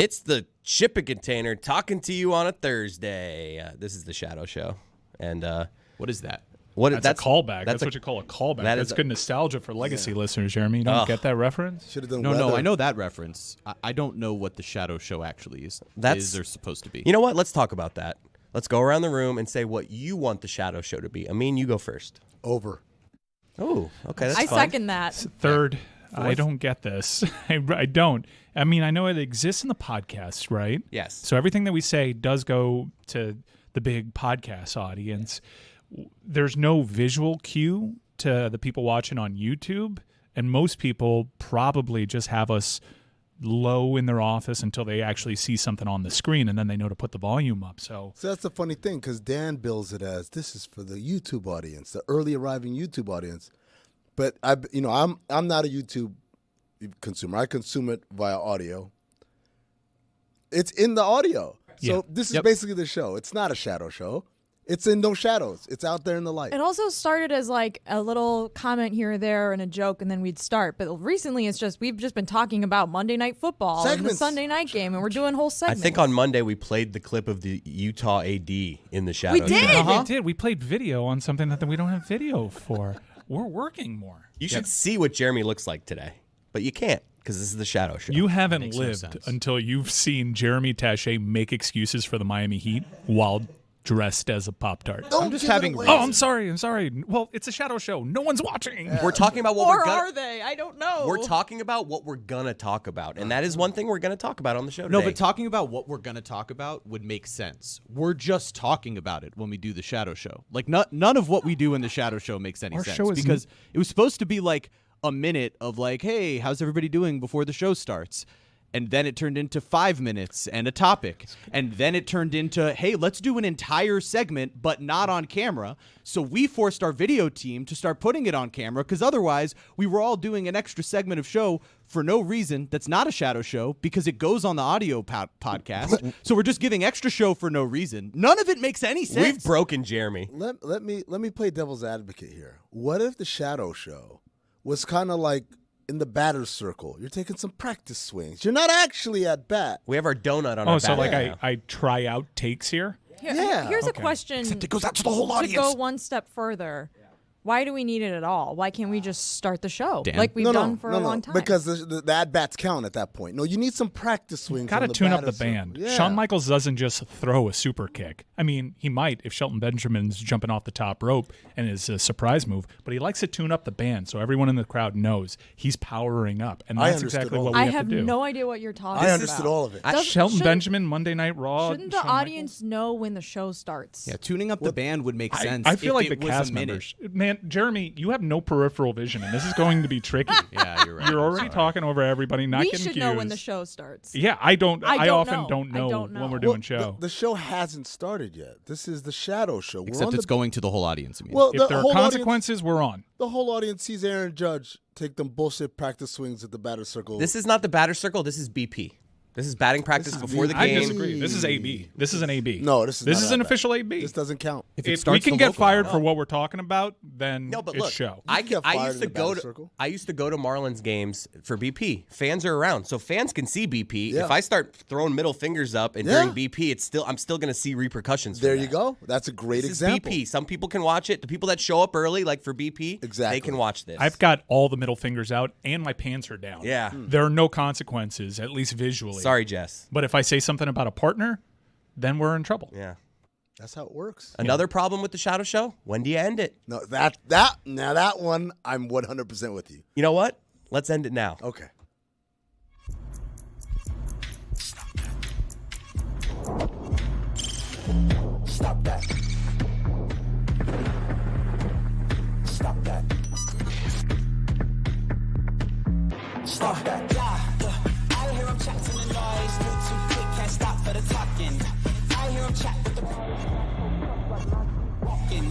It's the shipping container talking to you on a Thursday. This is the Shadow Show. And what is that? That's a callback. That's what you call a callback. That's good nostalgia for legacy listeners, Jeremy. You don't get that reference? Should have done No, I know that reference. I don't know what the Shadow Show actually is or supposed to be. You know what? Let's talk about that. Let's go around the room and say what you want the Shadow Show to be. Amin, you go first. Over. Oh, okay. That's I fun. second that. Third. I don't get this. I don't. I mean, I know it exists in the podcast, right? Yes. So everything that we say does go to the big podcast audience. There's no visual cue to the people watching on YouTube, and most people probably just have us low in their office until they actually see something on the screen, and then they know to put the volume up. So that's the funny thing, because Dan bills it as this is for the YouTube audience, the early arriving YouTube audience. But I'm not a YouTube consumer. I consume it via audio. It's in the audio. So this is basically the show. It's not a shadow show. It's in no shadows. It's out there in the light. It also started as like a little comment here or there and a joke, and then we'd start. But recently, we've just been talking about Monday Night Football and the Sunday night game, and we're doing whole segments. I think on Monday we played the clip of the Utah AD in the Shadow. We did. Show. We did. We played video on something that we don't have video for. We're working more. You should see what Jeremy looks like today, but you can't because this is the Shadow Show. You haven't lived until you've seen Jeremy Taché make excuses for the Miami Heat while dressed as a Pop-Tart. I'm just having. Oh, I'm sorry. Well, it's a Shadow Show. No one's watching. Yeah. We're talking about what or we're gonna. Are they? I don't know. We're talking about what we're gonna talk about, and that is one thing we're gonna talk about on the show today. No, but talking about what we're gonna talk about would make sense. We're just talking about it when we do the Shadow Show. Like none of what we do in the Shadow Show makes any sense because it was supposed to be like a minute of like, hey, how's everybody doing before the show starts? And then it turned into 5 minutes and a topic. And then it turned into, hey, let's do an entire segment, but not on camera. So we forced our video team to start putting it on camera because otherwise we were all doing an extra segment of show for no reason that's not a shadow show because it goes on the audio podcast. So we're just giving extra show for no reason. None of it makes any sense. We've broken Jeremy. Let me play devil's advocate here. What if the Shadow Show was kind of like in the batter's circle? You're taking some practice swings. You're not actually at bat. We have our donut on our bat. So like I try out takes here? Here's a question. Except it goes out to the whole audience. To go one step further, why do we need it at all? Why can't we just start the show Dan? like we've done for a long time? Because the at-bats count at that point. No, you need some practice swings. Got to tune up the circle. band. Yeah. Shawn Michaels doesn't just throw a super kick. I mean, he might if Shelton Benjamin's jumping off the top rope and is a surprise move, but he likes to tune up the band so everyone in the crowd knows he's powering up. And that's exactly what we have to do. I have no idea what you're talking about. I understood all of it. Shelton Benjamin, Monday Night Raw. Shouldn't the audience know when the show starts? Yeah, tuning up the band would make sense. I feel if like the it was cast a minute. members. Man, Jeremy, you have no peripheral vision, and this is going to be tricky. Yeah, you're right. You're already talking over everybody, not We getting should cues. know when the show starts. Yeah, I don't. I often don't know. don't know when we're doing show. The show hasn't started yet. This is the Shadow Show. Except it's going to the whole audience. I mean. Well, If there are consequences, we're on. The whole audience sees Aaron Judge take them bullshit practice swings at the batter circle. This is not the batter circle. This is BP. This is batting practice before the game. I disagree. This is AB. This is an AB. No, this is an official AB. This doesn't count. If we can get fired for what we're talking about, then No, but it's look, show. I get fired used in to the go batter's to circle. I used to go to Marlins games for BP. Fans are around, so fans can see BP. Yeah. If I start throwing middle fingers up and during BP, I'm still going to see repercussions. There from you that. go. That's a great This example. is BP. Some people can watch it. The people that show up early, like for BP, Exactly. they can watch this. I've got all the middle fingers out, and my pants are down. Yeah. There are no consequences, at least visually. Sorry, Jess. But if I say something about a partner, then we're in trouble. Yeah. That's how it works. Another problem with the Shadow Show? When do you end it? No, that one I'm 100% with you. You know what? Let's end it now. Okay. Stop that. Stop that. Stop that. Yeah. I hear him chatting the noise. Move too quick, can't stop for the talking. I hear him chat with the walking.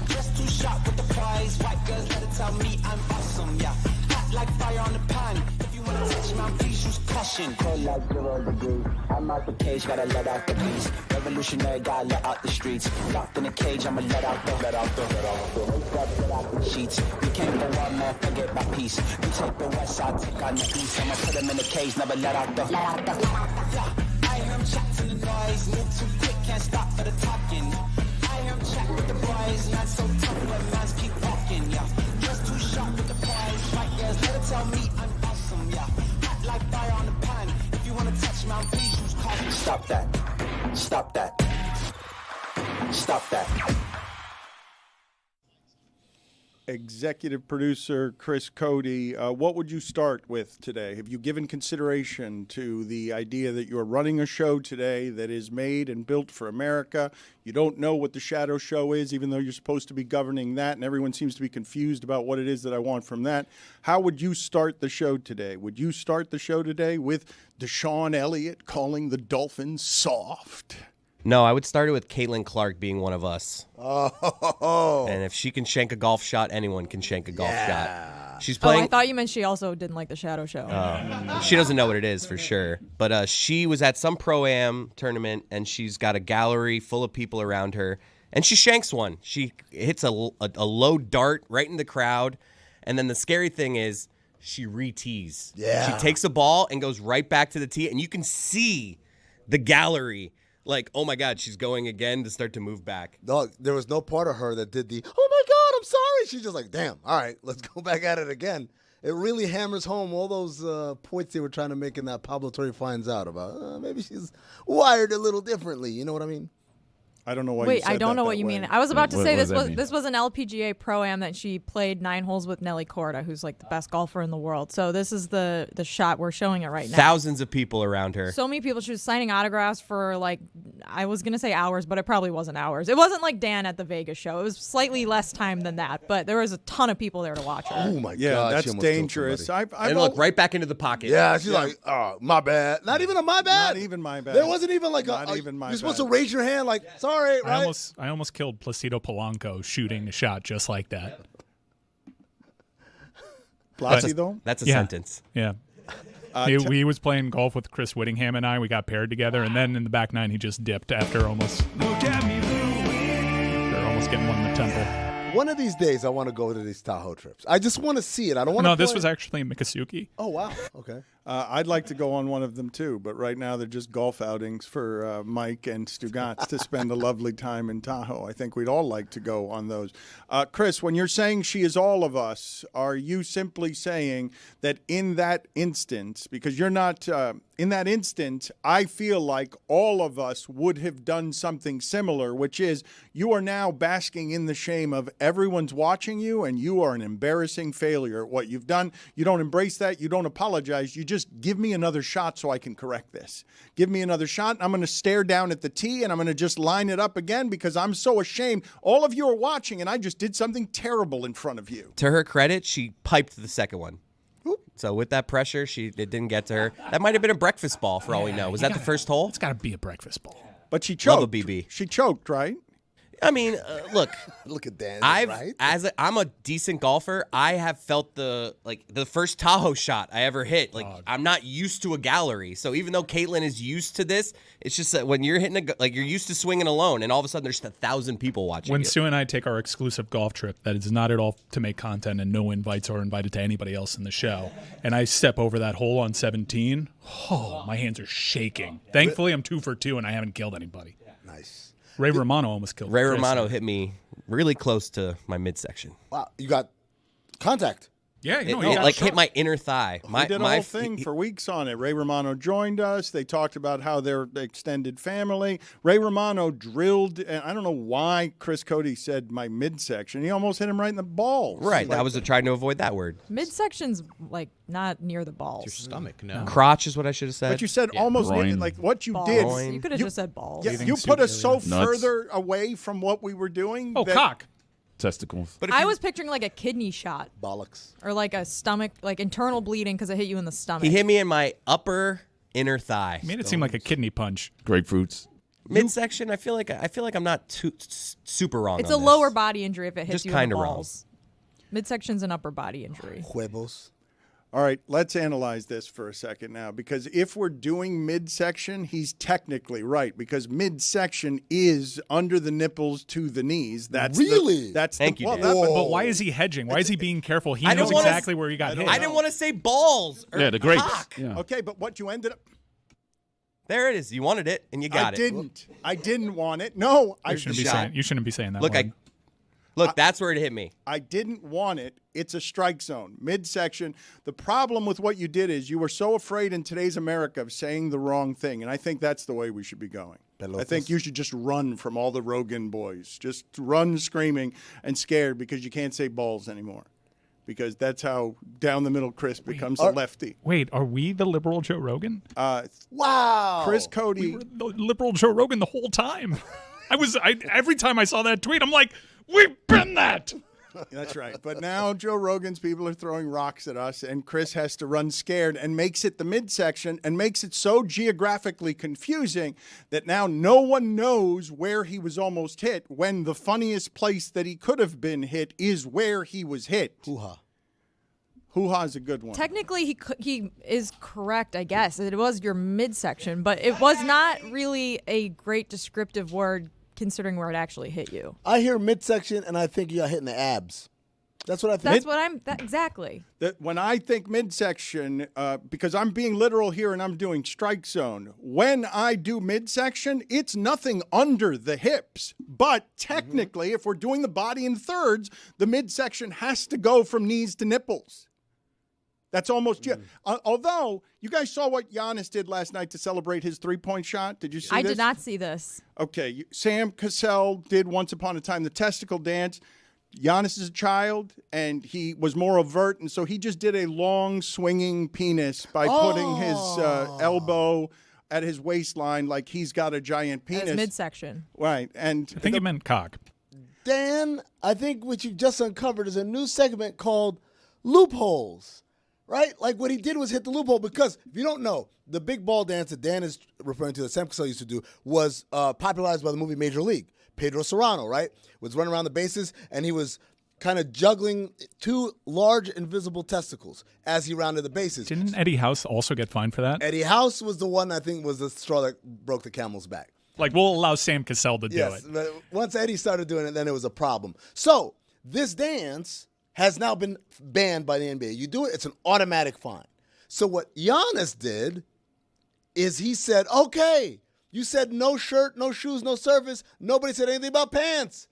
Just too sharp with the prize. White girls better tell me I'm awesome. Yeah. Hot like fire on the pan. If you wanna touch my please use passion. Cold like 0 degrees. I'm out the cage, gotta let out the beast. Revolutionary, gotta let out the streets. Locked in a cage, I'ma let out the sheets. We came for war, man, forget my peace. We take the west side, take on the east. I'ma put them in the cage, never let out the. Yeah, I hear him chat to the noise. Move too quick, can't stop for the talking. I hear him chat with the boys. Not so tough, but mans keep walking. Yeah, just too sharp with the prize. Right, yes, let it tell me I'm awesome. Yeah, hot like fire on the pan. If you wanna touch me, please use caution. Stop that. Stop that. Stop that. Executive producer Chris Cody, what would you start with today? Have you given consideration to the idea that you're running a show today that is made and built for America? You don't know what the Shadow Show is, even though you're supposed to be governing that, and everyone seems to be confused about what it is that I want from that. How would you start the show today? Would you start the show today with Deshaun Elliott calling the Dolphins soft? No, I would start it with Caitlin Clark being one of us. Oh. And if she can shank a golf shot, anyone can shank a golf shot. She's playing. I thought you meant she also didn't like the Shadow Show. She doesn't know what it is for sure. But she was at some Pro-Am tournament, and she's got a gallery full of people around her, and she shanks one. She hits a low dart right in the crowd, and then the scary thing is she re-tees. Yeah. She takes a ball and goes right back to the tee, and you can see the gallery. Like, oh, my God, she's going again to start to move back. No, there was no part of her that did the, oh, my God, I'm sorry. She's just like, damn, all right, let's go back at it again. It really hammers home all those points they were trying to make in that Pablo Torre finds out about. Maybe she's wired a little differently. You know what I mean? I don't know why. Wait, you said I don't know that what you way. mean. I was about to What say does that this was an LPGA Pro-Am that she played 9 holes with Nelly Korda, who's like the best golfer in the world. So this is the shot. We're showing it right now. Thousands of people around her. So many people. She was signing autographs for like, I was going to say hours, but it probably wasn't hours. It wasn't like Dan at the Vegas show. It was slightly less time than that, but there was a ton of people there to watch her. Oh, my Yeah, God. she that's almost killed dangerous. somebody. And look, right back into the pocket. Yeah, she's like, oh, my bad. Not even a my bad. Not even my bad. There wasn't even like Not even my you're supposed bad. to raise your hand like, sorry, right? I almost killed Placido Polanco shooting a shot just like that. Placido? That's a Yeah. sentence. Yeah. He was playing golf with Chris Whittingham and I. We got paired together, and then in the back nine, he just dipped after almost getting one in the temple. One of these days, I want to go to these Tahoe trips. I just want to see it. I don't want to. No, this was actually in Miccosukee. Oh, wow. Okay. I'd like to go on one of them too, but right now they're just golf outings for Mike and Stugotz to spend a lovely time in Tahoe. I think we'd all like to go on those. Chris, when you're saying she is all of us, are you simply saying that in that instance, because you're not in that instance, I feel like all of us would have done something similar, which is you are now basking in the shame of everyone's watching you and you are an embarrassing failure at what you've done. You don't embrace that. You don't apologize. You just give me another shot so I can correct this. Give me another shot. I'm going to stare down at the tee and I'm going to just line it up again because I'm so ashamed. All of you are watching and I just did something terrible in front of you. To her credit, she piped the second one. So with that pressure, it didn't get to her. That might have been a breakfast ball for all we know. Was that the first hole? It's got to be a breakfast ball. But she choked. Love a BB. She choked, right? I mean, look. Look at Dan. I'm Right? a decent golfer. I have felt the first Tahoe shot I ever hit. I'm not used to a gallery, so even though Caitlin is used to this, it's just that when you're hitting you're used to swinging alone, and all of a sudden there's 1,000 people watching. When you. Sue and I take our exclusive golf trip, that is not at all to make content, and no invites are invited to anybody else in the show. And I step over that hole on 17. Oh, my hands are shaking. Thankfully, I'm 2 for 2, and I haven't killed anybody. Nice. Ray Romano almost killed Ray Chris. Romano hit me really close to my midsection. Wow. You got contact. Yeah, It hit my inner thigh. We did a whole thing for weeks on it. Ray Romano joined us. They talked about how they're extended family. Ray Romano drilled, and I don't know why Chris Cody said my midsection. He almost hit him right in the balls. Right, I was trying to avoid that word. Midsection's like not near the balls. Your stomach, no. Crotch is what I should have said. But you said almost Groin. like what you Balls. did. You could have just said balls. Yeah, you put us so Nuts. further away from what we were doing. Oh, that- cock. Testicles. But if I you- was picturing like a kidney shot Bollocks. or like a stomach, like internal bleeding because it hit you in the stomach. He hit me in my upper inner thigh. Made it seem like a kidney punch. Grapefruits. Midsection. I feel like I'm not too super wrong. It's on a this. lower body injury if it hits Just you in the kinda wrong. balls. Midsection's an upper body injury. Huevos. All right, let's analyze this for a second now, because if we're doing midsection, he's technically right, because midsection is under the nipples to the knees. That's really? Thank you, Dan. But why is he hedging? Why is he being careful? He knows exactly where he got hit. I didn't want to say balls or the grapes. cock. Yeah. Okay, but what you ended up... There it is. You wanted it, and you got it. I didn't want it. No, You shouldn't be saying that. Look, word. Look, that's where it hit me. I didn't want it. It's a strike zone, midsection. The problem with what you did is you were so afraid in today's America of saying the wrong thing, and I think that's the way we should be going. I think you should just run from all the Rogan boys. Just run screaming and scared because you can't say balls anymore, because that's how down the middle Chris becomes a lefty. Wait, are we the liberal Joe Rogan? Wow. Chris Cody. We were the liberal Joe Rogan the whole time. Every time I saw that tweet, I'm like, we've been that. That's right. But now Joe Rogan's people are throwing rocks at us, and Chris has to run scared and makes it the midsection and makes it so geographically confusing that now no one knows where he was almost hit, when the funniest place that he could have been hit is where he was hit. Hoo-ha. Hoo-ha is a good one. Technically, he is correct, I guess. It was your midsection, but it was not really a great descriptive word considering where it actually hit you. I hear midsection, and I think you got hit in the abs. That's what I think. Exactly. When I think midsection, because I'm being literal here and I'm doing strike zone, when I do midsection, it's nothing under the hips. But technically, if we're doing the body in thirds, the midsection has to go from knees to nipples. That's almost although you guys saw what Giannis did last night to celebrate his 3-point shot. Did you see this? I did not see this. Okay, Sam Cassell did once upon a time the testicle dance. Giannis is a child, and he was more overt, and so he just did a long swinging penis by putting his elbow at his waistline like he's got a giant penis. As midsection. Right. And I think you meant cock. Dan, I think what you've just uncovered is a new segment called Loopholes. Right? Like what he did was hit the loophole, because if you don't know, the big ball dance that Dan is referring to, that Sam Cassell used to do, was popularized by the movie Major League. Pedro Serrano, right, was running around the bases, and he was kind of juggling two large invisible testicles as he rounded the bases. Didn't Eddie House also get fined for that? Eddie House was the one, I think, was the straw that broke the camel's back. Like, we'll allow Sam Cassell to do it. But once Eddie started doing it, then it was a problem. So this dance has now been banned by the NBA. You do it, it's an automatic fine. So what Giannis did is he said, okay, you said no shirt, no shoes, no service. Nobody said anything about pants.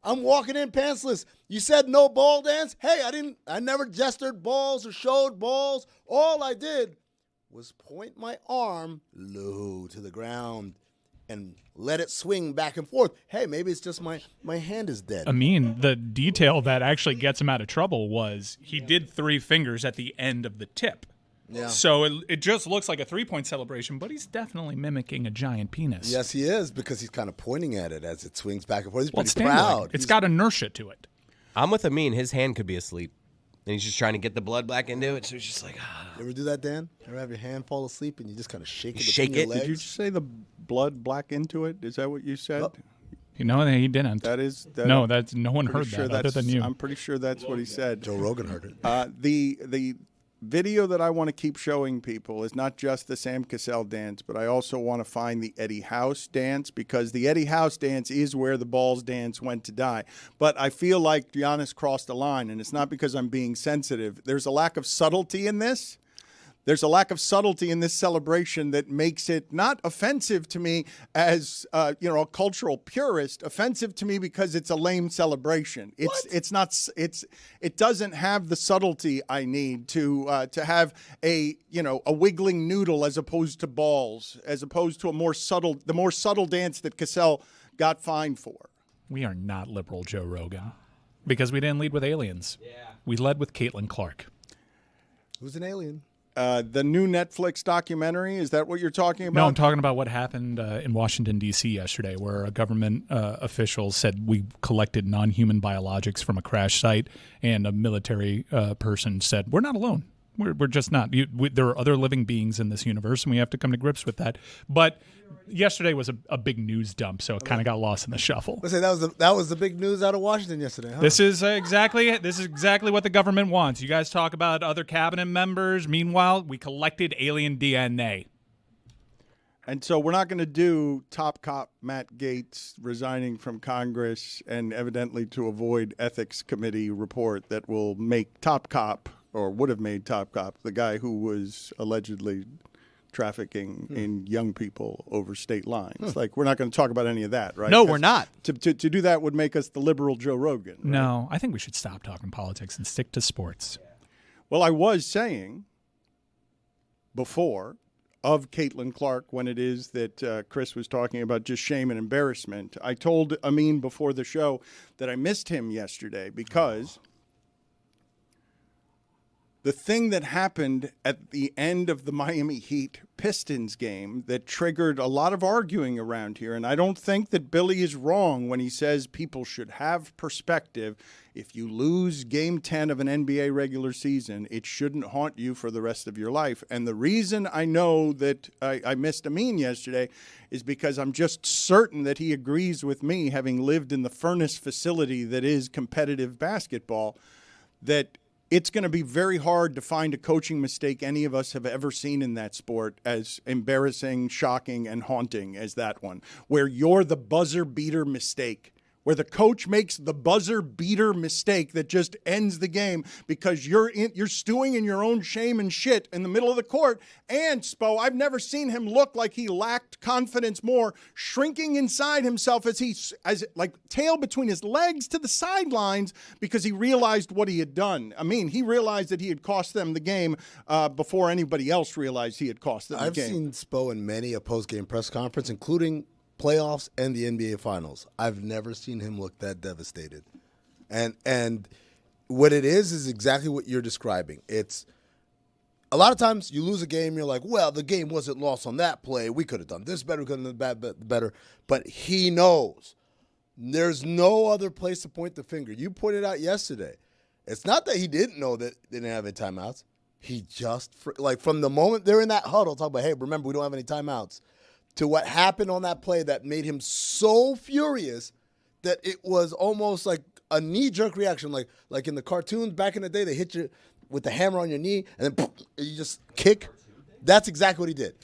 I'm walking in pantsless. You said no ball dance. Hey, I never gestured balls or showed balls. All I did was point my arm low to the ground and let it swing back and forth. Hey, maybe it's just my hand is dead. I mean, the detail that actually gets him out of trouble was he did 3 fingers at the end of the tip. Yeah. So it just looks like a 3-point celebration, but he's definitely mimicking a giant penis. Yes, he is, because he's kind of pointing at it as it swings back and forth. He's it's pretty proud. It's got inertia to it. I'm with Amin. His hand could be asleep, and he's just trying to get the blood back into it. So he's just like, You ever do that, Dan? Ever have your hand fall asleep and you just kind of shake it shake between it? your legs? Did you say the blood black into it? Is that what you said? Oh. You know, he didn't. No one heard that other than you. I'm pretty sure that's what he said. Joe Rogan heard it. The video that I want to keep showing people is not just the Sam Cassell dance, but I also want to find the Eddie House dance, because the Eddie House dance is where the balls dance went to die. But I feel like Giannis crossed the line, and it's not because I'm being sensitive. There's a lack of subtlety in this. There's a lack of subtlety in this celebration that makes it not offensive to me as a cultural purist. Offensive to me because it's a lame celebration. It doesn't have the subtlety I need to have a wiggling noodle as opposed to balls, as opposed to the more subtle dance that Cassell got fined for. We are not liberal Joe Rogan because we didn't lead with aliens. Yeah. We led with Caitlin Clark. Who's an alien? The new Netflix documentary, is that what you're talking about? No, I'm talking about what happened in Washington, D.C. yesterday, where a government official said we collected non-human biologics from a crash site, and a military person said, we're not alone. We're just not. There are other living beings in this universe, and we have to come to grips with that. But yesterday was a big news dump, so it kind of got lost in the shuffle. Let's say that was the big news out of Washington yesterday. Huh? This is exactly what the government wants. You guys talk about other cabinet members. Meanwhile, we collected alien DNA. And so we're not going to do top cop Matt Gaetz resigning from Congress and evidently to avoid ethics committee report that will make top cop, or would have made top cop, the guy who was allegedly trafficking in young people over state lines. Like, we're not going to talk about any of that, right? No, we're not. To do that would make us the liberal Joe Rogan. Right? No, I think we should stop talking politics and stick to sports. Well, I was saying before of Caitlin Clark when it is that Chris was talking about just shame and embarrassment. I told Amin before the show that I missed him yesterday because the thing that happened at the end of the Miami Heat Pistons game that triggered a lot of arguing around here, and I don't think that Billy is wrong when he says people should have perspective. If you lose Game 10 of an NBA regular season, it shouldn't haunt you for the rest of your life. And the reason I know that I missed Amin yesterday is because I'm just certain that he agrees with me, having lived in the furnace facility that is competitive basketball, that it's going to be very hard to find a coaching mistake any of us have ever seen in that sport as embarrassing, shocking, and haunting as that one, where you're the buzzer beater mistake, where the coach makes the buzzer beater mistake that just ends the game because you're stewing in your own shame and shit in the middle of the court. And Spo, I've never seen him look like he lacked confidence more, shrinking inside himself as like tail between his legs to the sidelines because he realized what he had done. I mean, he realized that he had cost them the game before anybody else realized he had cost them the game. I've seen Spo in many a post-game press conference, including playoffs and the NBA Finals. I've never seen him look that devastated. And what it is exactly what you're describing. It's a lot of times you lose a game, you're like, well, the game wasn't lost on that play. We could have done this better, we could have done that better. But he knows. There's no other place to point the finger. You pointed out yesterday. It's not that he didn't know that they didn't have any timeouts. He just, from the moment they're in that huddle, talk about, hey, remember, we don't have any timeouts, to what happened on that play that made him so furious that it was almost like a knee-jerk reaction. Like in the cartoons back in the day, they hit you with the hammer on your knee, and then you just kick. That's exactly what he did.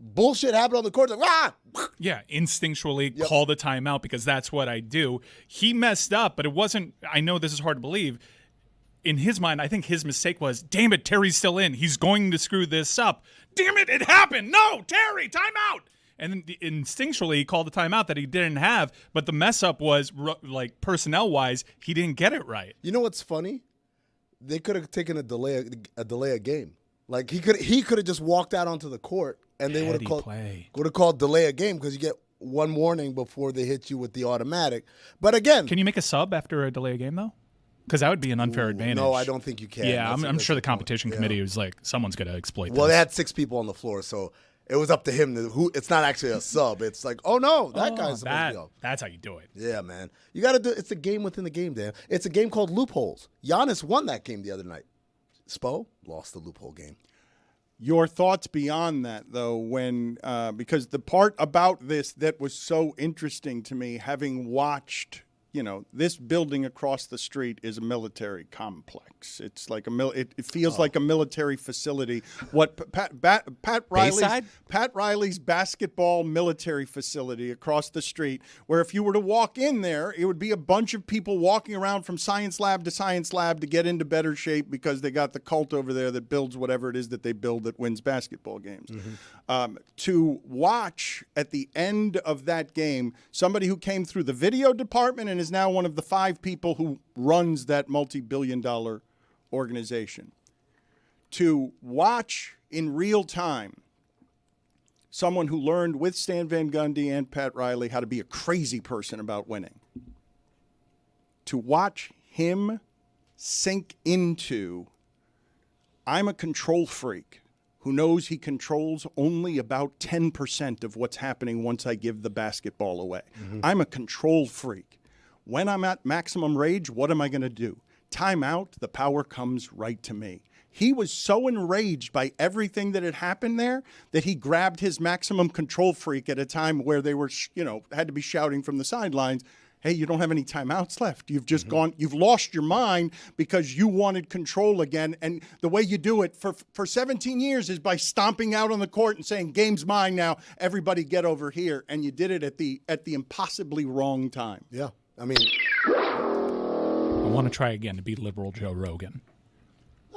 Bullshit happened on the court. Like, ah! Yeah, instinctually call the timeout because that's what I do. He messed up, but it wasn't – I know this is hard to believe. In his mind, I think his mistake was, damn it, Terry's still in. He's going to screw this up. Damn it, it happened. No, Terry, timeout. And then instinctually, he called the timeout that he didn't have, but the mess up was, like, personnel-wise, he didn't get it right. You know what's funny? They could have taken a delay a game. Like, he could have just walked out onto the court, and they would have called delay a game because you get one warning before they hit you with the automatic. But again, can you make a sub after a delay a game though? Because that would be an unfair advantage. No, I don't think you can. Yeah, I'm sure the competition committee was like, someone's going to exploit this. Well, they had 6 people on the floor, so it was up to him. It's not actually a sub. It's like, oh, no, that guy's supposed to go. That's how you do it. Yeah, man. You got to do it's a game within the game, Dan. It's a game called loopholes. Giannis won that game the other night. Spo lost the loophole game. Your thoughts beyond that, though, when because the part about this that was so interesting to me, having watched, this building across the street is a military complex. It's like it feels like a military facility. What Pat Riley's basketball military facility across the street, where if you were to walk in there, it would be a bunch of people walking around from science lab to science lab to get into better shape because they got the cult over there that builds whatever it is that they build that wins basketball games. Mm-hmm. To watch at the end of that game somebody who came through the video department and is now one of the 5 people who runs that multi-billion-dollar organization. To watch in real time someone who learned with Stan Van Gundy and Pat Riley how to be a crazy person about winning. To watch him sink into, I'm a control freak who knows he controls only about 10% of what's happening once I give the basketball away. Mm-hmm. I'm a control freak. When I'm at maximum rage, what am I going to do? Timeout, the power comes right to me. He was so enraged by everything that had happened there that he grabbed his maximum control freak at a time where they were, had to be shouting from the sidelines, hey, you don't have any timeouts left. You've just you've lost your mind because you wanted control again. And the way you do it for 17 years is by stomping out on the court and saying, game's mine now, everybody get over here. And you did it at the impossibly wrong time. Yeah. I mean, I want to try again to be liberal Joe Rogan.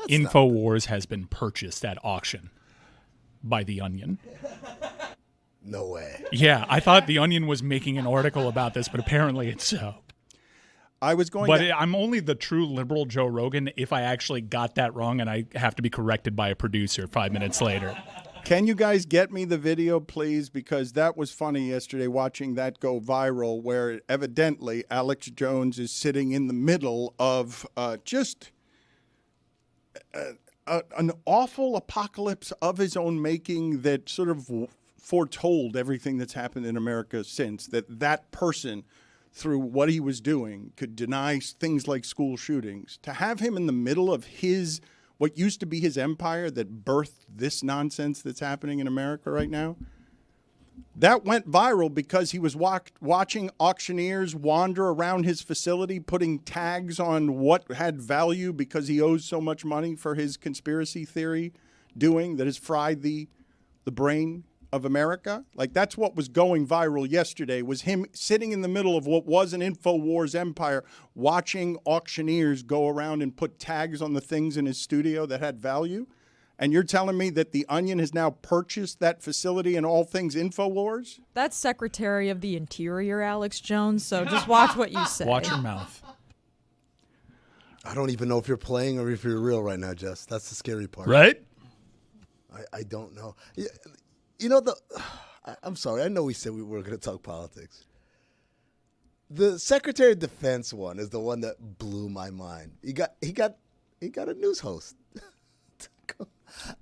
InfoWars has been purchased at auction by The Onion. No way. Yeah, I thought The Onion was making an article about this, but apparently it's so. I'm only the true liberal Joe Rogan if I actually got that wrong and I have to be corrected by a producer 5 minutes later. Can you guys get me the video, please? Because that was funny yesterday watching that go viral where evidently Alex Jones is sitting in the middle of an awful apocalypse of his own making that sort of foretold everything that's happened in America since, that person, through what he was doing, could deny things like school shootings. To have him in the middle of what used to be his empire that birthed this nonsense that's happening in America right now, that went viral because he was watching auctioneers wander around his facility, putting tags on what had value because he owes so much money for his conspiracy theory doing that has fried the brain of America. Like, that's what was going viral yesterday, was him sitting in the middle of what was an InfoWars empire, watching auctioneers go around and put tags on the things in his studio that had value. And you're telling me that The Onion has now purchased that facility and all things InfoWars? That's Secretary of the Interior, Alex Jones, so just watch what you say. Watch your mouth. I don't even know if you're playing or if you're real right now, Jess. That's the scary part. Right? I don't know. I'm sorry. I know we said we were going to talk politics. The Secretary of Defense one is the one that blew my mind. He got a news host.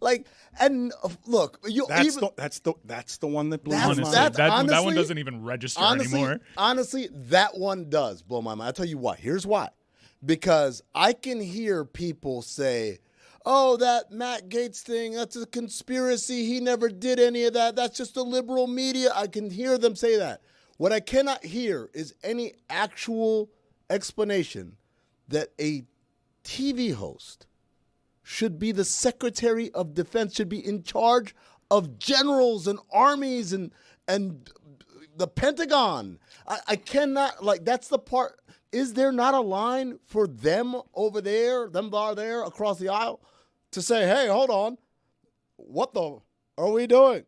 Look, that's the one that blew my mind. That one doesn't even register anymore. Honestly, that one does blow my mind. I'll tell you why. Here's why. Because I can hear people say, oh, that Matt Gaetz thing, that's a conspiracy. He never did any of that. That's just the liberal media. I can hear them say that. What I cannot hear is any actual explanation that a TV host should be the Secretary of Defense, should be in charge of generals and armies and the Pentagon. I cannot, that's the part. Is there not a line for them over there, them bar there across the aisle, to say, hey, hold on, what the are we doing?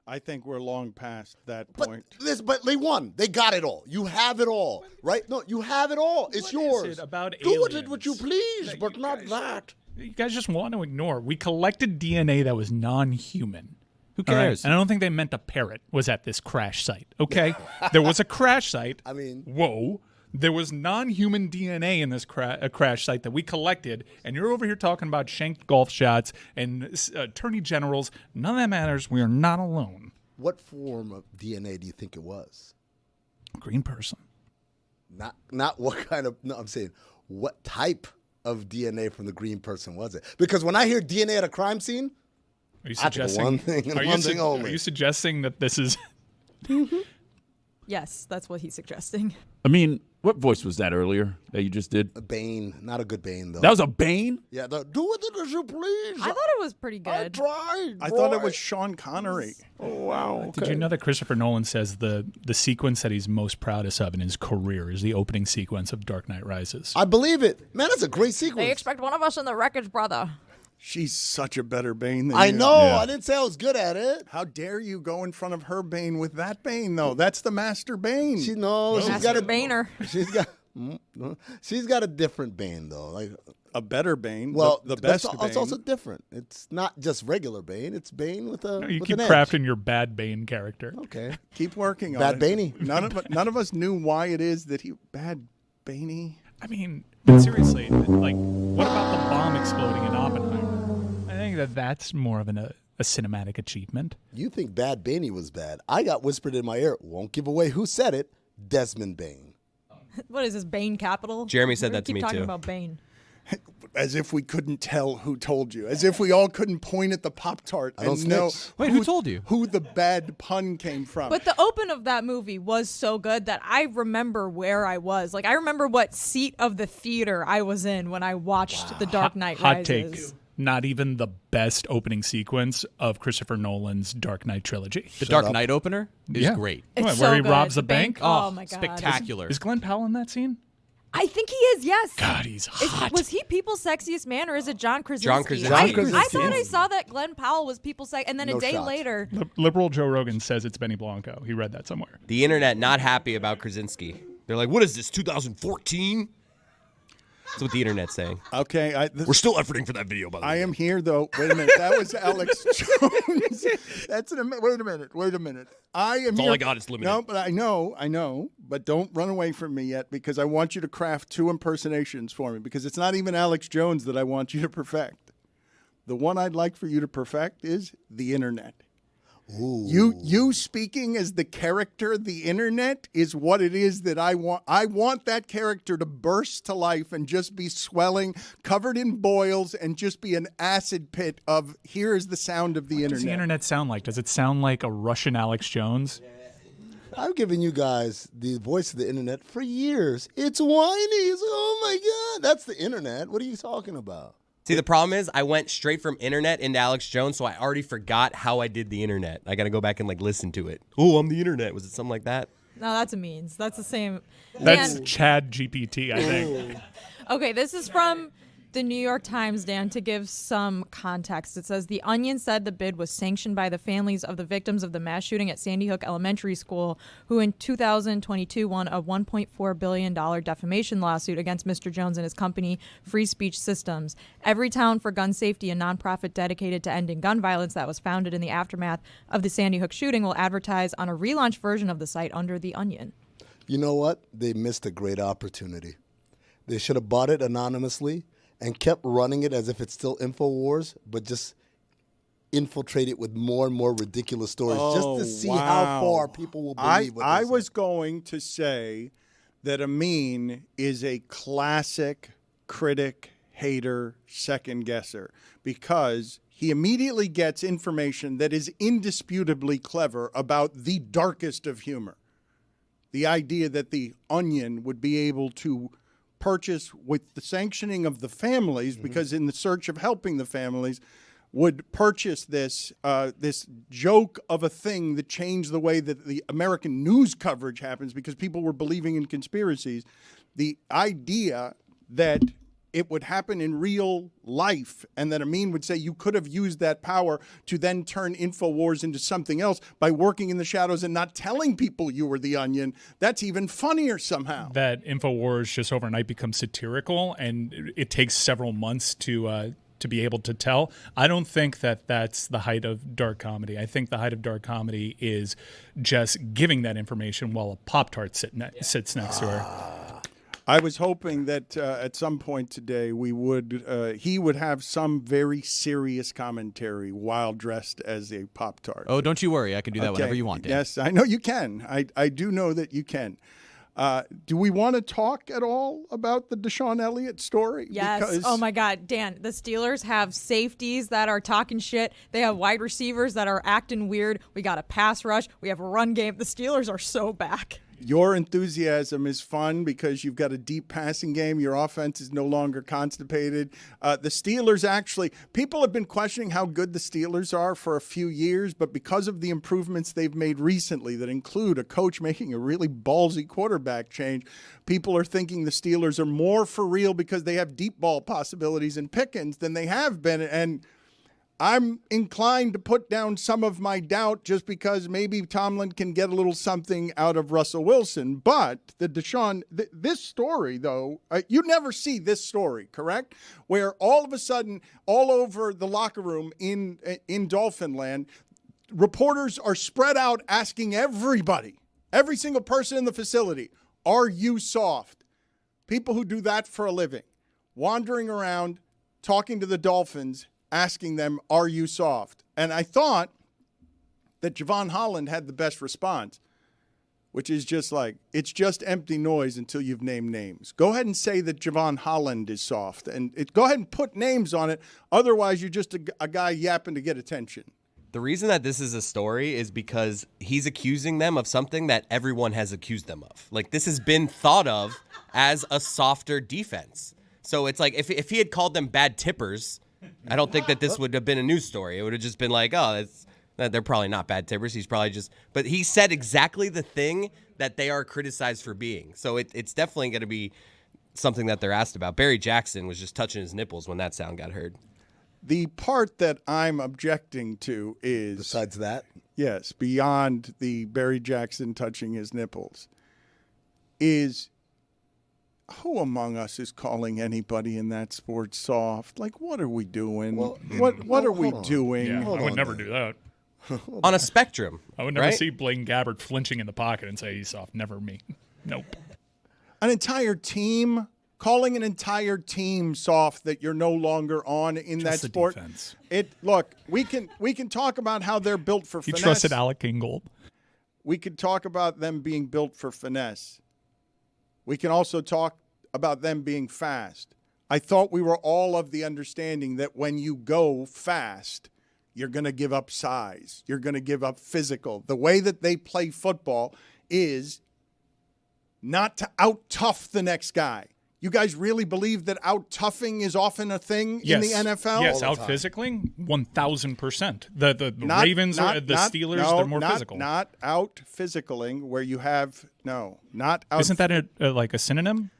I think we're long past that point. But they won. They got it all. You have it all, right? No, you have it all. It's yours. Is it about do aliens? with it what you please, but not that. You guys just want to ignore. We collected DNA that was non-human. Who cares? Right? And I don't think they meant a parrot was at this crash site, okay? There was a crash site. I mean... Whoa. There was non-human DNA in this crash site that we collected, and you're over here talking about shanked golf shots and attorney generals. None of that matters. We are not alone. What form of DNA do you think it was? Green person. Not what kind of... No, I'm saying what type of DNA from the green person was it? Because when I hear DNA at a crime scene, are you suggesting one thing and one thing only. Are you suggesting that this is... Yes, that's what he's suggesting. I mean, what voice was that earlier that you just did? A Bane. Not a good Bane, though. That was a Bane? Yeah, do with it as you please. I thought it was pretty good. I tried. I thought it was Sean Connery. Oh, wow. Okay. Did you know that Christopher Nolan says the sequence that he's most proudest of in his career is the opening sequence of Dark Knight Rises? I believe it. Man, that's a great sequence. They expect one of us in the wreckage, brother. She's such a better Bane than I you. know. Yeah. I didn't say I was good at it. How dare you go in front of her Bane with that Bane, though? That's the Master Bane. She's got a Baner. She's got a different Bane, though. Like a better Bane. Well, the best Bane. It's also different. It's not just regular Bane. It's Bane with a. You with keep an crafting edge. your bad Bane character. Okay. Keep working on Bad it. Baney. None of us knew why it is that he bad Baney. I mean, but seriously, like, what about the bomb exploding in Oppenheimer? I think that's more of a cinematic achievement. You think Bad Baney was bad? I got whispered in my ear. Won't give away who said it. Desmond Bane. What is this, Bane Capital? Jeremy said We're that to keep me, talking too. about Bane. As if we couldn't tell who told you. As if we all couldn't point at the Pop-Tart and know who told you? Who the bad pun came from. But the open of that movie was so good that I remember where I was. Like, I remember what seat of the theater I was in when I watched The Dark Knight Hot Rises. take. Not even the best opening sequence of Christopher Nolan's Dark Knight trilogy. The Dark Knight opener is great. It's Where so he good. robs The a bank? Oh my God. Spectacular. Is Glenn Powell in that scene? I think he is, yes. God, he's hot. Was he People's Sexiest Man, or is it John Krasinski? John Krasinski. I thought I saw that Glenn Powell was People's Sex, and then No a day shot. later. Liberal Joe Rogan says it's Benny Blanco. He read that somewhere. The internet not happy about Krasinski. They're like, what is this, 2014? That's what the internet's saying. Okay. We're still efforting for that video, by the way. I am here, though. Wait a minute. That was Alex Jones. Wait a minute. I am That's here. all I got is limited. No, but I know. But don't run away from me yet, because I want you to craft 2 impersonations for me, because it's not even Alex Jones that I want you to perfect. The one I'd like for you to perfect is the internet. Ooh. You speaking as the character, the internet, is what it is that I want. I want that character to burst to life and just be swelling, covered in boils, and just be an acid pit of, here is the sound of the What internet. does the internet sound like? Does it sound like a Russian Alex Jones? I've given you guys the voice of the internet for years. It's whiny. It's, oh my God. That's the internet. What are you talking about? See, the problem is I went straight from internet into Alex Jones, so I already forgot how I did the internet. I got to go back and listen to it. Oh, I'm the internet. Was it something like that? No, that's a means. That's the same. That's Dan, Chad GPT, I think. okay, this is from the New York Times, Dan, to give some context. It says, The Onion said the bid was sanctioned by the families of the victims of the mass shooting at Sandy Hook Elementary School, who in 2022 won a $1.4 billion defamation lawsuit against Mr. Jones and his company, Free Speech Systems. Everytown for Gun Safety, a nonprofit dedicated to ending gun violence that was founded in the aftermath of the Sandy Hook shooting, will advertise on a relaunch version of the site under The Onion. You know what? They missed a great opportunity. They should have bought it anonymously and kept running it as if it's still InfoWars, but just infiltrate it with more and more ridiculous stories just to see how far people will believe what I they was say. going to say that Amin is a classic critic, hater, second guesser, because he immediately gets information that is indisputably clever about the darkest of humor. The idea that the Onion would be able to purchase with the sanctioning of the families, because in the search of helping the families, would purchase this this joke of a thing that changed the way that the American news coverage happens, because people were believing in conspiracies. The idea that it would happen in real life, and that Amin would say you could have used that power to then turn InfoWars into something else by working in the shadows and not telling people you were the Onion. That's even funnier somehow. That InfoWars just overnight becomes satirical, and it takes several months to be able to tell. I don't think that that's the height of dark comedy. I think the height of dark comedy is just giving that information while a Pop-Tart sits next to her. I was hoping that at some point today he would have some very serious commentary while dressed as a Pop-Tart. Oh, don't you worry. I can do that whenever you want, Dan. Yes, I know you can. I do know that you can. Do we want to talk at all about the Deshaun Elliott story? Yes. Because Oh my God, Dan, the Steelers have safeties that are talking shit. They have wide receivers that are acting weird. We got a pass rush. We have a run game. The Steelers are so back. your enthusiasm is fun because you've got a deep passing game. Your offense is no longer constipated. The Steelers actually, people have been questioning how good the Steelers are for a few years, but because of the improvements they've made recently that include a coach making a really ballsy quarterback change, people are thinking the Steelers are more for real because they have deep ball possibilities in Pickens than they have been. And I'm inclined to put down some of my doubt just because maybe Tomlin can get a little something out of Russell Wilson. But the Deshaun, this story, though, you never see this story, correct? Where all of a sudden, all over the locker room in Dolphin Land, reporters are spread out asking everybody, every single person in the facility, are you soft? People who do that for a living, wandering around, talking to the Dolphins, asking them, are you soft? And I thought that Javon Holland had the best response. which is just like, it's just empty noise until you've named names. Go ahead and say that Javon Holland is soft, and go ahead and put names on it. Otherwise, you're just a guy yapping to get attention. The reason that this is a story is because he's accusing them of something that everyone has accused them of. Like, this has been thought of as a softer defense. So it's like, if he had called them bad tippers, I don't think that this would have been a news story. It would have just been like, oh, they're probably not bad tippers. He's probably just, but he said exactly the thing that they are criticized for being. So it's definitely going to be something that they're asked about. Barry Jackson was just touching his nipples when that sound got heard. The part that I'm objecting to is... Besides that? Yes, beyond the Barry Jackson touching his nipples, is who among us is calling anybody in that sport soft? Like, what are we doing? Well, what are we doing? Yeah, I would never do that. On a spectrum. I would never right? see Blaine Gabbert flinching in the pocket and say he's soft. Never me. Nope. An entire team... Calling an entire team soft that you're no longer on in Just that sport. Defense. Look, we can talk about how they're built for He finesse. trusted Alec Ingold. We could talk about them being built for finesse. We can also talk about them being fast. I thought we were all of the understanding that when you go fast, you're going to give up size. You're going to give up physical. The way that they play football is not to out-tough the next guy. You guys really believe that out-toughing is often a thing in the NFL? Yes, out-physicaling, 1,000%. The Ravens or the Steelers, they're more physical. Not out-physicaling where you have, not out. Isn't that like a synonym?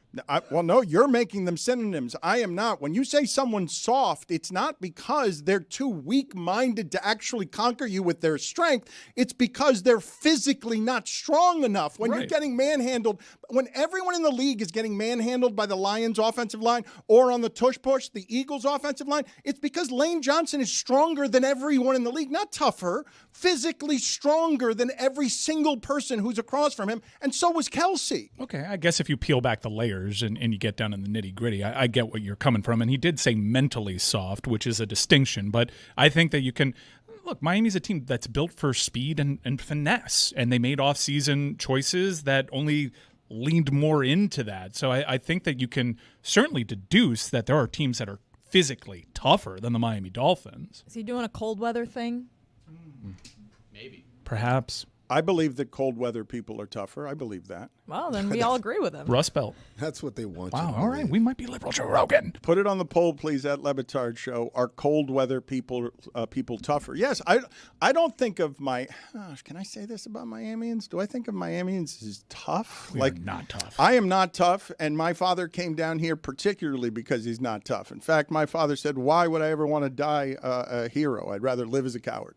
No, you're making them synonyms. I am not. When you say someone's soft, it's not because they're too weak-minded to actually conquer you with their strength. It's because they're physically not strong enough. When you're getting manhandled, when everyone in the league is getting manhandled by the Lions' offensive line or on the tush-push, the Eagles' offensive line, it's because Lane Johnson is stronger than everyone in the league. Not tougher, physically stronger than every single person who's across from him, and so was Kelsey. Okay, I guess if you peel back the layers and you get down in the nitty-gritty, I get what you're coming from. And he did say mentally soft, which is a distinction. But I think that you can – look, Miami's a team that's built for speed and finesse, and they made off-season choices that only leaned more into that. So I think that you can certainly deduce that there are teams that are physically tougher than the Miami Dolphins. Is he doing a cold weather thing? Maybe. Perhaps. I believe that cold weather people are tougher. I believe that. Well, then we all agree with him. Rust Belt. That's what they want. Wow, all right. We might be liberal Joe Rogan. Put it on the poll, please, at Le Batard Show. Are cold weather people tougher? Yes, I don't think of can I say this about Miamians? Do I think of Miamians as tough? We are not tough. I am not tough, and my father came down here particularly because he's not tough. In fact, my father said, why would I ever want to die a hero? I'd rather live as a coward.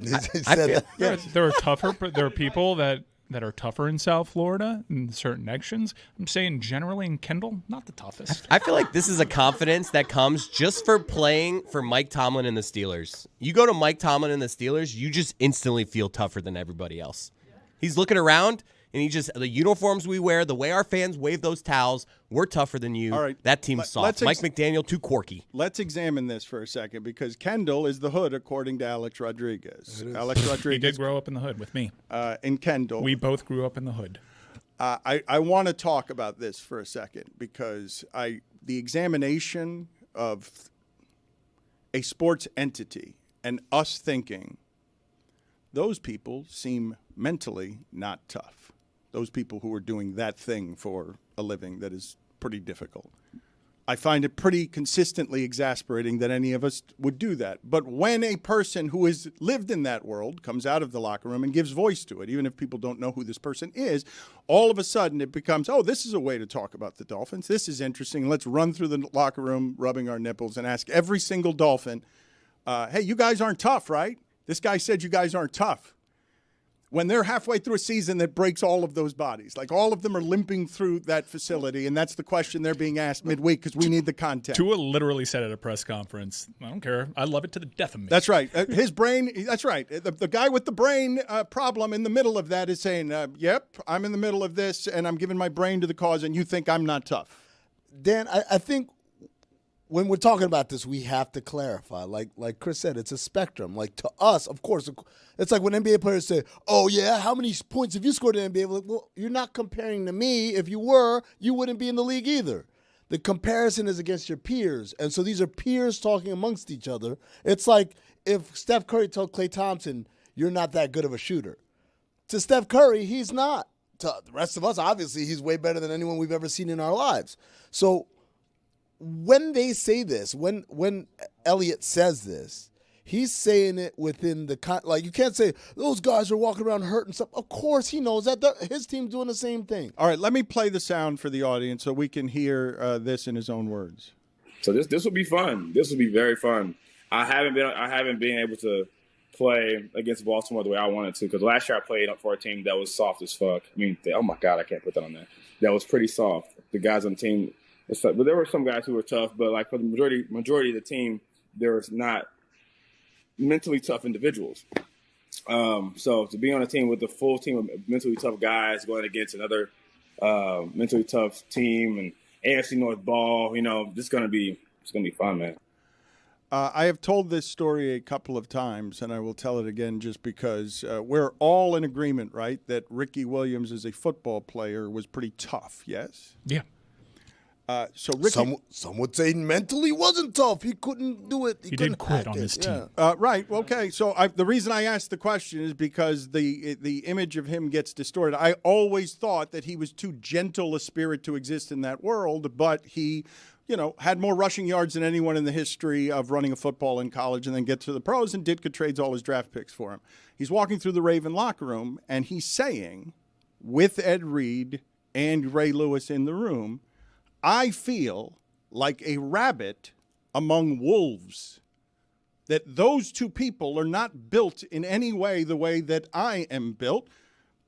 There are tougher. There are people that are tougher in South Florida in certain actions. I'm saying generally in Kendall, not the toughest. I feel like this is a confidence that comes just for playing for Mike Tomlin and the Steelers. You go to Mike Tomlin and the Steelers, you just instantly feel tougher than everybody else. He's looking around, and the uniforms we wear, the way our fans wave those towels, we're tougher than you. All right. That team's soft. Mike McDaniel, too quirky. Let's examine this for a second, because Kendall is the hood, according to Alex Rodriguez. Alex Rodriguez. He did grow up in the hood with me. In Kendall. We both grew up in the hood. I want to talk about this for a second, because the examination of a sports entity and us thinking, those people seem mentally not tough. Those people who are doing that thing for a living that is pretty difficult. I find it pretty consistently exasperating that any of us would do that. But when a person who has lived in that world comes out of the locker room and gives voice to it, even if people don't know who this person is, all of a sudden it becomes, oh, this is a way to talk about the Dolphins. This is interesting. Let's run through the locker room rubbing our nipples and ask every single Dolphin, hey, you guys aren't tough, right? This guy said you guys aren't tough. When they're halfway through a season that breaks all of those bodies. Like, all of them are limping through that facility, and that's the question they're being asked midweek because we need the content. Tua literally said at a press conference, I don't care. I love it to the death of me. That's right. His brain, that's right. The guy with the brain problem in the middle of that is saying, yep, I'm in the middle of this, and I'm giving my brain to the cause, and you think I'm not tough. Dan, I think when we're talking about this, we have to clarify. Like Chris said, it's a spectrum. Like to us, of course, it's like when NBA players say, "Oh yeah, how many points have you scored in the NBA?" Like, well, you're not comparing to me. If you were, you wouldn't be in the league either. The comparison is against your peers, and so these are peers talking amongst each other. It's like if Steph Curry told Klay Thompson, "You're not that good of a shooter." To Steph Curry, he's not. To the rest of us, obviously, he's way better than anyone we've ever seen in our lives. So when they say this, when Elliott says this, he's saying it within the like you can't say those guys are walking around hurt and stuff. Of course, he knows that his team's doing the same thing. All right, let me play the sound for the audience so we can hear this in his own words. So this will be fun. This will be very fun. I haven't been able to play against Baltimore the way I wanted to because last year I played for a team that was soft as fuck. I mean, oh my God, I can't put that on there. That was pretty soft. The guys on the team. But there were some guys who were tough, but like for the majority of the team, there was not mentally tough individuals. So to be on a team with a full team of mentally tough guys going against another mentally tough team and AFC North ball, it's gonna be fun, man. I have told this story a couple of times, and I will tell it again just because we're all in agreement, right, that Ricky Williams as a football player was pretty tough, yes? Yeah. So Ricky, some would say mentally wasn't tough. He couldn't do it. He did quit on his team. Right. Okay. So the reason I asked the question is because the image of him gets distorted. I always thought that he was too gentle a spirit to exist in that world, but he, had more rushing yards than anyone in the history of running a football in college and then get to the pros, and Ditka trades all his draft picks for him. He's walking through the Raven locker room, and he's saying, with Ed Reed and Ray Lewis in the room, I feel like a rabbit among wolves, that those two people are not built in any way the way that I am built,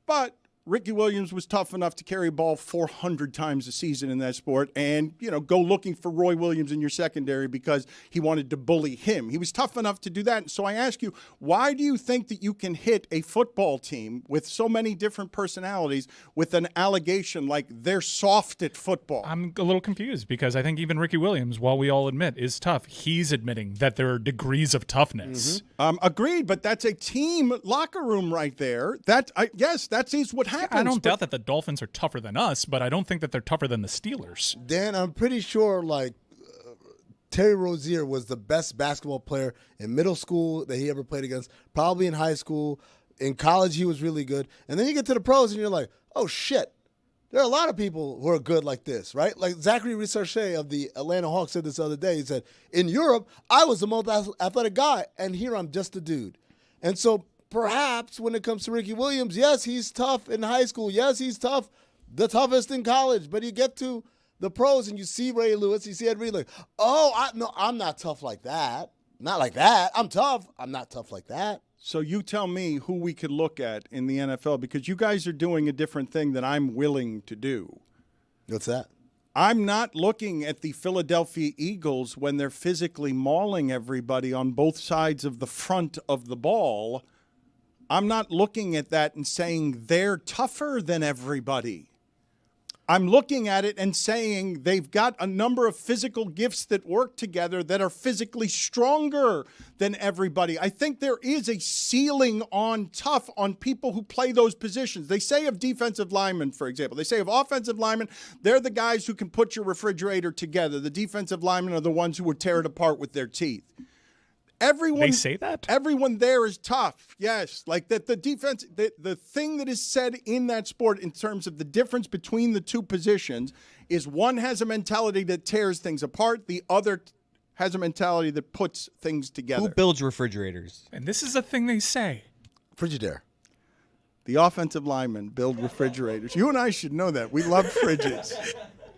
but Ricky Williams was tough enough to carry a ball 400 times a season in that sport and, go looking for Roy Williams in your secondary because he wanted to bully him. He was tough enough to do that. So I ask you, why do you think that you can hit a football team with so many different personalities with an allegation like they're soft at football? I'm a little confused because I think even Ricky Williams, while we all admit is tough, he's admitting that there are degrees of toughness. Mm-hmm. Agreed, but that's a team locker room right there. That is what happens. I don't doubt that the Dolphins are tougher than us, but I don't think that they're tougher than the Steelers. Dan, I'm pretty sure Terry Rozier was the best basketball player in middle school that he ever played against, probably in high school. In college, he was really good. And then you get to the pros and you're like, oh, shit. There are a lot of people who are good like this, right? Like Zachary Researche of the Atlanta Hawks said this other day. He said, in Europe, I was the most athletic guy, and here I'm just a dude. And so perhaps when it comes to Ricky Williams, yes, he's tough in high school. Yes, he's tough, the toughest in college. But you get to the pros and you see Ray Lewis, you see Ed Reed, like, I'm not tough like that. Not like that. I'm tough. I'm not tough like that. So you tell me who we could look at in the NFL because you guys are doing a different thing than I'm willing to do. What's that? I'm not looking at the Philadelphia Eagles when they're physically mauling everybody on both sides of the front of the ball. I'm not looking at that and saying they're tougher than everybody. I'm looking at it and saying they've got a number of physical gifts that work together that are physically stronger than everybody. I think there is a ceiling on tough on people who play those positions. They say of defensive linemen, for example. They say of offensive linemen, they're the guys who can put your refrigerator together. The defensive linemen are the ones who would tear it apart with their teeth. They say that? Everyone there is tough, yes. Like that, the defense, the thing that is said in that sport in terms of the difference between the two positions is one has a mentality that tears things apart. The other has a mentality that puts things together. Who builds refrigerators? And this is a thing they say. Frigidaire. The offensive linemen build refrigerators. You and I should know that. We love fridges.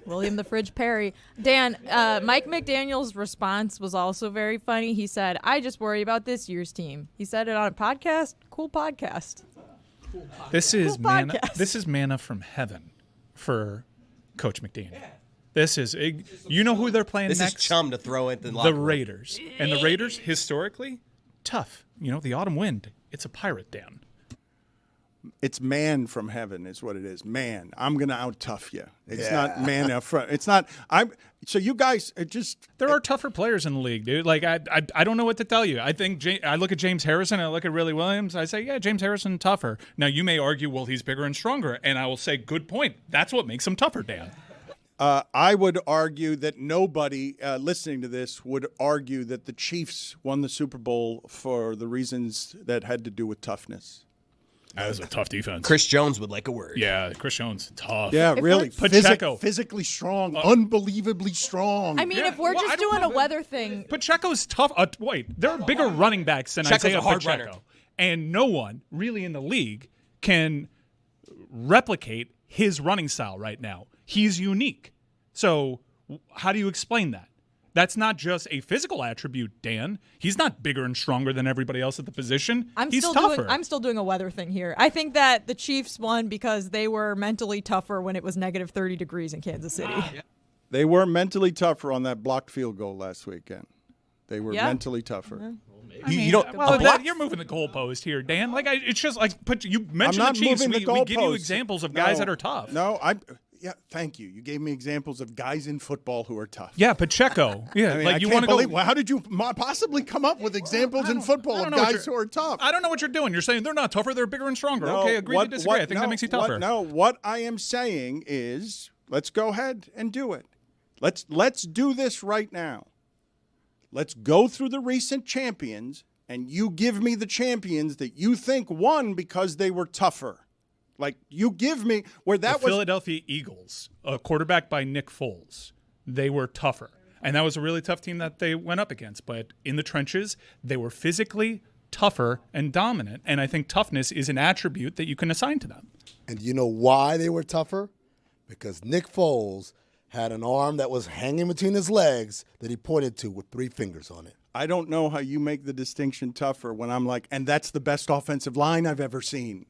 William the Fridge Perry. Dan, Mike McDaniel's response was also very funny. He said, I just worry about this year's team. He said it on a podcast. Cool podcast. This is manna. This is manna from heaven for Coach McDaniel. This is, you know who they're playing next? This is chum to throw into the locker room. Raiders. And the Raiders, historically, tough. The autumn wind. It's a pirate, Dan. It's man from heaven is what it is. Man, I'm gonna out tough you. It's not man up front. It's not. So you guys just. There are tougher players in the league, dude. Like I don't know what to tell you. I think I look at James Harrison, I look at Willie Williams. I say, yeah, James Harrison tougher. Now you may argue, well, he's bigger and stronger, and I will say, good point. That's what makes him tougher, Dan. I would argue that nobody listening to this would argue that the Chiefs won the Super Bowl for the reasons that had to do with toughness. That was a tough defense. Chris Jones would like a word. Yeah, Chris Jones, tough. Yeah, really. Pacheco. Physically strong, unbelievably strong. I mean, if we're just doing a weather thing. Pacheco's tough. Wait, there are bigger running backs than Pacheco's Isaiah a hard Pacheco. runner. And no one really in the league can replicate his running style right now. He's unique. So how do you explain that? That's not just a physical attribute, Dan. He's not bigger and stronger than everybody else at the position. He's tougher. I'm still doing a weather thing here. I think that the Chiefs won because they were mentally tougher when it was negative 30 degrees in Kansas City. They were mentally tougher on that blocked field goal last weekend. They were mentally tougher. Mm-hmm. You don't. You're moving the goalpost here, Dan. Like it's just like you mentioned the Chiefs. We give you examples of guys that are tough. No, Yeah, thank you. You gave me examples of guys in football who are tough. Yeah, Pacheco. Yeah, I mean, like I you can't want to go. believe. Well, how did you possibly come up with examples in football of guys who are tough? I don't know what you're doing. You're saying they're not tougher. They're bigger and stronger. Okay, agree to disagree. I think that makes you tougher. What I am saying is, let's go ahead and do it. Let's do this right now. Let's go through the recent champions, and you give me the champions that you think won because they were tougher. Like, you give me where that the was. Philadelphia Eagles, a quarterback by Nick Foles. They were tougher. And that was a really tough team that they went up against. But in the trenches, they were physically tougher and dominant. And I think toughness is an attribute that you can assign to them. And you know why they were tougher? Because Nick Foles had an arm that was hanging between his legs that he pointed to with 3 fingers on it. I don't know how you make the distinction tougher when I'm like, and that's the best offensive line I've ever seen.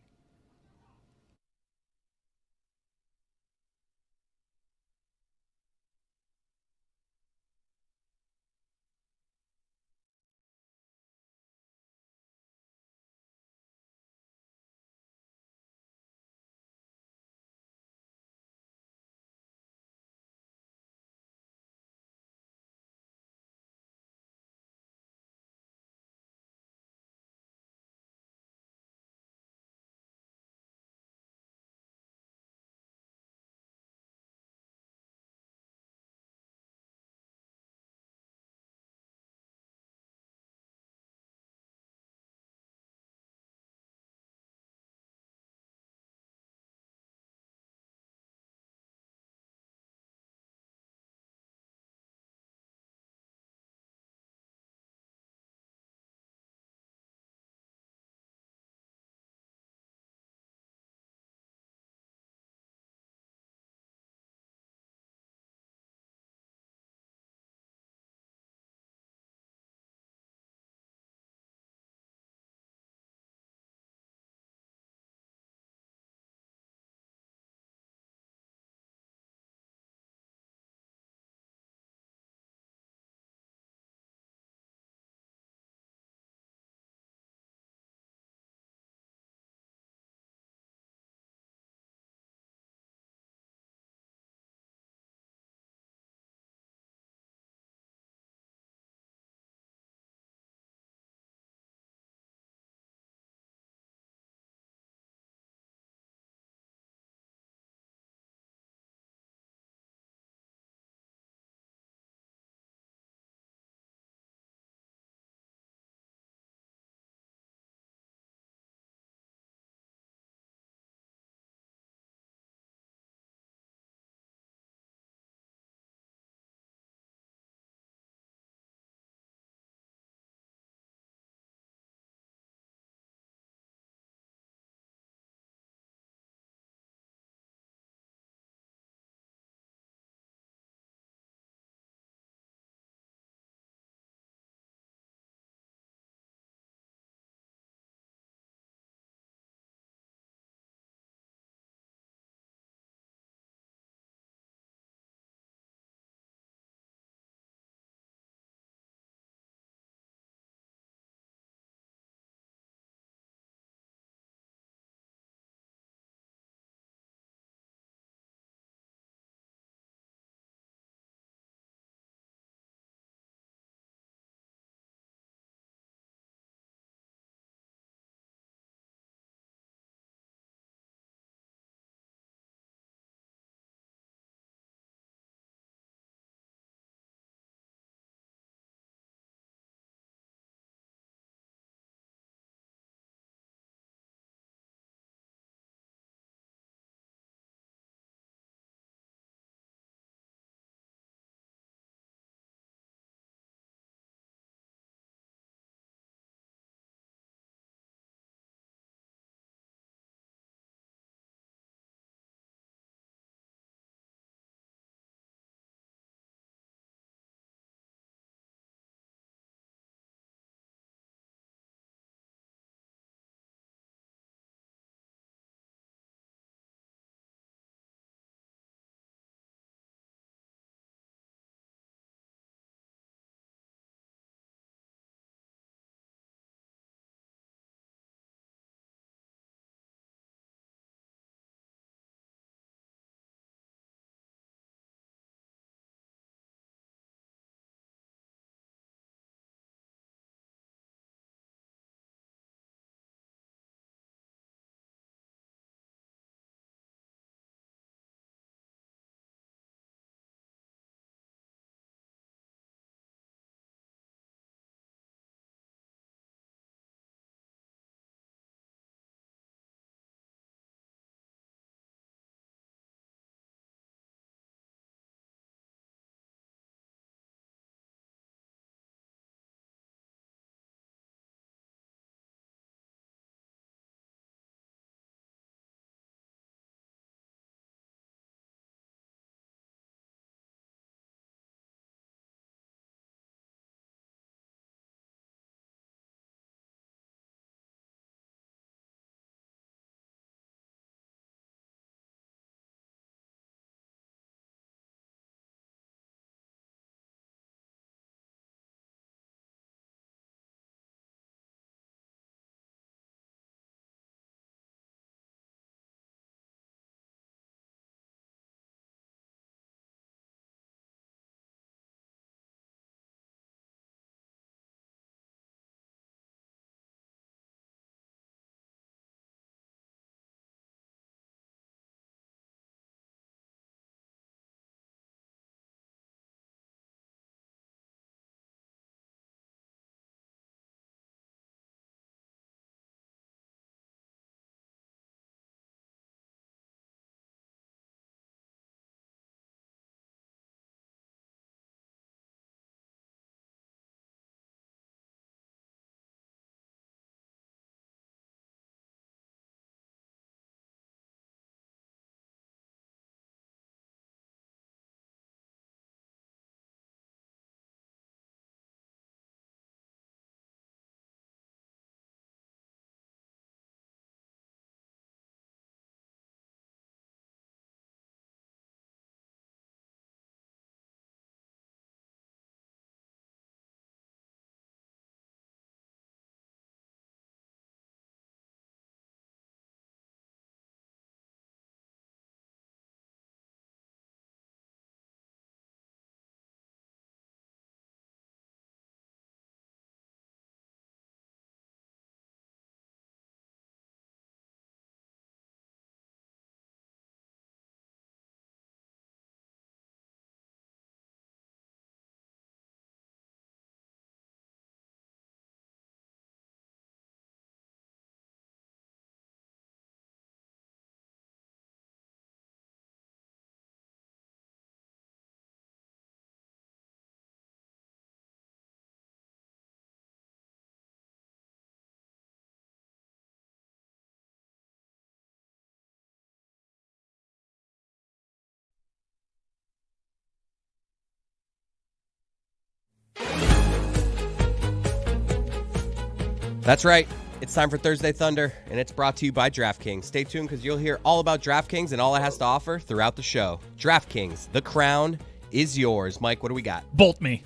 That's right. It's time for Thursday Thunder, and it's brought to you by DraftKings. Stay tuned because you'll hear all about DraftKings and all it has to offer throughout the show. DraftKings, the crown is yours. Mike, what do we got? Bolt me.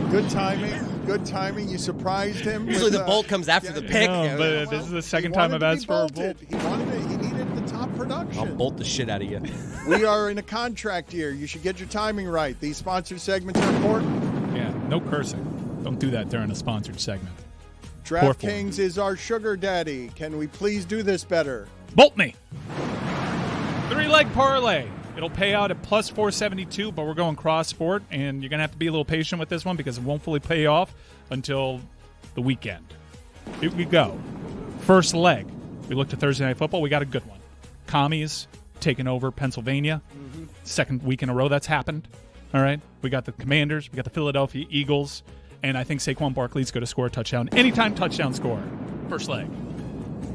Good timing. Good timing. You surprised him. Usually the bolt comes after the pick. No, but this is the second time I've asked for a bolt. He needed the top production. I'll bolt the shit out of you. We are in a contract here. You should get your timing right. These sponsored segments are important. Yeah, no cursing. Don't do that during a sponsored segment. DraftKings is our sugar daddy. Can we please do this better? Bolt me. 3-leg parlay. It'll pay out at plus 472, but we're going cross sport, and you're going to have to be a little patient with this one because it won't fully pay off until the weekend. Here we go. First leg. We looked at Thursday Night Football. We got a good one. Commies taking over Pennsylvania. Second week in a row that's happened. All right. We got the Commanders. We got the Philadelphia Eagles. And I think Saquon Barkley's going to score a touchdown. Anytime touchdown score. First leg.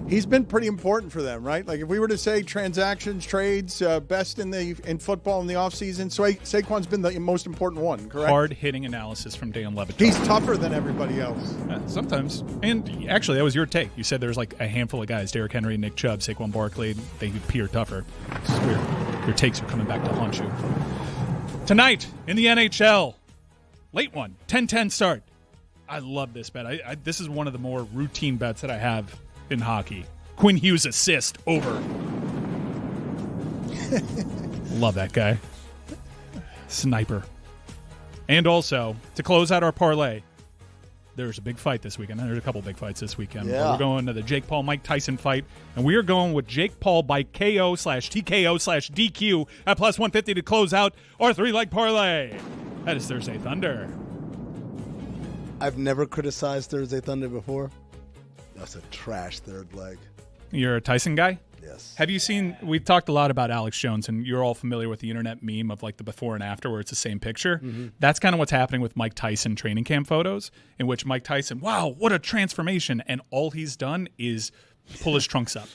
He's been pretty important for them, right? Like if we were to say transactions, trades, best in football in the offseason, Saquon's been the most important one, correct? Hard-hitting analysis from Dan Le Batard. He's tougher than everybody else. Sometimes. And actually, that was your take. You said there's like a handful of guys, Derrick Henry, Nick Chubb, Saquon Barkley, they appear tougher. It's weird. Your takes are coming back to haunt you. Tonight in the NHL, late one, 10-10 start. I love this bet. This is one of the more routine bets that I have in hockey. Quinn Hughes assist over. Love that guy. Sniper. And also, to close out our parlay, there's a big fight this weekend. There's a couple big fights this weekend. Yeah. We're going to the Jake Paul-Mike Tyson fight, and we are going with Jake Paul by KO/TKO/DQ at plus 150 to close out our 3-leg parlay. That is Thursday Thunder. I've never criticized Thursday Thunder before. That's a trash third leg. You're a Tyson guy? Yes. Have you seen, we've talked a lot about Alex Jones, and you're all familiar with the internet meme of like the before and after where it's the same picture. Mm-hmm. That's kind of what's happening with Mike Tyson training camp photos, in which Mike Tyson, wow, what a transformation. And all he's done is pull his trunks up.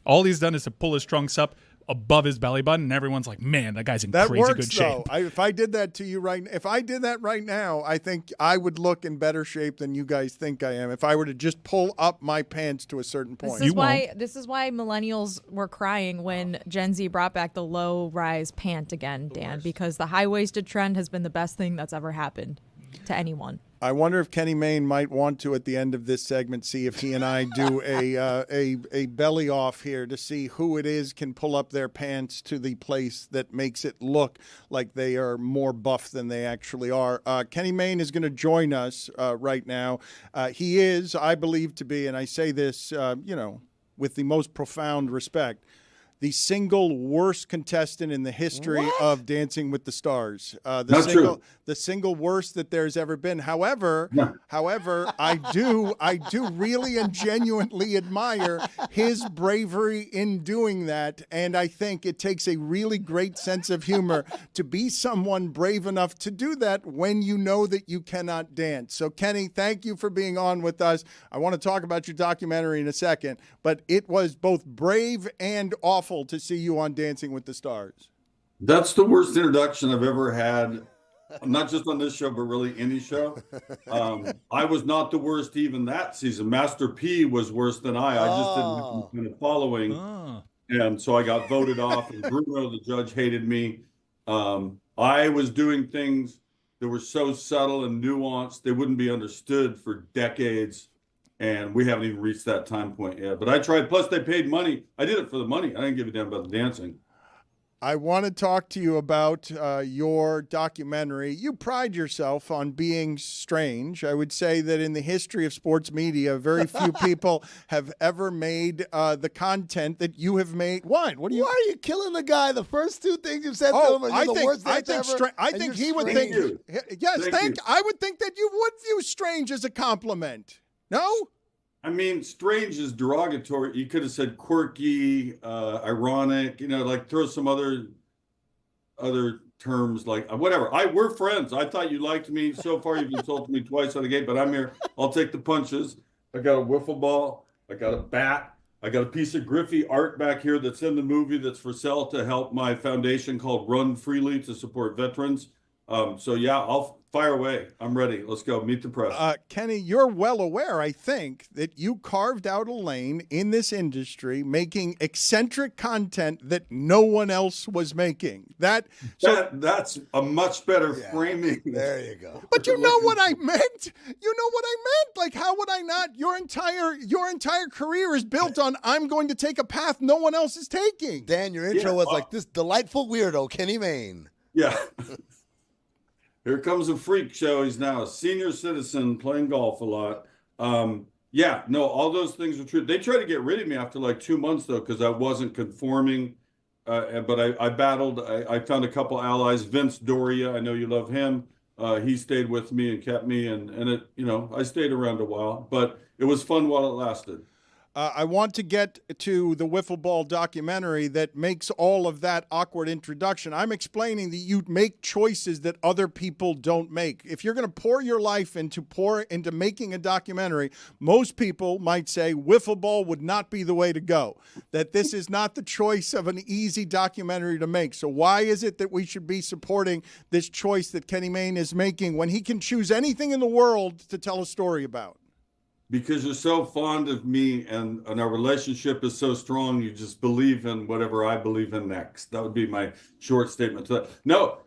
All he's done is to pull his trunks up above his belly button, and everyone's like, man, that guy's in crazy good shape. If I did that to you if I did that right now, I think I would look in better shape than you guys think I am if I were to just pull up my pants to a certain point. This is why millennials were crying when Gen Z brought back the low-rise pant again, Dan, because the high-waisted trend has been the best thing that's ever happened to anyone. I wonder if Kenny Mayne might want to, at the end of this segment, see if he and I do a belly off here to see who it is can pull up their pants to the place that makes it look like they are more buff than they actually are. Kenny Mayne is going to join us right now. He is, I believe to be, and I say this, with the most profound respect, the single worst contestant in the history of Dancing with the Stars. The single worst that there's ever been. However, I do really and genuinely admire his bravery in doing that, and I think it takes a really great sense of humor to be someone brave enough to do that when you know that you cannot dance. So, Kenny, thank you for being on with us. I want to talk about your documentary in a second, but it was both brave and awful to see you on Dancing with the Stars. That's the worst introduction I've ever had, not just on this show, but really any show. I was not the worst even that season. Master P was worse than I just didn't have any kind of following. And so I got voted off, and Bruno, the judge, hated me. I was doing things that were so subtle and nuanced, they wouldn't be understood for decades. And we haven't even reached that time point yet. But I tried. Plus, they paid money. I did it for the money. I didn't give a damn about the dancing. I want to talk to you about your documentary. You pride yourself on being strange. I would say that in the history of sports media, very few people have ever made the content that you have made. What? Why are you killing the guy? The first two things you've said to him are the worst things ever. I think he would think. Yes, I would think that you would view strange as a compliment. No? I mean, strange is derogatory. You could have said quirky, ironic, like throw some other terms like whatever. We're friends. I thought you liked me. So far, you've insulted me twice on the game, but I'm here. I'll take the punches. I got a wiffle ball. I got a bat. I got a piece of Griffey art back here that's in the movie that's for sale to help my foundation called Run Freely to support veterans. So yeah, I'll Fire away. I'm ready. Let's go. Meet the press. Kenny, you're well aware, I think, that you carved out a lane in this industry making eccentric content that no one else was making. That's a much better framing. There you go. But you know what I meant. You know what I meant. Like, how would I not? Your entire career is built on I'm going to take a path no one else is taking. Dan, your intro was like this delightful weirdo, Kenny Mayne. Yeah. Here comes a freak show. He's now a senior citizen playing golf a lot. All those things are true. They tried to get rid of me after like 2 months, though, because I wasn't conforming. But I battled. I found a couple allies. Vince Doria, I know you love him. He stayed with me and kept me. And it, I stayed around a while. But it was fun while it lasted. I want to get to the wiffle ball documentary that makes all of that awkward introduction. I'm explaining that you make choices that other people don't make. If you're going to pour your life into making a documentary, most people might say wiffle ball would not be the way to go, that this is not the choice of an easy documentary to make. So why is it that we should be supporting this choice that Kenny Mayne is making when he can choose anything in the world to tell a story about? Because you're so fond of me and our relationship is so strong, you just believe in whatever I believe in next. That would be my short statement to that. No,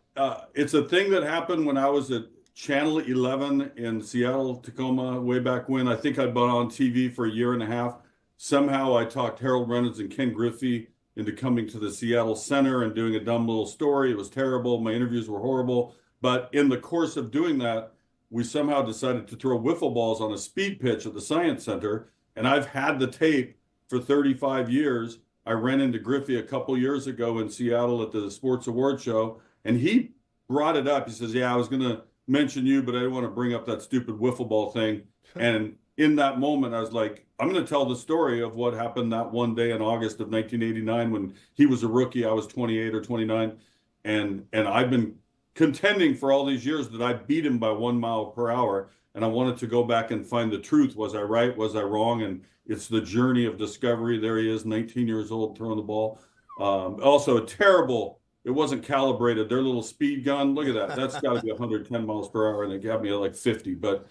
it's a thing that happened when I was at Channel 11 in Seattle, Tacoma, way back when. I think I'd been on TV for a year and a half. Somehow I talked Harold Reynolds and Ken Griffey into coming to the Seattle Center and doing a dumb little story. It was terrible. My interviews were horrible. But in the course of doing that, we somehow decided to throw wiffle balls on a speed pitch at the Science Center. And I've had the tape for 35 years. I ran into Griffey a couple years ago in Seattle at the Sports Award Show, and he brought it up. He says, I was going to mention you, but I didn't want to bring up that stupid wiffle ball thing. And in that moment, I was like, I'm going to tell the story of what happened that one day in August of 1989 when he was a rookie. I was 28 or 29. And I've been contending for all these years that I beat him by 1 mile per hour. And I wanted to go back and find the truth. Was I right? Was I wrong? And it's the journey of discovery. There he is, 19 years old, throwing the ball. Also terrible. It wasn't calibrated. Their little speed gun. Look at that. That's got to be 110 miles per hour. And it got me at like 50. But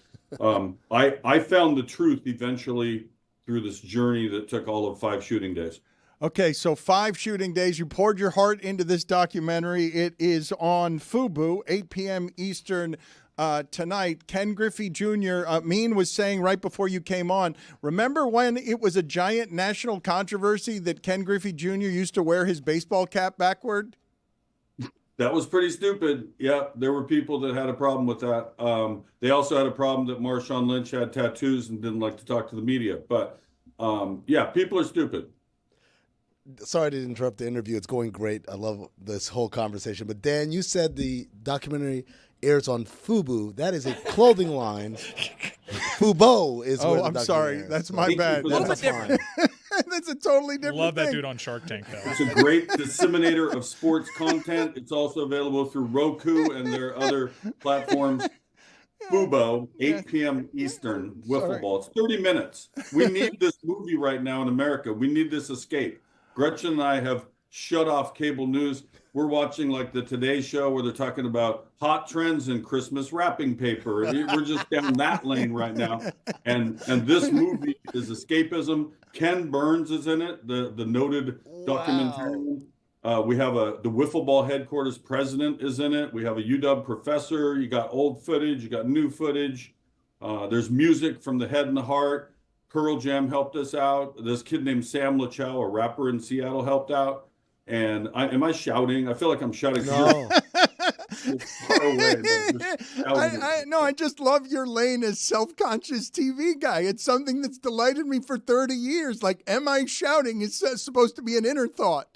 I found the truth eventually through this journey that took all of 5 shooting days. Okay, so 5 shooting days. You poured your heart into this documentary. It is on FUBU, 8 p.m. Eastern tonight. Ken Griffey Jr., Mean was saying right before you came on, remember when it was a giant national controversy that Ken Griffey Jr. used to wear his baseball cap backward? That was pretty stupid. Yeah, there were people that had a problem with that. They also had a problem that Marshawn Lynch had tattoos and didn't like to talk to the media. But, people are stupid. Sorry to interrupt the interview. It's going great. I love this whole conversation. But Dan, you said the documentary airs on FUBU. That is a clothing line. Fubo is where the I'm documentary sorry. airs. That's my bad. That's fine. That's a totally different Love that thing. dude on Shark Tank, though. It's a great disseminator of sports content. It's also available through Roku and their other platforms. Fubo, 8 p.m. Eastern, wiffle ball. It's 30 minutes. We need this movie right now in America. We need this escape. Gretchen and I have shut off cable news. We're watching like the Today Show where they're talking about hot trends in Christmas wrapping paper. We're just down that lane right now. And this movie is escapism. Ken Burns is in it, the noted documentarian. We have the wiffle ball headquarters president is in it. We have a UW professor. You got old footage. You got new footage. There's music from the Head and the Heart. Pearl Jam helped us out. This kid named Sam LaChow, a rapper in Seattle, helped out. And am I shouting? I feel like I'm shouting. No. Far away, I just love your lane as self-conscious TV guy. It's something that's delighted me for 30 years. Like, am I shouting is supposed to be an inner thought.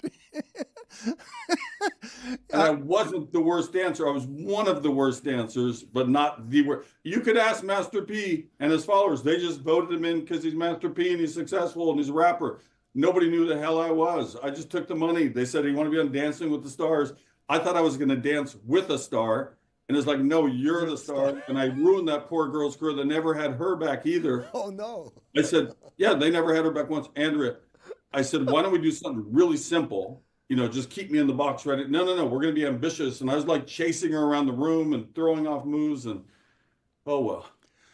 And I wasn't the worst dancer. I was one of the worst dancers, but not the worst. You could ask Master P and his followers. They just voted him in because he's Master P and he's successful and he's a rapper. Nobody knew the hell I was. I just took the money. They said, you want to be on Dancing with the Stars? I thought I was going to dance with a star. And it's like, no, you're the star. And I ruined that poor girl's career that never had her back either. Oh, no. I said, yeah, they never had her back once. Andrea, I said, why don't we do something really simple? just keep me in the box ready. No, we're going to be ambitious. And I was like chasing her around the room and throwing off moves. And oh, well,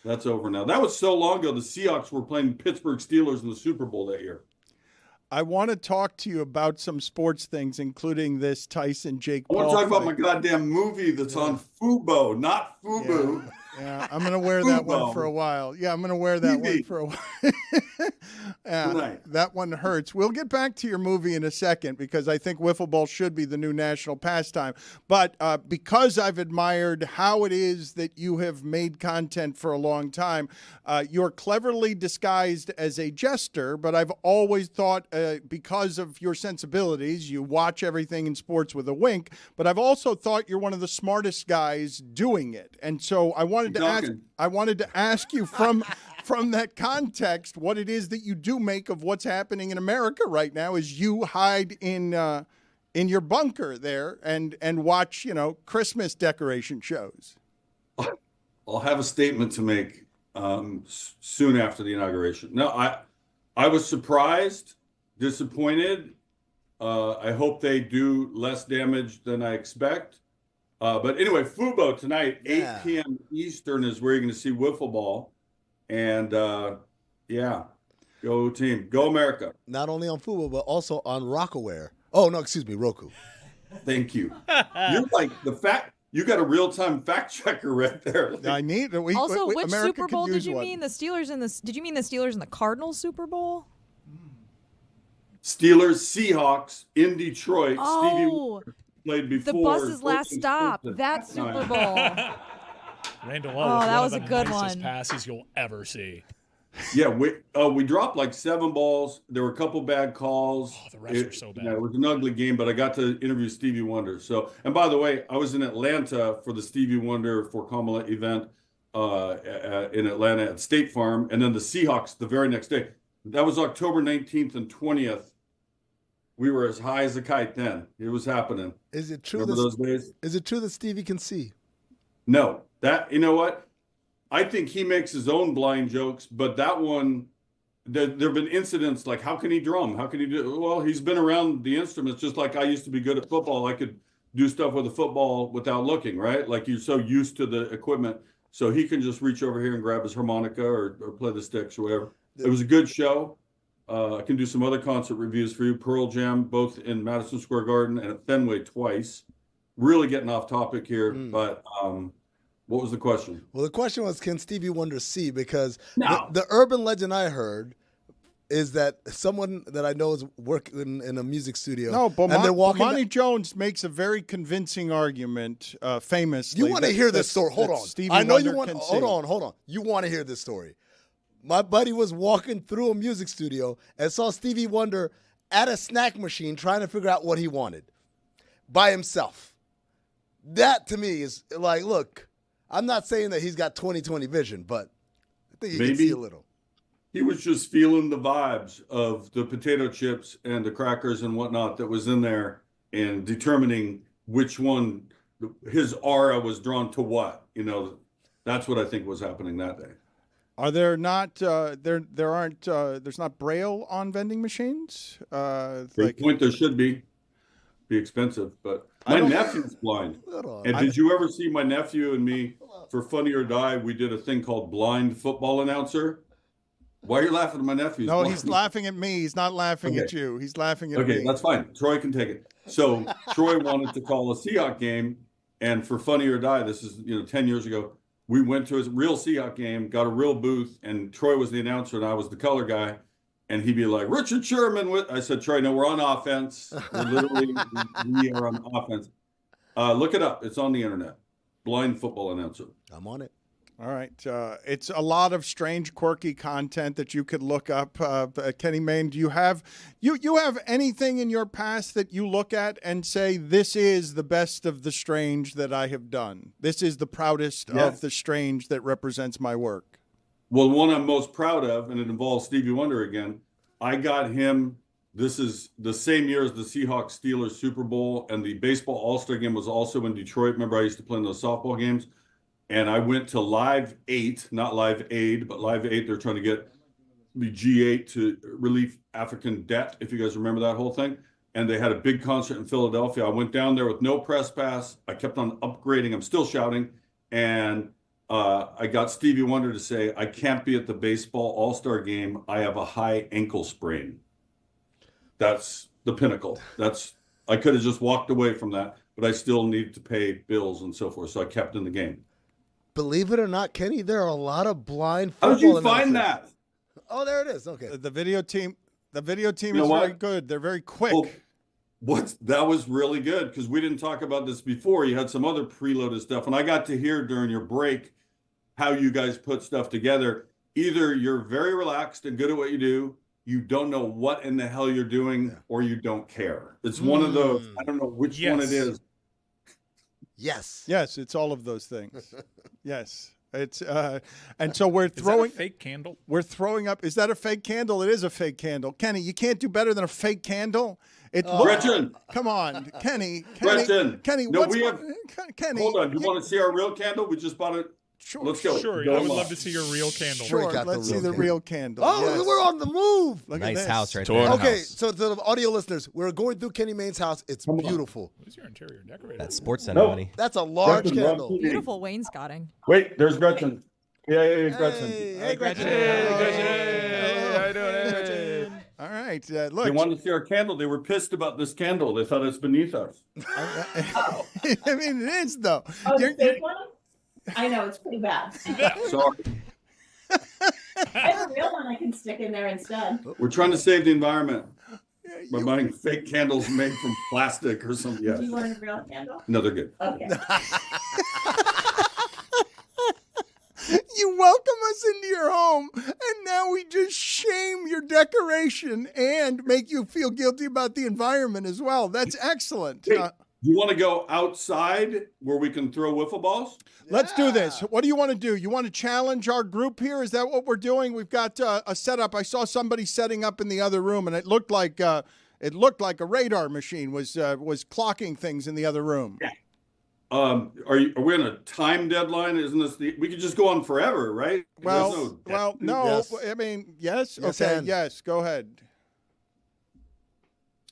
that's over now. That was so long ago. The Seahawks were playing Pittsburgh Steelers in the Super Bowl that year. I want to talk to you about some sports things, including this Tyson-Jake Paul I want to talk fight. about my goddamn movie that's on Fubo, not Fubu. Yeah, I'm going to wear that one for a while. Yeah, I'm going to wear that one for a while. That one hurts. We'll get back to your movie in a second because I think wiffle ball should be the new national pastime. But because I've admired how it is that you have made content for a long time, you're cleverly disguised as a jester, but I've always thought because of your sensibilities, you watch everything in sports with a wink, but I've also thought you're one of the smartest guys doing it. And so I wanted to ask you from that context what it is that you do make of what's happening in America right now as you hide in your bunker there and watch, Christmas decoration shows. I'll have a statement to make soon after the inauguration. No, I was surprised, disappointed. I hope they do less damage than I expect. But anyway, Fubo tonight, 8 p.m. Eastern is where you're going to see wiffle ball. And, go team. Go America. Not only on Fubo, but also on Rockaware. Oh, no, excuse me, Roku. Thank you. You're like you got a real-time fact checker right there. I need it. Which America Super Bowl did you one. mean? Did you mean the Steelers and the Cardinals Super Bowl? Steelers, Seahawks in Detroit. Oh, Stevie Wonder played before. The bus's last stop. That Super Bowl. Randall that was a good nicest one. passes you'll ever see. Yeah, we dropped like 7 balls. There were a couple bad calls. Oh, the refs were so bad. Yeah, it was an ugly game, but I got to interview Stevie Wonder. So, and by the way, I was in Atlanta for the Stevie Wonder for Kamala event in Atlanta at State Farm, and then the Seahawks the very next day. That was October 19th and 20th. We were as high as a kite then. It was happening. Is it true? Remember those days? Is it true that Stevie can see? No, you know what? I think he makes his own blind jokes, but that one, there have been incidents like, how can he drum? How can he do? Well, he's been around the instruments just like I used to be good at football. I could do stuff with a football without looking, right? Like you're so used to the equipment. So he can just reach over here and grab his harmonica or play the sticks or whatever. It was a good show. I can do some other concert reviews for you. Pearl Jam, both in Madison Square Garden and at Fenway twice. Really getting off topic here, but what was the question? Well, the question was, can Stevie Wonder see? Because the urban legend I heard is that someone that I know is working in a music studio. No, but and they're walking Bomani Jones makes a very convincing argument, famously. You want to hear this story? Hold on. Stevie I know Wonder you want. can Hold see. on. You want to hear this story? My buddy was walking through a music studio and saw Stevie Wonder at a snack machine trying to figure out what he wanted by himself. That to me is like, look, I'm not saying that he's got 20/20 vision, but I think he can see a little. He was just feeling the vibes of the potato chips and the crackers and whatnot that was in there and determining which one his aura was drawn to what. That's what I think was happening that day. Are there not there's not Braille on vending machines? Point there should be expensive, but my nephew's blind. And did you ever see my nephew and me for Funny or Die? We did a thing called blind football announcer. Why are you laughing at my nephew? No, he's laughing at me. He's not laughing at you. He's laughing at me. Okay, that's fine. Troy can take it. So Troy wanted to call a Seahawk game, and for Funny or Die, this is 10 years ago. We went to a real Seahawk game, got a real booth, and Troy was the announcer, and I was the color guy. And he'd be like, Richard Sherman. I said, Troy, no, we're on offense. We're literally, we are on offense. Look it up. It's on the internet. Blind football announcer. I'm on it. All right. It's a lot of strange, quirky content that you could look up. Kenny Mayne, do you have anything in your past that you look at and say, this is the best of the strange that I have done? This is the proudest of the strange that represents my work. Well, the one I'm most proud of, and it involves Stevie Wonder again, I got him. This is the same year as the Seahawks-Steelers Super Bowl, and the baseball All-Star game was also in Detroit. Remember, I used to play in those softball games. And I went to Live 8, not Live Aid, but Live 8. They're trying to get the G8 to relieve African debt, if you guys remember that whole thing. and they had a big concert in Philadelphia. I went down there with no press pass. I kept on upgrading. I'm still shouting. And I got Stevie Wonder to say, I can't be at the baseball all-star game. I have a high ankle sprain. That's the pinnacle. I could have just walked away from that, but I still needed to pay bills and so forth. So I kept in the game. Believe it or not, Kenny, there are a lot of blind How football did you find announcers. that? Oh, there it is. Okay. The video team is what? very good. They're very quick. Well, that was really good because we didn't talk about this before. You had some other preloaded stuff, and I got to hear during your break how you guys put stuff together. Either you're very relaxed and good at what you do, you don't know what in the hell you're doing, or you don't care. It's one of those. I don't know which one it is. Yes. Yes, it's all of those things. Yes. It's and so we're Is throwing that a fake candle? We're throwing up. Is that a fake candle? It is a fake candle. Kenny, you can't do better than a fake candle. Gretchen. Come on, Kenny. Gretchen. Kenny, No, what's we have. Kenny? Hold on. You want to see our real candle? We just bought it. Sure, Let's go. Sure, Go I would on. love to see your real candle. Sure, got the let's see real the candle. real candle. Oh, Yes. we're on the move. Look at Nice this. house right Tour there. house. Okay, so to the audio listeners, we're going through Kenny Maine's house. It's beautiful. Who's your interior decorator? That Sports Center money. That's a large Gretchen, candle. Rob, Beautiful wainscoting. Wait, there's Gretchen. Yeah, Gretchen. Hey, Gretchen. How you doing? Gretchen? All right, They look. wanted to see our candle. They were pissed about this candle. They thought it's beneath us. I mean, it is though. Oh, You're- the fake one? I know, it's pretty bad. Sorry. I have a real one I can stick in there instead. We're trying to save the environment by buying fake candles made from plastic or something. Do you Yeah. want a real candle? No, they're good. Okay. You welcome us into your home, and now we just shame your decoration and make you feel guilty about the environment as well. That's excellent. Hey, you want to go outside where we can throw wiffle balls? Let's do this. What do you want to do? You want to challenge our group here? Is that what we're doing? We've got a setup. I saw somebody setting up in the other room, and it looked like a radar machine was clocking things in the other room. Yeah. Are we on a time deadline? Isn't this we could just go on forever, right? No. Yes. I mean, yes. Yes, Okay. and. Yes. Go ahead.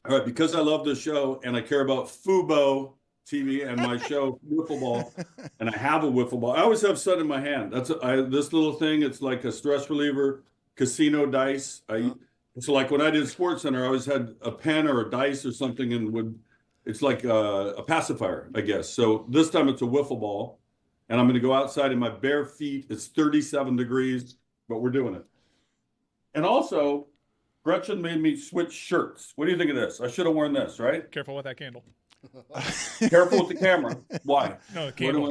All right, because I love this show and I care about Fubo TV and my show Wiffle Ball, and I have a wiffle ball. I always have sun in my hand. That's this little thing. It's like a stress reliever, casino dice. So like when I did Sports Center, I always had a pen or a dice or something, and it's like a pacifier, I guess. So this time it's a wiffle ball, and I'm going to go outside in my bare feet. It's 37 degrees, but we're doing it. And also, Gretchen made me switch shirts. What do you think of this? I should have worn this, right? Careful with that candle. Careful with the camera. Why? No, the candle.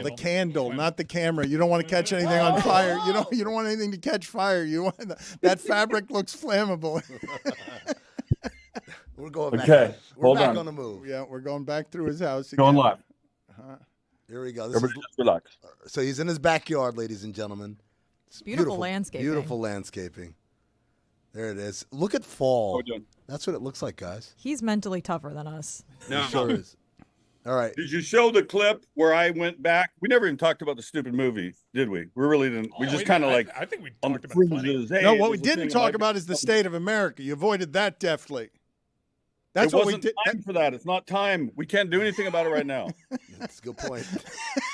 The candle, not the camera. You don't want to catch anything on fire. You don't want anything to catch fire. You want that fabric looks flammable. We're going back. Okay, We're hold back on. on the move. Yeah, we're going back through his house. Going again. live. Here we go. This Everybody just relax. so he's in his backyard, ladies and gentlemen. It's Beautiful landscaping. Beautiful landscaping. There it is. Look at fall. How we doing? That's what it looks like, guys. He's mentally tougher than us. No. It sure is. All right. Did you show the clip where I went back? We never even talked about the stupid movie, did we? We really didn't. We just kind of like I think we on the talked about it plenty. fringes. Hey, No, what we there's a didn't thing I talk like. about is the state of America. You avoided that deftly. That's It what we wasn't did. time for that. It's not time. We can't do anything about it right now. That's a good point.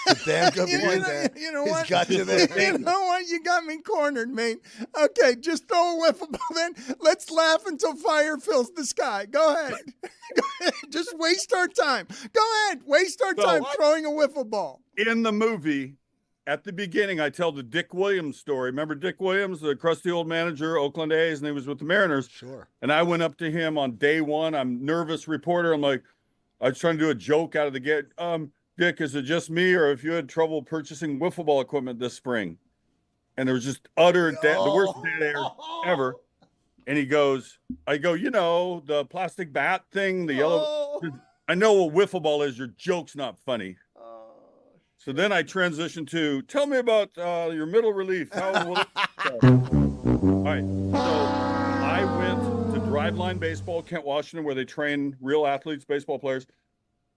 It's a damn good point, Dan. You know He's what? got you there. You know what? You got me cornered, mate. Okay, just throw a wiffle ball then. Let's laugh until fire fills the sky. Go ahead. Go ahead. Just waste our time. Go ahead. Waste our time throwing a wiffle ball. In the movie, at the beginning, I tell the Dick Williams story. Remember Dick Williams, the crusty old manager, Oakland A's, and he was with the Mariners. Sure. And I went up to him on day one. I'm nervous reporter. I'm like, I was trying to do a joke out of the gate. Dick, is it just me, or if you had trouble purchasing wiffle ball equipment this spring? And there was just utter the worst dead air ever. And he goes, I go, the plastic bat thing, the yellow. I know what wiffle ball is. Your joke's not funny. So then I transitioned to tell me about your middle relief. How will it All right. So I went to Driveline Baseball, Kent, Washington, where they train real athletes, baseball players,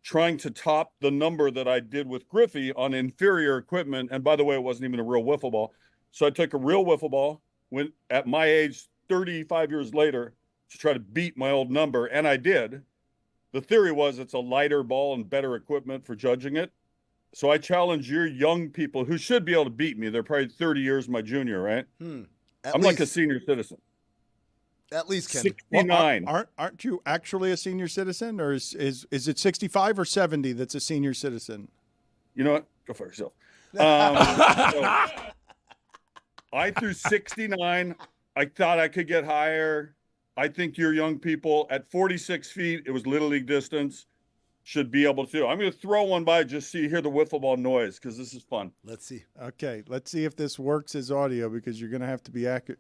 trying to top the number that I did with Griffey on inferior equipment. And by the way, it wasn't even a real wiffle ball. So I took a real wiffle ball, went at my age, 35 years later, to try to beat my old number, and I did. The theory was it's a lighter ball and better equipment for judging it. So I challenge your young people who should be able to beat me. They're probably 30 years my junior, right? I'm like a senior citizen. At least, Kenny. 69. Well, aren't you actually a senior citizen, or is it 65 or 70 that's a senior citizen? You know what? Go for yourself. So I threw 69. I thought I could get higher. I think your young people at 46 feet, it was Little League distance, should be able to. I'm going to throw one by just so you hear the wiffle ball noise because this is fun. Let's see. Okay, let's see if this works as audio because you're going to have to be accurate.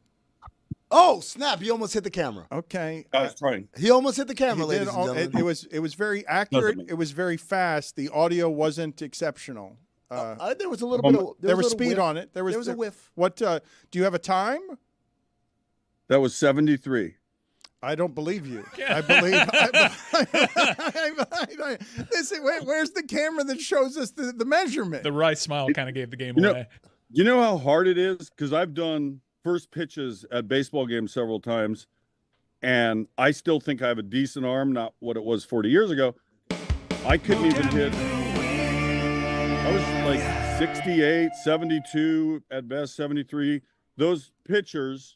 Oh, snap. He almost hit the camera. Okay. I was trying. He almost hit the camera, ladies and gentlemen. It was very accurate. It was very fast. The audio wasn't exceptional. There was a little bit of there was speed whiff. on it. There was a whiff. What do you have a time? That was 73. I don't believe you. I believe. Listen, where's the camera that shows us the measurement? The wry smile kind of gave the game away. You know how hard it is? Because I've done first pitches at baseball games several times, and I still think I have a decent arm, not what it was 40 years ago. I couldn't even hit. I was like 68, 72, at best 73. Those pitchers,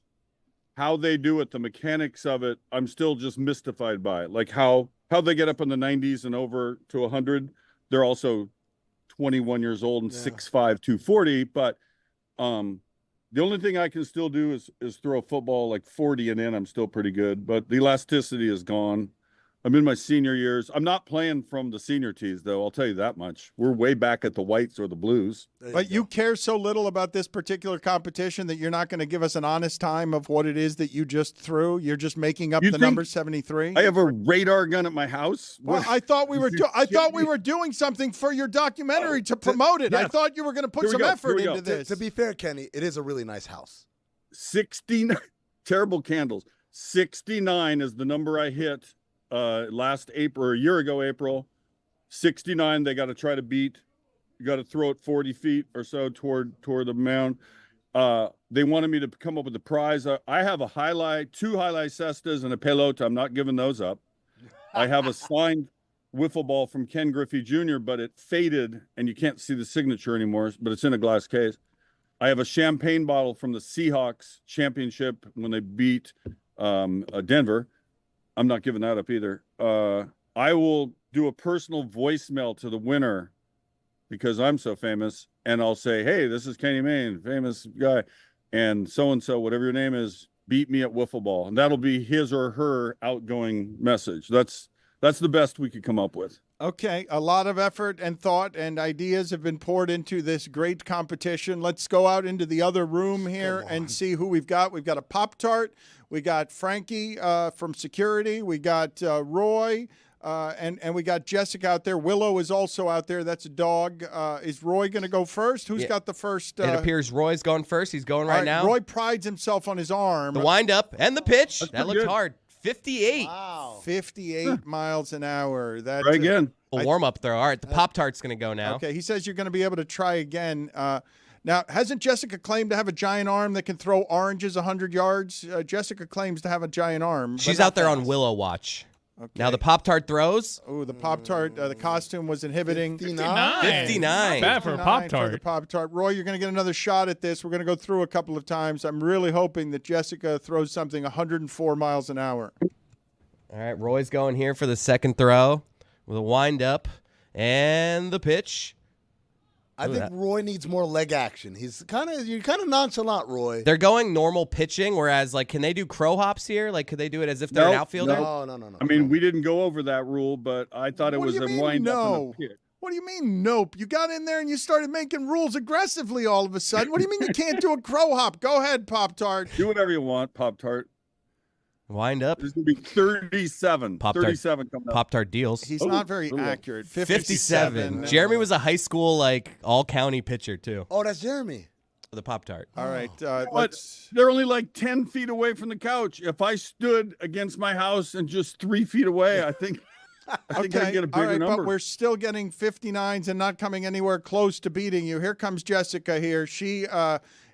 how they do it, the mechanics of it, I'm still just mystified by it. Like how they get up in the 90s and over to 100. They're also 21 years old and 6'5", 240. But the only thing I can still do is throw a football like 40 and in. I'm still pretty good, but the elasticity is gone. I'm in my senior years. I'm not playing from the senior tees, though. I'll tell you that much. We're way back at the Whites or the Blues. But you care so little about this particular competition that you're not going to give us an honest time of what it is that you just threw. You're just making up the number 73. I have a radar gun at my house. Well, I thought we were doing something for your documentary to promote it. Yeah. I thought you were going to put some effort into this. To be fair, Kenny, it is a really nice house. 69 terrible candles. 69 is the number I hit. Last April, or a year ago, April, 69. They got to try to beat. You got to throw it 40 feet or so toward the mound. They wanted me to come up with the prize. I have a two highlight cestas and a pelota. I'm not giving those up. I have a signed wiffle ball from Ken Griffey Jr., but it faded and you can't see the signature anymore. But it's in a glass case. I have a champagne bottle from the Seahawks championship when they beat Denver. I'm not giving that up either. I will do a personal voicemail to the winner because I'm so famous, and I'll say, hey, this is Kenny Mayne, famous guy, and so, whatever your name is, beat me at wiffle ball. And that'll be his or her outgoing message. That's the best we could come up with. Okay, a lot of effort and thought and ideas have been poured into this great competition. Let's go out into the other room here and see who we've got. We've got a Pop-Tart. We got Frankie from security. We got Roy, and we got Jessica out there. Willow is also out there. That's a dog. Is Roy going to go first? Who's got the first? It appears Roy's going first. He's going right now. Roy prides himself on his arm. The wind-up and the pitch. That looked hard. 58. Wow. 58 miles an hour. That try again. A warm-up throw. All right, the Pop-Tart's going to go now. Okay, he says you're going to be able to try again. Now, hasn't Jessica claimed to have a giant arm that can throw oranges 100 yards? Jessica claims to have a giant arm. She's out there on Willow watch. Okay. Now the Pop-Tart throws. Oh, the Pop-Tart, the cocostume was inhibiting. 59. Not bad for a Pop-Tart. For the Pop-Tart. Roy, you're going to get another shot at this. We're going to go through a couple of times. I'm really hoping that Jessica throws something 104 miles an hour. All right, Roy's going here for the second throw with a wind-up and the pitch. I think Roy needs more leg action. You're kind of nonchalant, Roy. They're going normal pitching, whereas can they do crow hops here? Could they do it as if they're an outfielder? No. I mean, we didn't go over that rule, but I thought it was a wind up and a pitch. What do you mean, nope? You got in there and you started making rules aggressively all of a sudden. What do you mean you can't do a crow hop? Go ahead, Pop-Tart. Do whatever you want, Pop-Tart. Wind up. There's going to be 37. Pop-Tart. 37 coming up. Pop-Tart deals. He's not very accurate. 57. Jeremy was a high school, all-county pitcher, too. Oh, that's Jeremy. The Pop-Tart. All right. They're only 10 feet away from the couch. If I stood against my house and just 3 feet away, I think I can get a bigger number. But we're still getting 59s and not coming anywhere close to beating you. Here comes Jessica here. She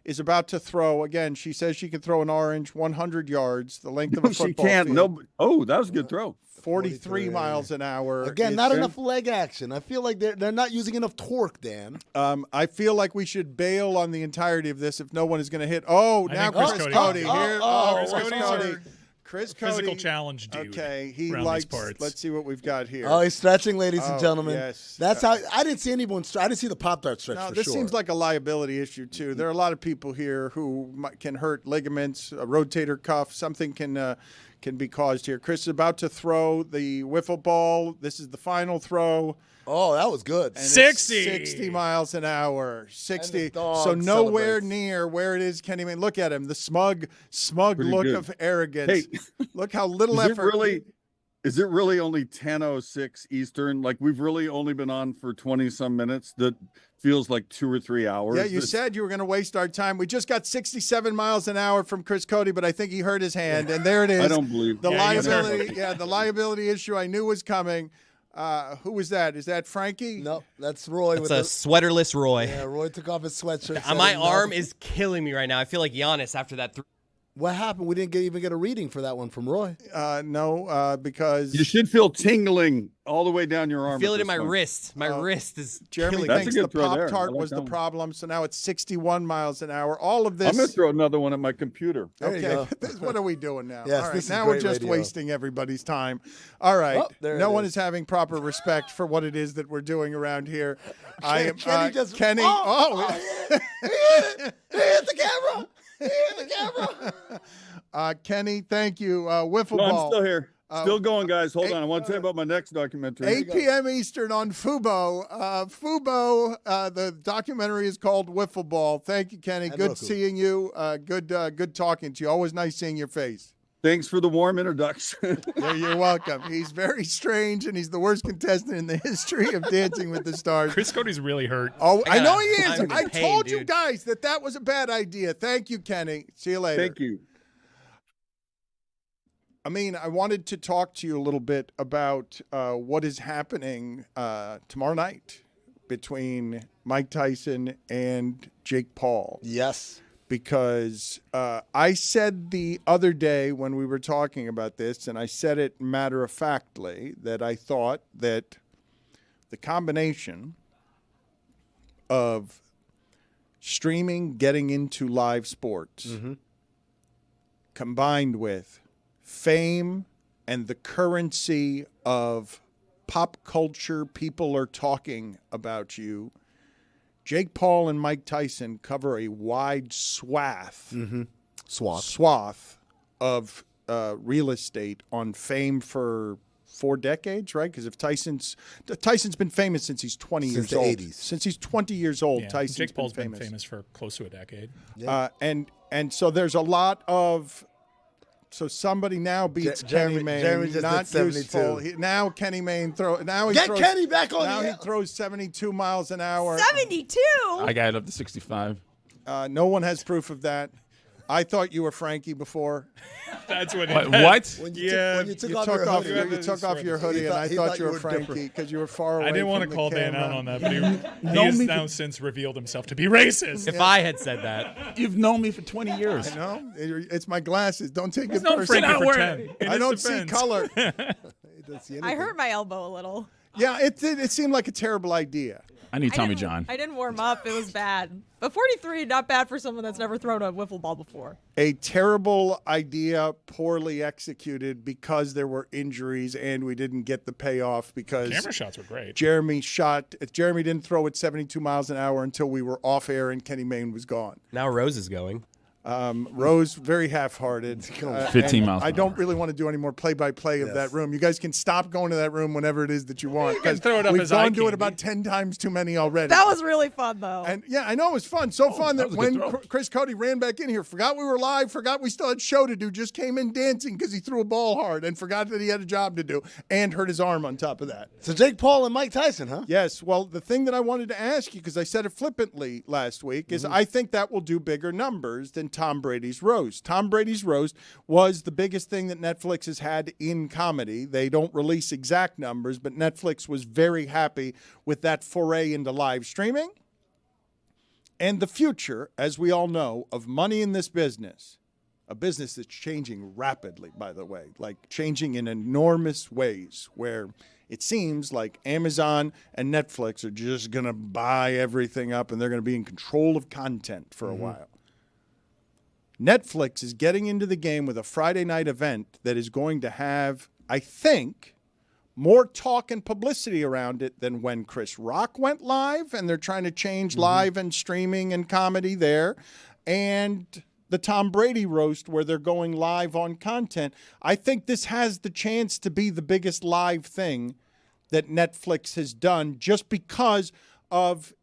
is about to throw. Again, she says she can throw an orange 100 yards, the length of a football She can't. field. No. Oh, that was a good throw. 43 miles an hour. Again, not enough leg action. I feel like they're not using enough torque, Dan. I feel like we should bail on the entirety of this if no one is going to hit. Oh, now Chris Cody. Chris Cody. Physical challenge dude. Okay, he around likes. these parts. Let's see what we've got here. Oh, he's stretching, ladies and gentlemen. Yes. That's how I didn't see anyone. I didn't see the Pop-Tart stretch. No, for this sure. seems like a liability issue too. There are a lot of people here who can hurt ligaments, a rotator cuff. Something can be caused here. Chris is about to throw the wiffle ball. This is the final throw. Oh, that was good. And 60. 60 miles an hour. 60. dog So nowhere celebrates. near where it is, Kenny. Man, look at him. The smug look good. of arrogance. Hey, look how little effort. Is it really only 10:06 Eastern? Like we've really only been on for 20-some minutes. That feels like 2 or 3 hours. Yeah, you said you were going to waste our time. We just got 67 miles an hour from Chris Cody, but I think he hurt his hand, and there it is. I don't believe the Yeah, liability. Yeah, the liability issue I knew was coming. Who was that? Is that Frankie? No, that's Roy. It's a sweaterless Roy. Yeah, Roy took off his sweatshirt. My said, arm is killing me right now. I feel like Giannis after that. What happened? We didn't even get a reading for that one from Roy. No, because You should feel tingling all the way down your arm. Feel at it in this my point. wrist. My wrist is Jeremy killing That's me. thinks a the good throw there. Pop-Tart I like was that the one. problem, so now it's 61 miles an hour. All of this. I'm going to throw another one at my computer. There you Okay, go. what are we doing now? Yes, All right, this is now we're great just radio. wasting everybody's time. All right, Oh, there no it one is. is having proper respect for what it is that we're doing around here. I am Kenny just. Kenny. He hit the camera. He hit the camera. Kenny, thank you. Wiffle No, ball. I'm still here. Still going, guys. Hold on. I want to tell you about my next documentary. 8 p.m. Eastern on Fubo. The documentary is called Wiffle Ball. Thank you, Kenny. And Good Roku. seeing you. Good talking to you. Always nice seeing your face. Thanks for the warm introduction. Yeah, you're welcome. He's very strange, and he's the worst contestant in the history of Dancing with the Stars. Chris Cody's really hurt. Oh, I know he is. I'm in I pain, told you dude. guys that was a bad idea. Thank you, Kenny. See you later. Thank you. I wanted to talk to you a little bit about what is happening tomorrow night between Mike Tyson and Jake Paul. Yes. Because I said the other day when we were talking about this, and I said it matter-of-factly, that I thought that the combination of streaming, getting into live sports, combined with fame and the currency of pop culture, people are talking about you. Jake Paul and Mike Tyson cover a wide swath of real estate on fame for 4 decades, right? Because if Tyson's been famous since he's 20 Since years the old. 80s. Since he's 20 years old, Yeah. Tyson's Jake Paul's been been famous for close to a decade. and so there's a lot of. So somebody now beats Jeremy- Kenny Mayne. Jeremy just not did 72. useful. Now Kenny Mayne throws. Get Kenny back on Now the he air. throws 72 miles an hour. 72. I got it up to 65. No one has proof of that. I thought you were Frankie before. That's what. What? When you Yeah. took You off took your off hoodie. your, you took off your hoodie, and I he thought you were different. Frankie because you were far away. I didn't want from to the call Dan camera. out on that, but he has now since revealed himself to be racist. If I had said that, You've known me for 20 years. No, it's my glasses. Don't take it He's known personally. Frankie for wearing 10. I don't see defense. color. He doesn't see I anything. hurt my elbow a little. Yeah, it seemed like a terrible idea. I need Tommy John. I didn't warm up. It was bad. But 43, not bad for someone that's never thrown a wiffle ball before. A terrible idea, poorly executed because there were injuries and we didn't get the payoff because Camera shots were great. Jeremy didn't throw at 72 miles an hour until we were off air and Kenny Mayne was gone. now Rose is going. Rose, very half-hearted. 15 miles I an don't hour. really want to do any more play-by-play of that room. You guys can stop going to that room whenever it is that you want. You can 'cause throw it up we've as eye gone to it candy. about 10 times too many already. That was really fun, though. And yeah, I know it was fun. So fun that that was a good when throw. Chris Cody ran back in here, forgot we were live, forgot we still had show to do, just came in dancing because he threw a ball hard and forgot that he had a job to do and hurt his arm on top of that. So Jake Paul and Mike Tyson, huh? Yes. Well, the thing that I wanted to ask you, because I said it flippantly last week, is I think that will do bigger numbers than Tom Brady's roast. Tom Brady's roast was the biggest thing that Netflix has had in comedy. They don't release exact numbers, but Netflix was very happy with that foray into live streaming. And the future, as we all know, of money in this business, a business that's changing rapidly, by the way, like changing in enormous ways, where it seems like Amazon and Netflix are just going to buy everything up and they're going to be in control of content for a while. Netflix is getting into the game with a Friday night event that is going to have, I think, more talk and publicity around it than when Chris Rock went live, and they're trying to change live and streaming and comedy there, and the Tom Brady roast where they're going live on content. I think this has the chance to be the biggest live thing that Netflix has done just because of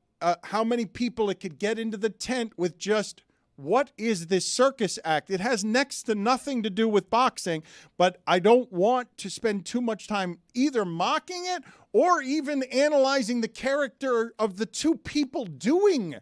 how many people it could get into the tent with just, what is this circus act? It has next to nothing to do with boxing, but I don't want to spend too much time either mocking it or even analyzing the character of the two people doing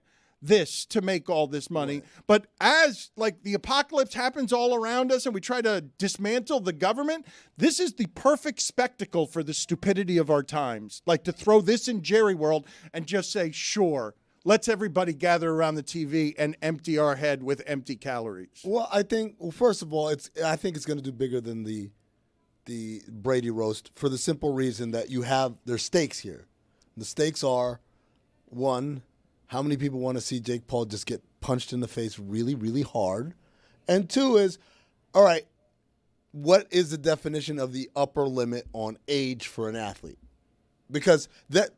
this to make all this money. Right. But as like the apocalypse happens all around us and we try to dismantle the government, this is the perfect spectacle for the stupidity of our times. Like to throw this in Jerry World and just say, sure, let's everybody gather around the TV and empty our head with empty calories. Well, I think, first of all, I think it's going to do bigger than the Brady roast for the simple reason that there's stakes here. The stakes are, one, how many people want to see Jake Paul just get punched in the face really, really hard? And two is, all right, what is the definition of the upper limit on age for an athlete? Because that,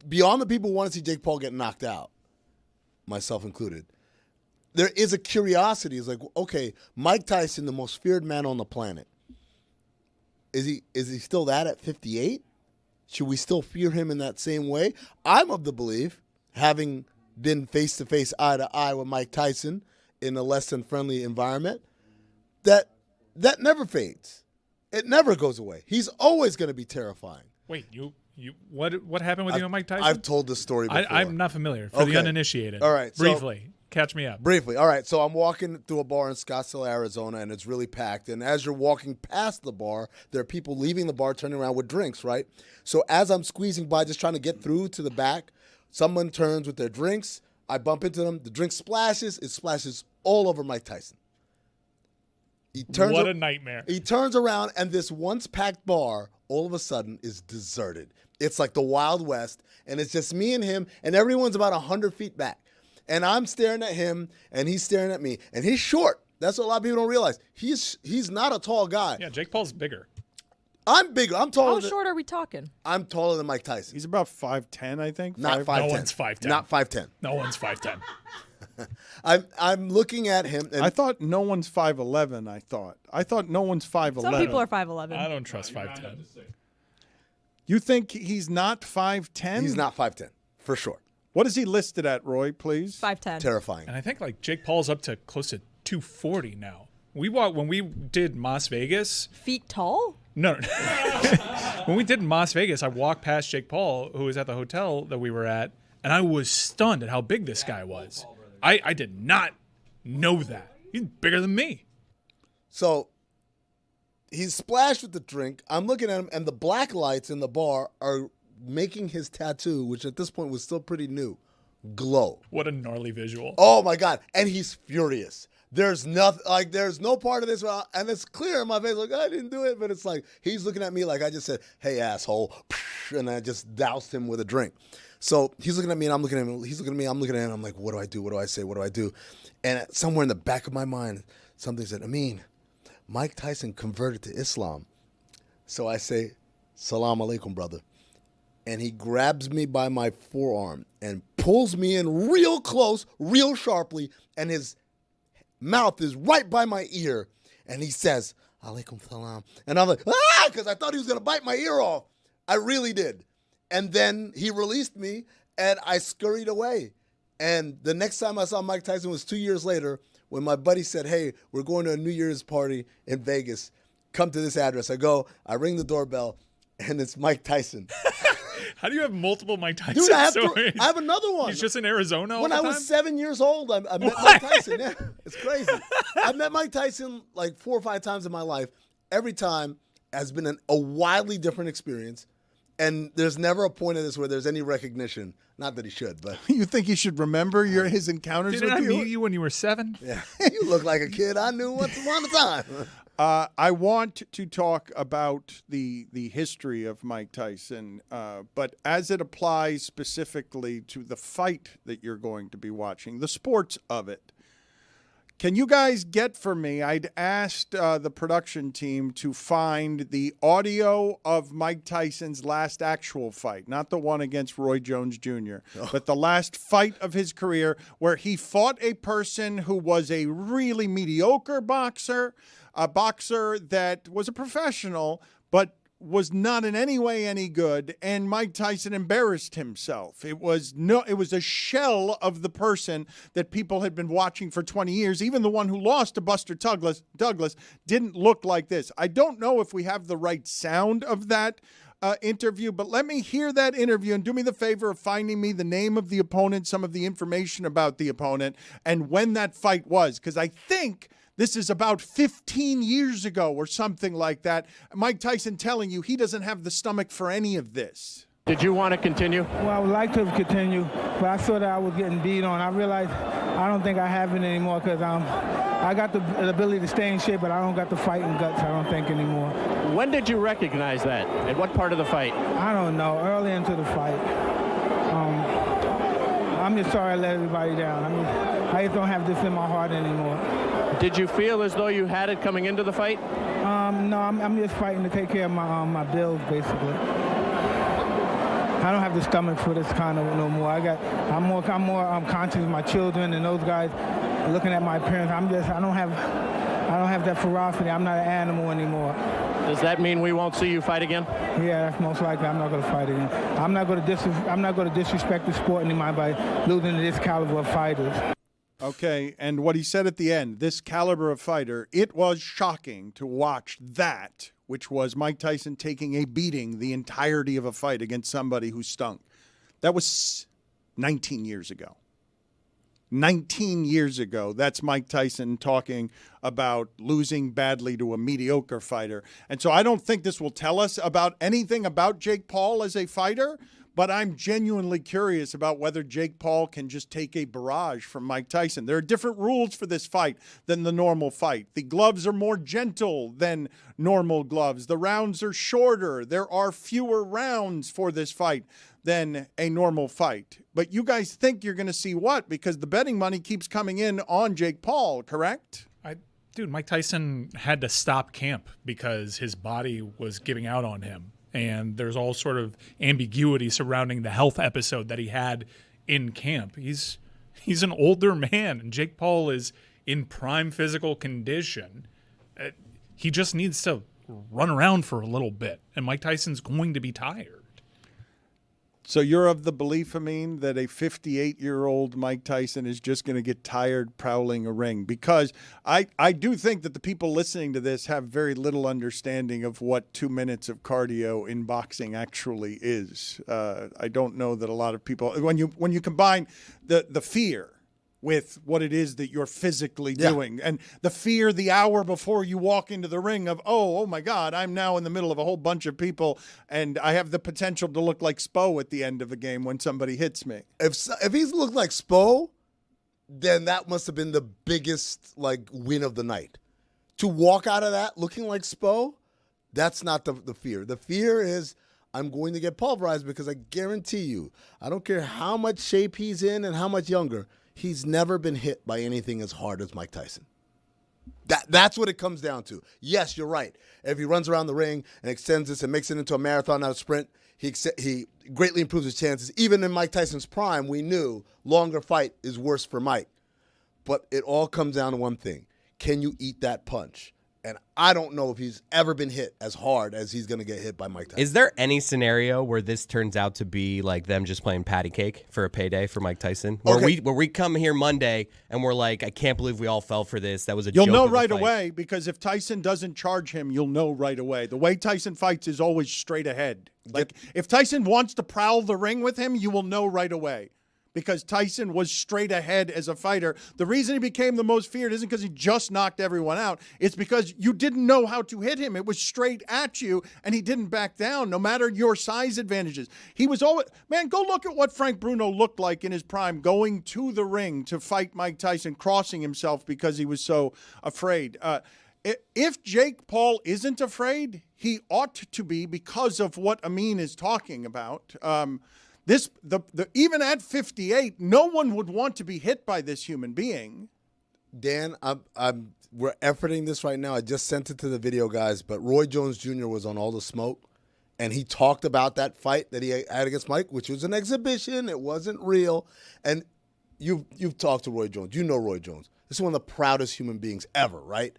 beyond the people who want to see Jake Paul get knocked out, myself included, there is a curiosity. It's like, okay, Mike Tyson, the most feared man on the planet, is he still that at 58? Should we still fear him in that same way? I'm of the belief, having been face-to-face, eye-to-eye with Mike Tyson in a less than friendly environment, that never fades. It never goes away. He's always going to be terrifying. Wait, what happened with you and Mike Tyson? I've told this story before. I'm not familiar. For the uninitiated. All right. Briefly, catch me up. Briefly. All right. So I'm walking through a bar in Scottsdale, Arizona, and it's really packed. And as you're walking past the bar, there are people leaving the bar, turning around with drinks, right? So as I'm squeezing by, just trying to get through to the back, someone turns with their drinks. I bump into them. The drink splashes. It splashes all over Mike Tyson. What a nightmare. He turns around, and this once packed bar all of a sudden is deserted. It's like the Wild West, and it's just me and him, and everyone's about 100 feet back. And I'm staring at him, and he's staring at me. And he's short. That's what a lot of people don't realize. He's not a tall guy. Yeah, Jake Paul's bigger. I'm bigger. I'm taller. How short are we talking? I'm taller than Mike Tyson. He's about 5'10", I think. Not 5'10". No one's 5'10". Not 5'10". No one's 5'10". I'm looking at him. And I thought no one's 5'11", I thought no one's 5'11". Some people are 5'11". I don't trust 5'10". You think he's not 5'10"? He's not 5'10", for sure. What is he listed at, Roy, please? 5'10". Terrifying. And I think like Jake Paul's up to close to 240 now. When we did Las Vegas. Feet tall? No. When we did in Las Vegas, I walked past Jake Paul, who was at the hotel that we were at, and I was stunned at how big this guy was. I did not know that. He's bigger than me. So he's splashed with the drink. I'm looking at him, and the black lights in the bar are making his tattoo, which at this point was still pretty new, glow. What a gnarly visual. Oh, my God. And he's furious. There's nothing, like, there's no part of this, and it's clear in my face, like, I didn't do it, but it's like, he's looking at me like I just said, hey, asshole, and I just doused him with a drink. So he's looking at me, and I'm looking at him, he's looking at me, I'm looking at him, I'm like, what do I do, what do I say, what do I do? And somewhere in the back of my mind, something said, Amin, Mike Tyson converted to Islam. So I say, Salam alaikum, brother. And he grabs me by my forearm and pulls me in real close, real sharply, and his mouth is right by my ear, and he says, alaikum salam. And I'm like, because I thought he was going to bite my ear off. I really did. And then he released me, and I scurried away. And the next time I saw Mike Tyson was 2 years later when my buddy said, hey, we're going to a New Year's party in Vegas. Come to this address. I go, I ring the doorbell, and it's Mike Tyson. How do you have multiple Mike Tyson Dude, I stories? I have another one. He's just in Arizona all When the I time? was 7 years old, I met Mike Tyson. Yeah, it's crazy. I've met Mike Tyson like 4 or 5 times in my life. Every time has been a wildly different experience. And there's never a point in this where there's any recognition. Not that he should, but You think he should remember his encounters Didn't with I you? meet you when you were 7? yeah, you look like a kid I knew once upon a time. I want to talk about the history of Mike Tyson, but as it applies specifically to the fight that you're going to be watching, the sports of it. Can you guys get for me? I'd asked the production team to find the audio of Mike Tyson's last actual fight, not the one against Roy Jones Jr., but the last fight of his career where he fought a person who was a really mediocre boxer, a boxer that was a professional, but was not in any way any good, and Mike Tyson embarrassed himself. It was a shell of the person that people had been watching for 20 years. Even the one who lost to Buster Douglas didn't look like this. I don't know if we have the right sound of that interview, but let me hear that interview and do me the favor of finding me the name of the opponent, some of the information about the opponent, and when that fight was, because I think this is about 15 years ago or something like that. Mike Tyson telling you he doesn't have the stomach for any of this. Did you want to continue? Well, I would like to continue, but I saw that I was getting beat on. I realized I don't think I have it anymore because I got the ability to stay in shape, but I don't got the fighting guts, I don't think, anymore. When did you recognize that? At what part of the fight? I don't know. Early into the fight. I'm just sorry I let everybody down. I just don't have this in my heart anymore. Did you feel as though you had it coming into the fight? No, I'm just fighting to take care of my bills, basically. I don't have the stomach for this kind of no more. I'm more conscious of my children and those guys looking at my parents. I don't have that ferocity. I'm not an animal anymore. Does that mean we won't see you fight again? Yeah, that's most likely. I'm not going to fight again. I'm not going to disrespect the sport anymore by losing to this caliber of fighters. Okay, and what he said at the end, this caliber of fighter, it was shocking to watch that, which was Mike Tyson taking a beating the entirety of a fight against somebody who stunk. That was 19 years ago. 19 years ago, that's Mike Tyson talking about losing badly to a mediocre fighter. And so I don't think this will tell us about anything about Jake Paul as a fighter, but I'm genuinely curious about whether Jake Paul can just take a barrage from Mike Tyson. There are different rules for this fight than the normal fight. The gloves are more gentle than normal gloves. The rounds are shorter. There are fewer rounds for this fight than a normal fight. But you guys think you're going to see what? Because the betting money keeps coming in on Jake Paul, correct? Dude, Mike Tyson had to stop camp because his body was giving out on him. And there's all sort of ambiguity surrounding the health episode that he had in camp. He's an older man, and Jake Paul is in prime physical condition. He just needs to run around for a little bit, and Mike Tyson's going to be tired. So you're of the belief, Amin, that a 58-year-old Mike Tyson is just going to get tired prowling a ring? Because I do think that the people listening to this have very little understanding of what 2 minutes of cardio in boxing actually is. I don't know that a lot of people, when you combine the fear with what it is that you're physically doing. And the fear the hour before you walk into the ring of, oh my God, I'm now in the middle of a whole bunch of people and I have the potential to look like Spo at the end of a game when somebody hits me. If he's looked like Spo, then that must have been the biggest win of the night. To walk out of that looking like Spo, that's not the fear. The fear is I'm going to get pulverized because I guarantee you, I don't care how much shape he's in and how much younger, he's never been hit by anything as hard as Mike Tyson. That's what it comes down to. Yes, you're right. If he runs around the ring and extends this and makes it into a marathon, not a sprint, he greatly improves his chances. Even in Mike Tyson's prime, we knew longer fight is worse for Mike. But it all comes down to one thing. Can you eat that punch? And I don't know if he's ever been hit as hard as he's going to get hit by Mike Tyson. Is there any scenario where this turns out to be like them just playing patty cake for a payday for Mike Tyson? Where we come here Monday and we're like, I can't believe we all fell for this. That was a joke. You'll know right away because if Tyson doesn't charge him, you'll know right away. The way Tyson fights is always straight ahead. Like if Tyson wants to prowl the ring with him, you will know right away. because Tyson was straight ahead as a fighter. The reason he became the most feared isn't because he just knocked everyone out. It's because you didn't know how to hit him. It was straight at you, and he didn't back down, no matter your size advantages. He was always, man, go look at what Frank Bruno looked like in his prime, going to the ring to fight Mike Tyson, crossing himself because he was so afraid. If Jake Paul isn't afraid, he ought to be, because of what Amin is talking about. Even at 58, no one would want to be hit by this human being. Dan, we're efforting this right now. I just sent it to the video guys, but Roy Jones Jr. was on All the Smoke, and he talked about that fight that he had against Mike, which was an exhibition. It wasn't real. And you've talked to Roy Jones. You know Roy Jones. This is one of the proudest human beings ever, right?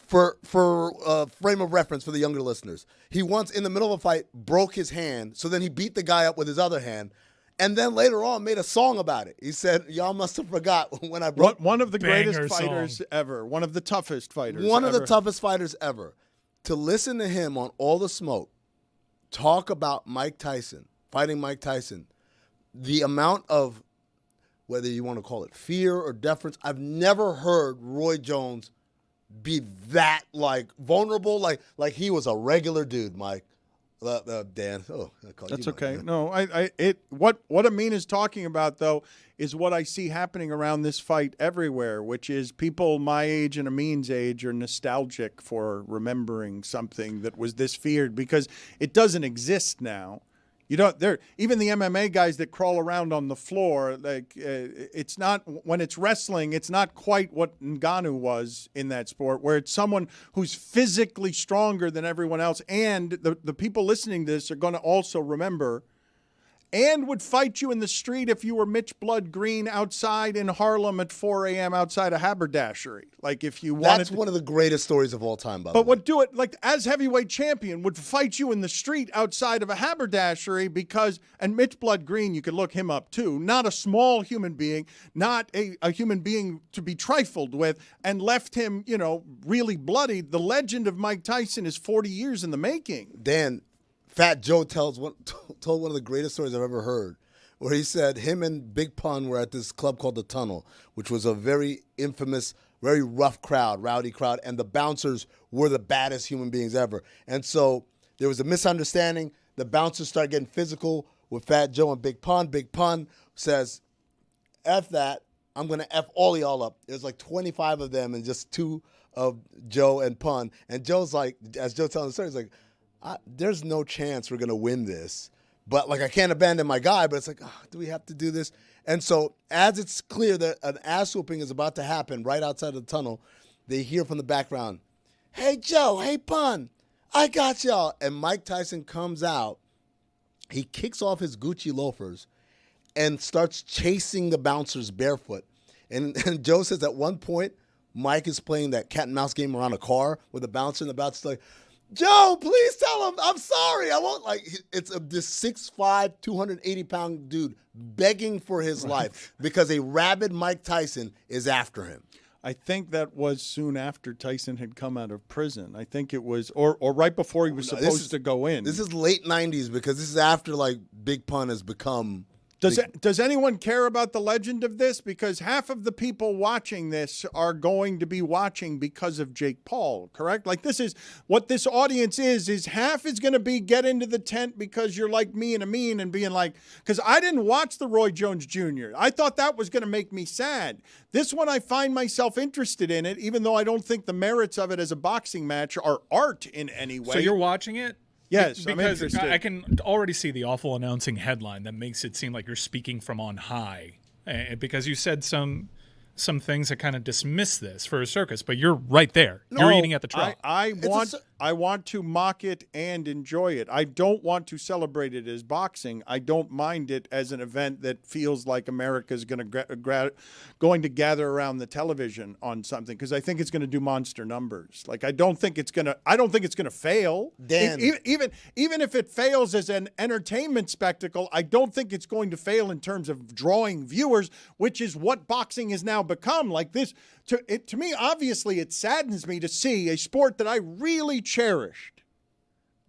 For frame of reference for the younger listeners, he once in the middle of a fight broke his hand, so then he beat the guy up with his other hand, and then later on made a song about it. He said, y'all must have forgot when I broke. One of the greatest fighters ever. One of the toughest fighters One of the toughest fighters ever. To listen to him on All the Smoke talk about Mike Tyson, fighting Mike Tyson, the amount of, whether you want to call it fear or deference, I've never heard Roy Jones be that vulnerable, like he was a regular dude, Mike. Dan. Oh, that's okay. Mike. No, what Amin is talking about though is what I see happening around this fight everywhere, which is people my age and Amin's age are nostalgic for remembering something that was this feared because it doesn't exist now. You don't. Even the MMA guys that crawl around on the floor, it's not, when it's wrestling, it's not quite what Ngannou was in that sport, where it's someone who's physically stronger than everyone else, and the people listening to this are going to also remember, and would fight you in the street if you were Mitch Blood Green outside in Harlem at 4 a.m. outside a haberdashery. Like if you wanted. That's one of the greatest stories of all time, by the way. But would do it as heavyweight champion, would fight you in the street outside of a haberdashery and Mitch Blood Green, you could look him up too, not a small human being, not a human being to be trifled with, and left him, really bloodied. The legend of Mike Tyson is 40 years in the making. Dan, Fat Joe told one of the greatest stories I've ever heard, where he said him and Big Pun were at this club called The Tunnel, which was a very infamous, very rough crowd, rowdy crowd, and the bouncers were the baddest human beings ever. And so there was a misunderstanding. The bouncers started getting physical with Fat Joe and Big Pun. Big Pun says, F that, I'm going to F all y'all up. There's 25 of them and just 2 of Joe and Pun. And Joe's like, as Joe telling the story, he's like, there's no chance we're going to win this. But, I can't abandon my guy, but it's do we have to do this? And so as it's clear that an ass whooping is about to happen right outside of the tunnel, they hear from the background, hey, Joe, hey, Pun, I got y'all. And Mike Tyson comes out. He kicks off his Gucci loafers and starts chasing the bouncers barefoot. And Joe says at one point, Mike is playing that cat and mouse game around a car with the bouncer, and the bouncer's like, Joe, please tell him I'm sorry. I won't. It's this 6'5", 280-pound dude begging for his life because a rabid Mike Tyson is after him. I think that was soon after Tyson had come out of prison. I think it was, or right before he was supposed to go in. This is late 90s because this is after Big Pun has become. Does anyone care about the legend of this? Because half of the people watching this are going to be watching because of Jake Paul, correct? This is what this audience is half is going to be get into the tent because you're like me and Amin and being because I didn't watch the Roy Jones Jr. I thought that was going to make me sad. This one, I find myself interested in it, even though I don't think the merits of it as a boxing match are art in any way. So you're watching it? Yes, because I'm interested. I can already see the awful announcing headline that makes it seem like you're speaking from on high, because you said some things that kind of dismiss this for a circus, but you're right there. No, you're eating at the trough. I want to mock it and enjoy it. I don't want to celebrate it as boxing. I don't mind it as an event that feels like America's going to gather around the television on something, because I think it's going to do monster numbers. I don't think it's going to fail. Dan, even if it fails as an entertainment spectacle, I don't think it's going to fail in terms of drawing viewers, which is what boxing has now become. To me, obviously, it saddens me to see a sport that I really cherished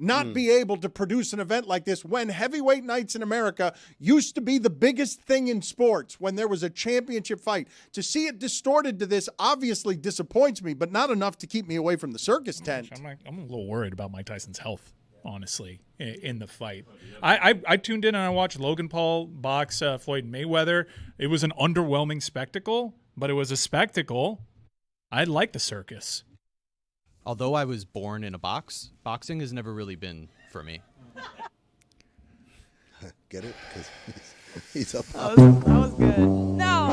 not be able to produce an event like this when heavyweight nights in America used to be the biggest thing in sports when there was a championship fight. To see it distorted to this obviously disappoints me, but not enough to keep me away from the circus tent. I'm a little worried about Mike Tyson's health, honestly, in the fight. I tuned in and I watched Logan Paul box Floyd Mayweather. It was an underwhelming spectacle, but it was a spectacle. I like the circus. Although I was born in a box, boxing has never really been for me. Get it? Because he's up. That was good. No.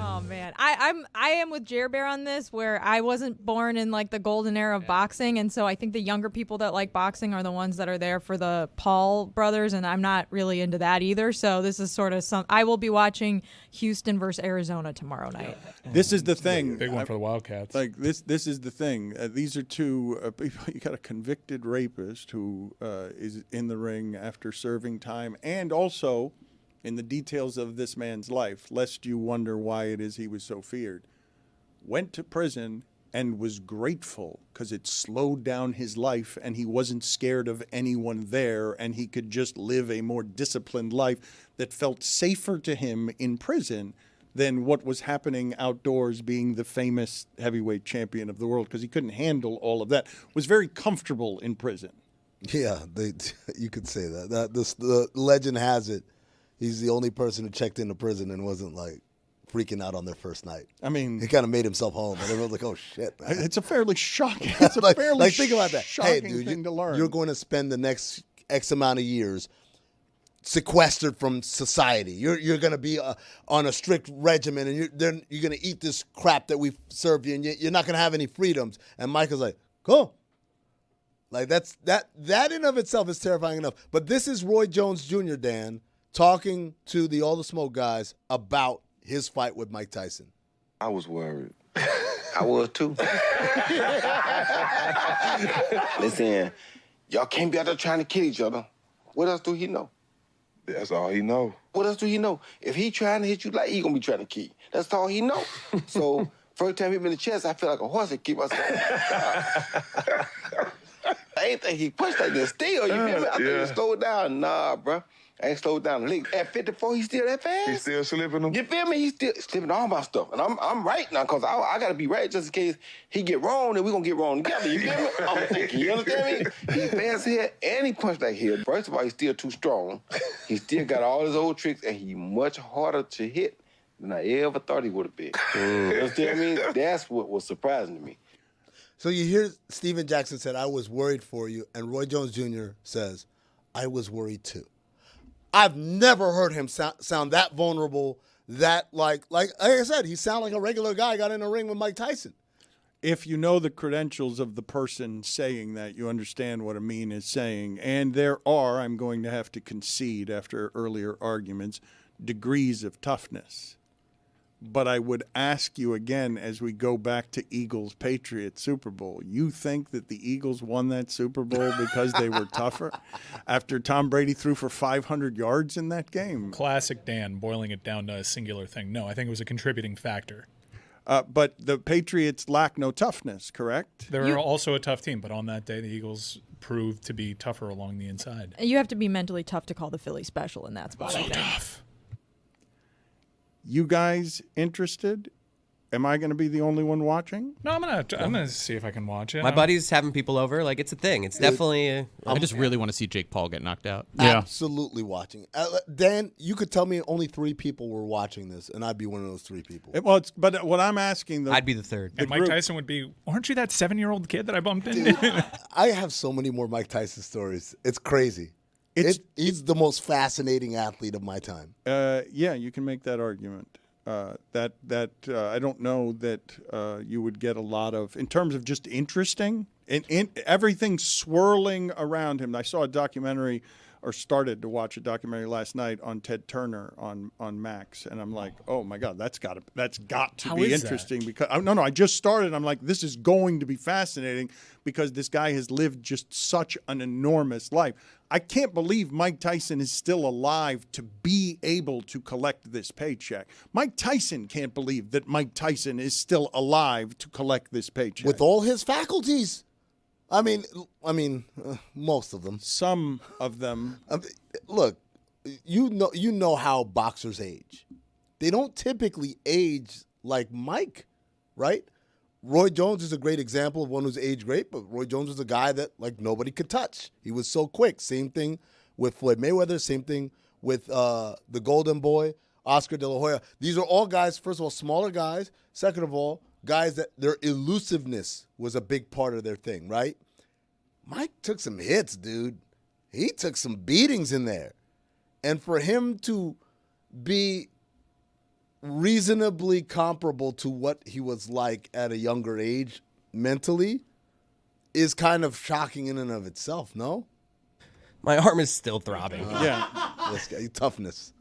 Oh man, I am with Jer Bear on this, where I wasn't born in like the golden era of boxing, and so I think the younger people that like boxing are the ones that are there for the Paul brothers, and I'm not really into that either. So this is sort of I will be watching Houston versus Arizona tomorrow night. This is the thing. Big one for the Wildcats. Like this is the thing. These are two people. You got a convicted rapist who is in the ring after serving time, and also in the details of this man's life, lest you wonder why it is he was so feared. Went to prison and was grateful because it slowed down his life and he wasn't scared of anyone there, and he could just live a more disciplined life that felt safer to him in prison than what was happening outdoors, being the famous heavyweight champion of the world, because he couldn't handle all of that. Was very comfortable in prison. Yeah, you could say that. The legend has it, he's the only person who checked into prison and wasn't like freaking out on their first night. I mean, he kind of made himself home, and everyone's like, "Oh shit!" Man. It's a fairly shocking. It's a fairly think about that. Hey, dude, thing to learn. You're going to spend the next X amount of years sequestered from society. You're going to be on a strict regimen, and you're going to eat this crap that we serve you, and you're not going to have any freedoms. And Michael's like, "Cool." Like that in of itself is terrifying enough. But this is Roy Jones Jr., Dan, talking to the All the Smoke guys about his fight with Mike Tyson. I was worried. I was too. Listen, y'all can't be out there trying to kill each other. What else do he know? That's all he know. What else do he know? If he trying to hit you, like he gonna be trying to kill you. That's all he know. So first time he hit me in the chest, I feel like a horse that keep myself. I ain't think he pushed like this still, you feel me? I think he slowed down. Nah, bro. I ain't slowed down. At 54, he's still that fast? He's still slipping them? You feel me? He's still slipping all my stuff. And I'm right now, because I got to be right just in case he get wrong, and we going to get wrong together. You feel me? I'm thinking, you understand me? He's fast here, and he punched like here. First of all, he's still too strong. He still got all his old tricks, and he much harder to hit than I ever thought he would have been. You understand me? That's what was surprising to me. So you hear Steven Jackson said, "I was worried for you," and Roy Jones Jr. says, "I was worried too." I've never heard him sound that vulnerable, that like I said, he sounded like a regular guy got in a ring with Mike Tyson. If you know the credentials of the person saying that, you understand what Amin is saying. And there are, I'm going to have to concede after earlier arguments, degrees of toughness. But I would ask you again, as we go back to Eagles-Patriots Super Bowl, you think that the Eagles won that Super Bowl because they were tougher after Tom Brady threw for 500 yards in that game? Classic Dan, boiling it down to a singular thing. No, I think it was a contributing factor. But the Patriots lack no toughness, correct? They're also a tough team, but on that day, the Eagles proved to be tougher along the inside. You have to be mentally tough to call the Philly special in that spot. So tough. You guys interested? Am I going to be the only one watching? No, I'm gonna see if I can watch it. My buddy's having people over. Like, it's a thing. It's definitely. I just really want to see Jake Paul get knocked out. Yeah. Absolutely watching. Dan, you could tell me only 3 people were watching this, and I'd be one of those 3 people. But what I'm asking, I'd be the third. And Mike Tyson would be, aren't you that 7-year-old kid that I bumped into? I have so many more Mike Tyson stories. It's crazy. He's the most fascinating athlete of my time. Yeah, you can make that argument. I don't know that you would get a lot of, in terms of just interesting, in everything swirling around him. I saw a documentary, or started to watch a documentary last night on Ted Turner on Max, and I'm like, oh my God, that's got to be interesting. Because I just started. I'm like, this is going to be fascinating because this guy has lived just such an enormous life. I can't believe Mike Tyson is still alive to be able to collect this paycheck. Mike Tyson can't believe that Mike Tyson is still alive to collect this paycheck. With all his faculties. I mean, most of them. Some of them. Look, you know how boxers age. They don't typically age like Mike, right? Roy Jones is a great example of one who's aged great, but Roy Jones was a guy that like nobody could touch. He was so quick. Same thing with Floyd Mayweather. Same thing with the Golden Boy, Oscar De La Hoya. These are all guys, first of all, smaller guys. Second of all, guys that their elusiveness was a big part of their thing, right? Mike took some hits, dude. He took some beatings in there. And for him to be reasonably comparable to what he was like at a younger age mentally is kind of shocking in and of itself, no? My arm is still throbbing. Yeah. This guy, toughness.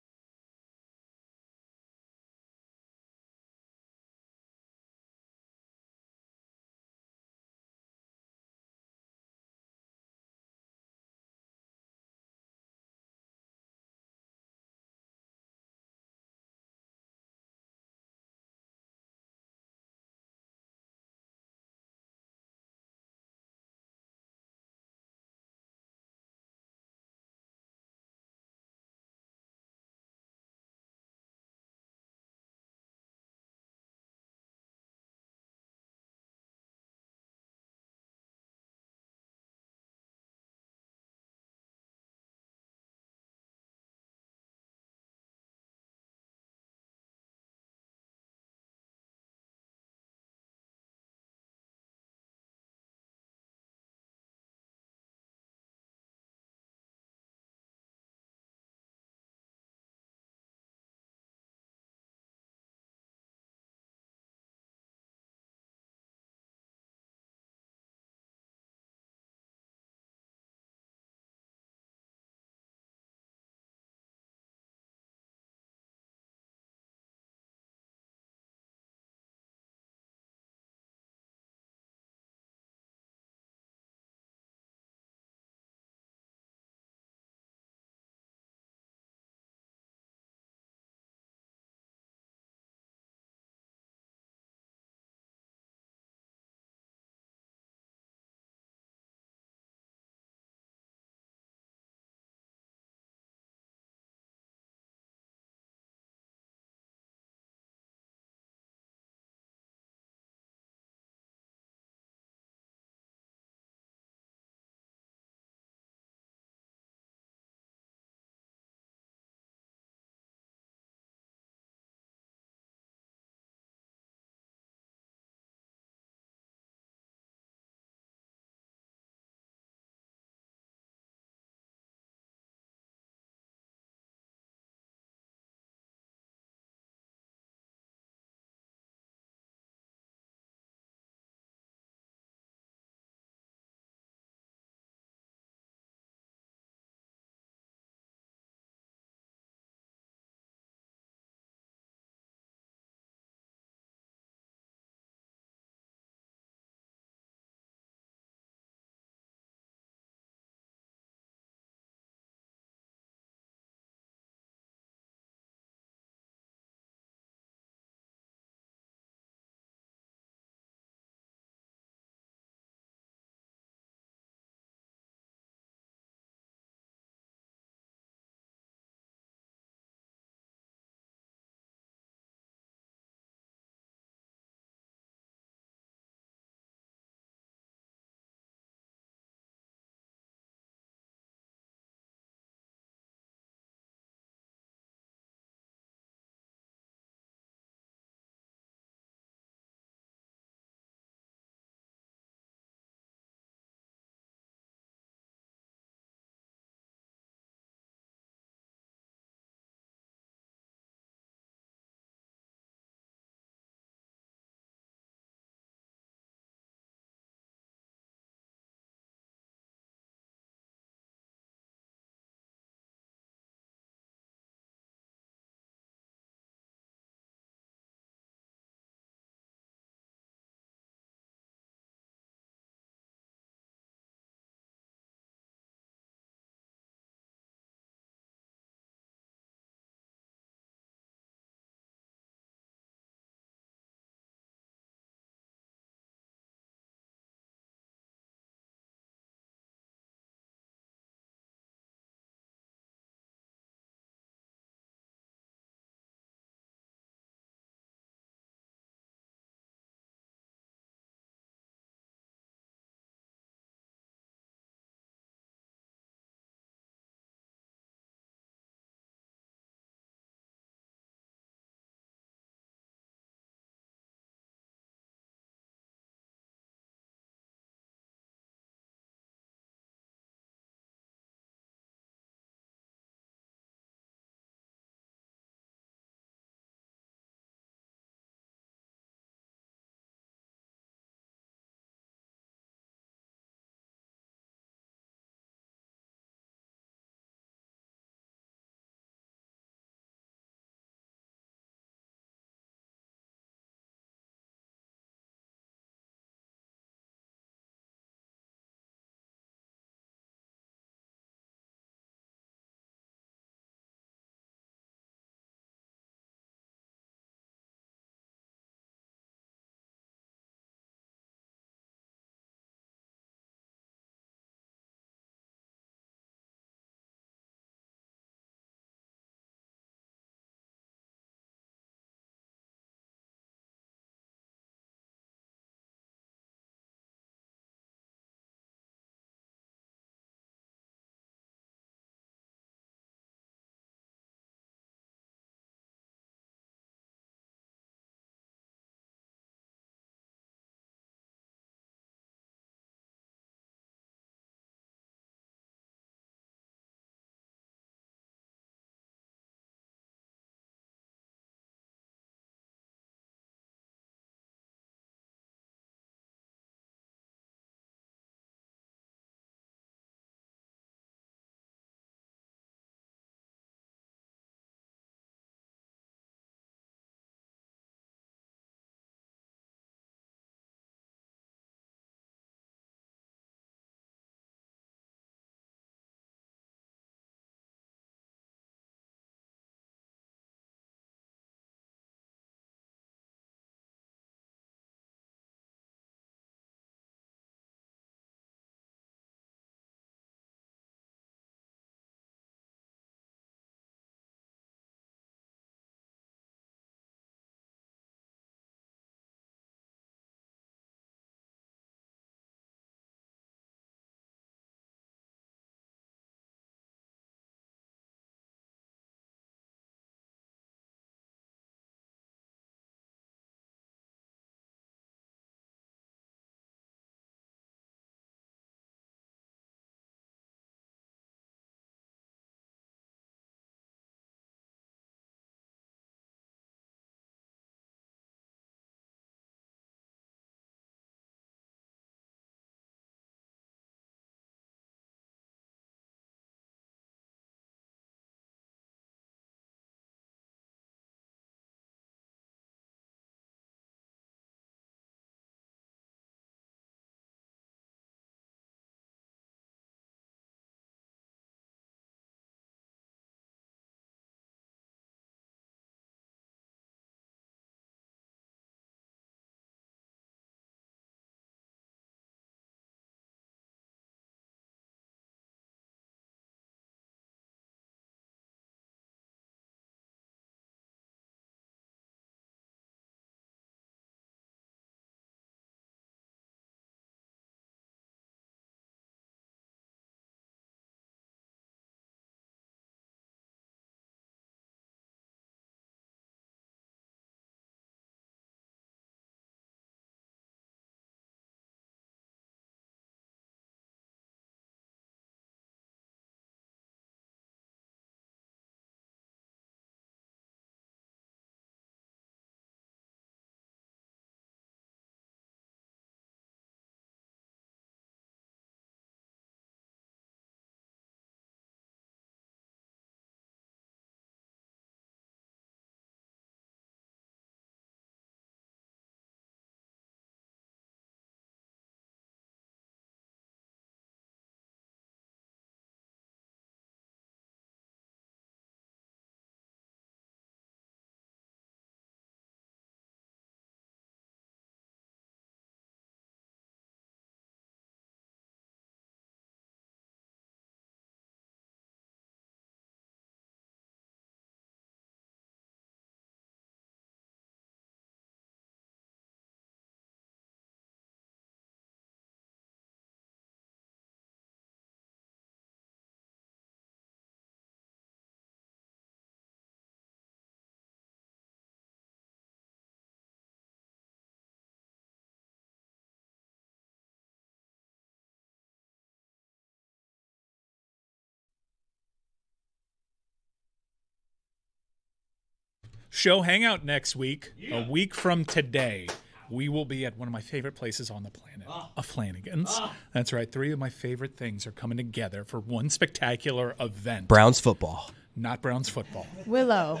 show hangout next week. A week from today, we will be at one of my favorite places on the planet, a Flanagan's. That's right. 3 of my favorite things are coming together for one spectacular event. Browns football. Not Browns football. Willow.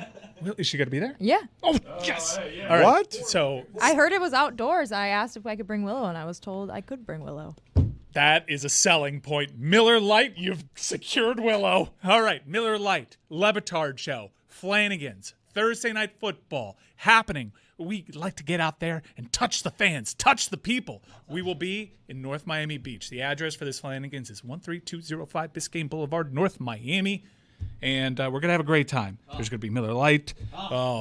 Is she going to be there? Yeah. Oh, yes. Yeah. All right. What? So I heard it was outdoors. I asked if I could bring Willow, and I was told I could bring Willow. that is a selling point. Miller Lite, you've secured Willow. All right, Miller Lite, Le Batard Show, Flanagan's, Thursday Night Football, happening. We like to get out there and touch the fans, touch the people. We will be in North Miami Beach. The address for this Flanagan's is 13205 Biscayne Boulevard, North Miami. And we're going to have a great time. There's going to be Miller Lite,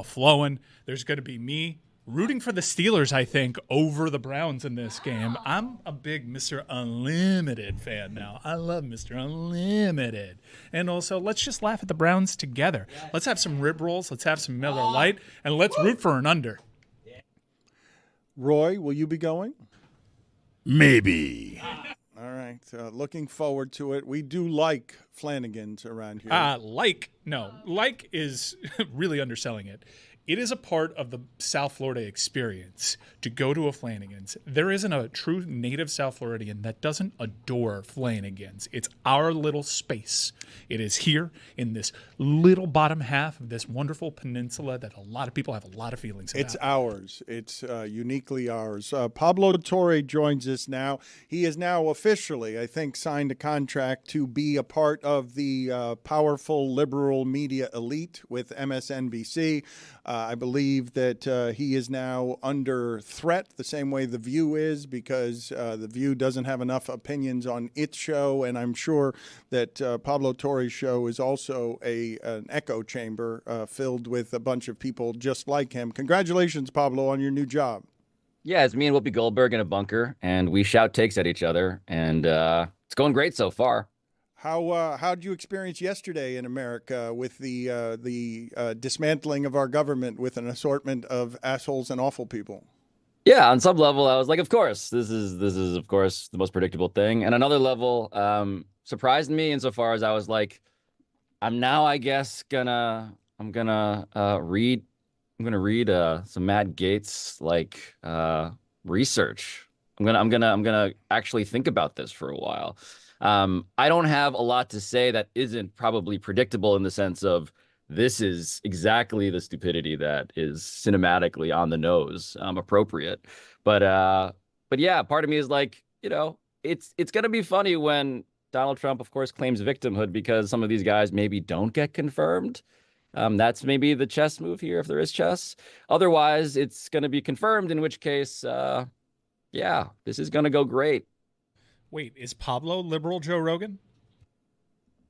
flowing. There's going to be me rooting for the Steelers, I think, over the Browns in this game. I'm a big Mr. Unlimited fan now. I love Mr. Unlimited. And also, let's just laugh at the Browns together. Let's have some rib rolls. Let's have some Miller Lite. And let's root for an under. Roy, will you be going? Maybe. All right. Looking forward to it. We do like Flanagan's around here. Like is really underselling it. It is a part of the South Florida experience to go to a Flanagan's. There isn't a true native South Floridian that doesn't adore Flanagan's. It's our little space. It is here in this little bottom half of this wonderful peninsula that a lot of people have a lot of feelings about. It's ours. It's uniquely ours. Pablo Torre joins us now. He is now officially, I think, signed a contract to be a part of the powerful liberal media elite with MSNBC. I believe that he is now under threat the same way The View is, because The View doesn't have enough opinions on its show, and I'm sure that Pablo Torre's show is also an echo chamber filled with a bunch of people just like him. Congratulations, Pablo, on your new job. Yeah, it's me and Whoopi Goldberg in a bunker, and we shout takes at each other, and it's going great so far. How did you experience yesterday in America with the dismantling of our government with an assortment of assholes and awful people? Yeah, on some level, I was like, of course, this is of course the most predictable thing. And another level surprised me insofar as I was like, I'm now, I guess, gonna read some Matt Gaetz research. I'm gonna actually think about this for a while. I don't have a lot to say that isn't probably predictable in the sense of this is exactly the stupidity that is cinematically on the nose, appropriate. But yeah, part of me is like, it's going to be funny when Donald Trump, of course, claims victimhood because some of these guys maybe don't get confirmed. That's maybe the chess move here, if there is chess. Otherwise, it's going to be confirmed, in which case, yeah, this is going to go great. Wait, is Pablo liberal Joe Rogan?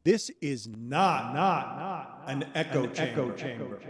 This is not an echo chamber.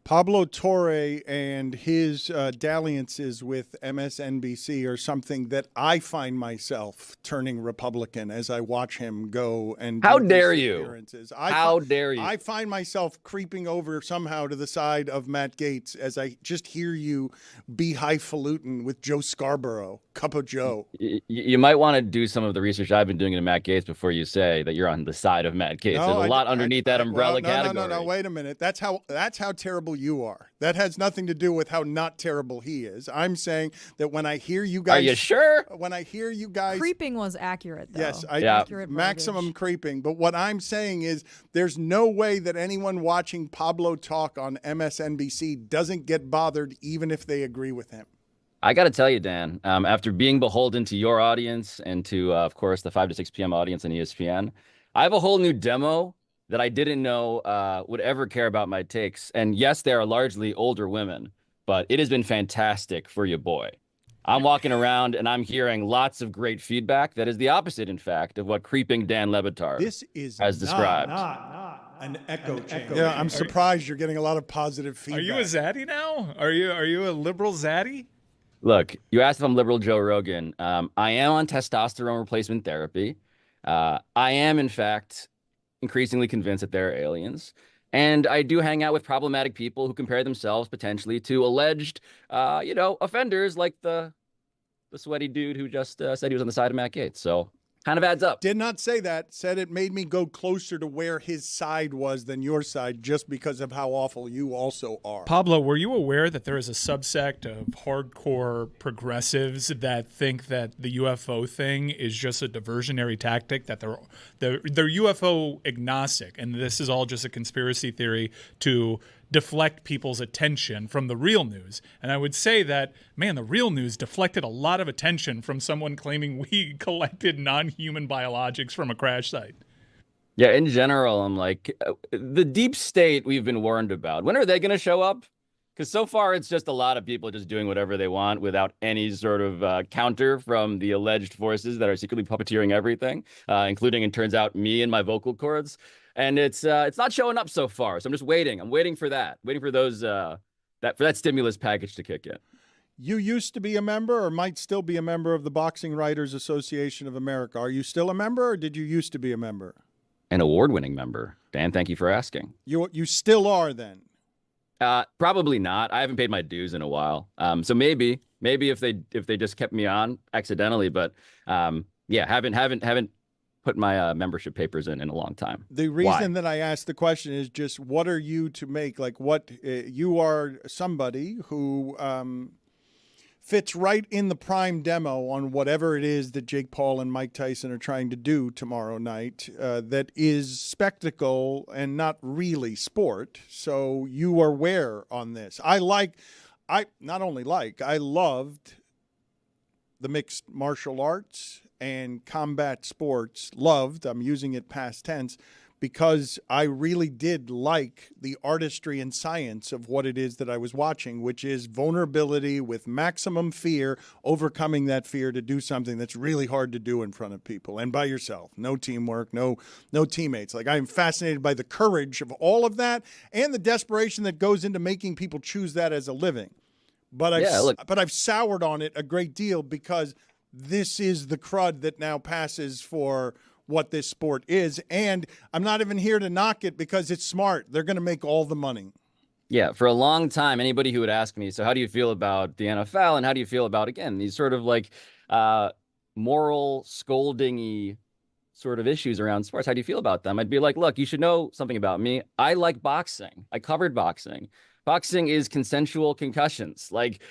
Pablo Torre and his dalliances with MSNBC are something that I find myself turning Republican as I watch him go and How dare you? How dare you? I find myself creeping over somehow to the side of Matt Gaetz as I just hear you be highfalutin with Joe Scarborough, Cup of Joe. You might want to do some of the research I've been doing into Matt Gaetz before you say that you're on the side of Matt Gaetz. There's a lot underneath that umbrella category. No, wait a minute. That's how terrible you are. That has nothing to do with how not terrible he is. I'm saying that when I hear you guys... Are you sure? When I hear you guys... Creeping was accurate, though. Yes, accurate maximum verbiage. creeping. But what I'm saying is there's no way that anyone watching Pablo talk on MSNBC doesn't get bothered even if they agree with him. I got to tell you, Dan, after being beholden to your audience and to, of course, the 5 to 6 p.m. audience on ESPN, I have a whole new demo that I didn't know would ever care about my takes. And yes, they are largely older women, but it has been fantastic for your boy. I'm walking around and I'm hearing lots of great feedback that is the opposite, in fact, of what creeping Dan Le Batard has described. Not an echo chamber. Yeah, I'm surprised you're getting a lot of positive feedback. Are you a zaddy now? Are you a liberal zaddy? Look, you asked if I'm liberal Joe Rogan. I am on testosterone replacement therapy. I am, in fact, increasingly convinced that they're aliens. And I do hang out with problematic people who compare themselves potentially to alleged, offenders like the sweaty dude who just said he was on the side of Matt Gaetz. So Kind of adds up. Did not say that. Said it made me go closer to where his side was than your side just because of how awful you also are. Pablo, were you aware that there is a subsect of hardcore progressives that think that the UFO thing is just a diversionary tactic, that they're UFO agnostic, and this is all just a conspiracy theory to deflect people's attention from the real news? And I would say that, man, the real news deflected a lot of attention from someone claiming we collected non-human biologics from a crash site. Yeah, in general, I'm like, the deep state we've been warned about. When are they going to show up? Because so far, it's just a lot of people just doing whatever they want without any sort of counter from the alleged forces that are secretly puppeteering everything, including, it turns out, me and my vocal cords. And it's not showing up so far. So I'm just waiting. I'm waiting for that. Waiting for those for that stimulus package to kick in. You used to be a member or might still be a member of the Boxing Writers Association of America. Are you still a member or did you used to be a member? An award-winning member. Dan, thank you for asking. You still are then? Probably not. I haven't paid my dues in a while. So maybe if they just kept me on accidentally, but yeah, haven't put my membership papers in a long time. The reason that I asked the question is just, what are you to make? Like, what you are somebody who fits right in the prime demo on whatever it is that Jake Paul and Mike Tyson are trying to do tomorrow night, that is spectacle and not really sport. So you are where on this? I loved the mixed martial arts and combat sports. I'm using it past tense because I really did like the artistry and science of what it is that I was watching, which is vulnerability with maximum fear, overcoming that fear to do something that's really hard to do in front of people and by yourself. No teamwork, no teammates. Like, I'm fascinated by the courage of all of that and the desperation that goes into making people choose that as a living. But I've soured on it a great deal because this is the crud that now passes for what this sport is. And I'm not even here to knock it because it's smart. They're going to make all the money. Yeah, for a long time, anybody who would ask me, so how do you feel about the NFL and how do you feel about, again, these sort of like moral scolding-y sort of issues around sports, how do you feel about them? I'd be like, look, you should know something about me. I like boxing. I covered boxing. Boxing is consensual concussions. Like,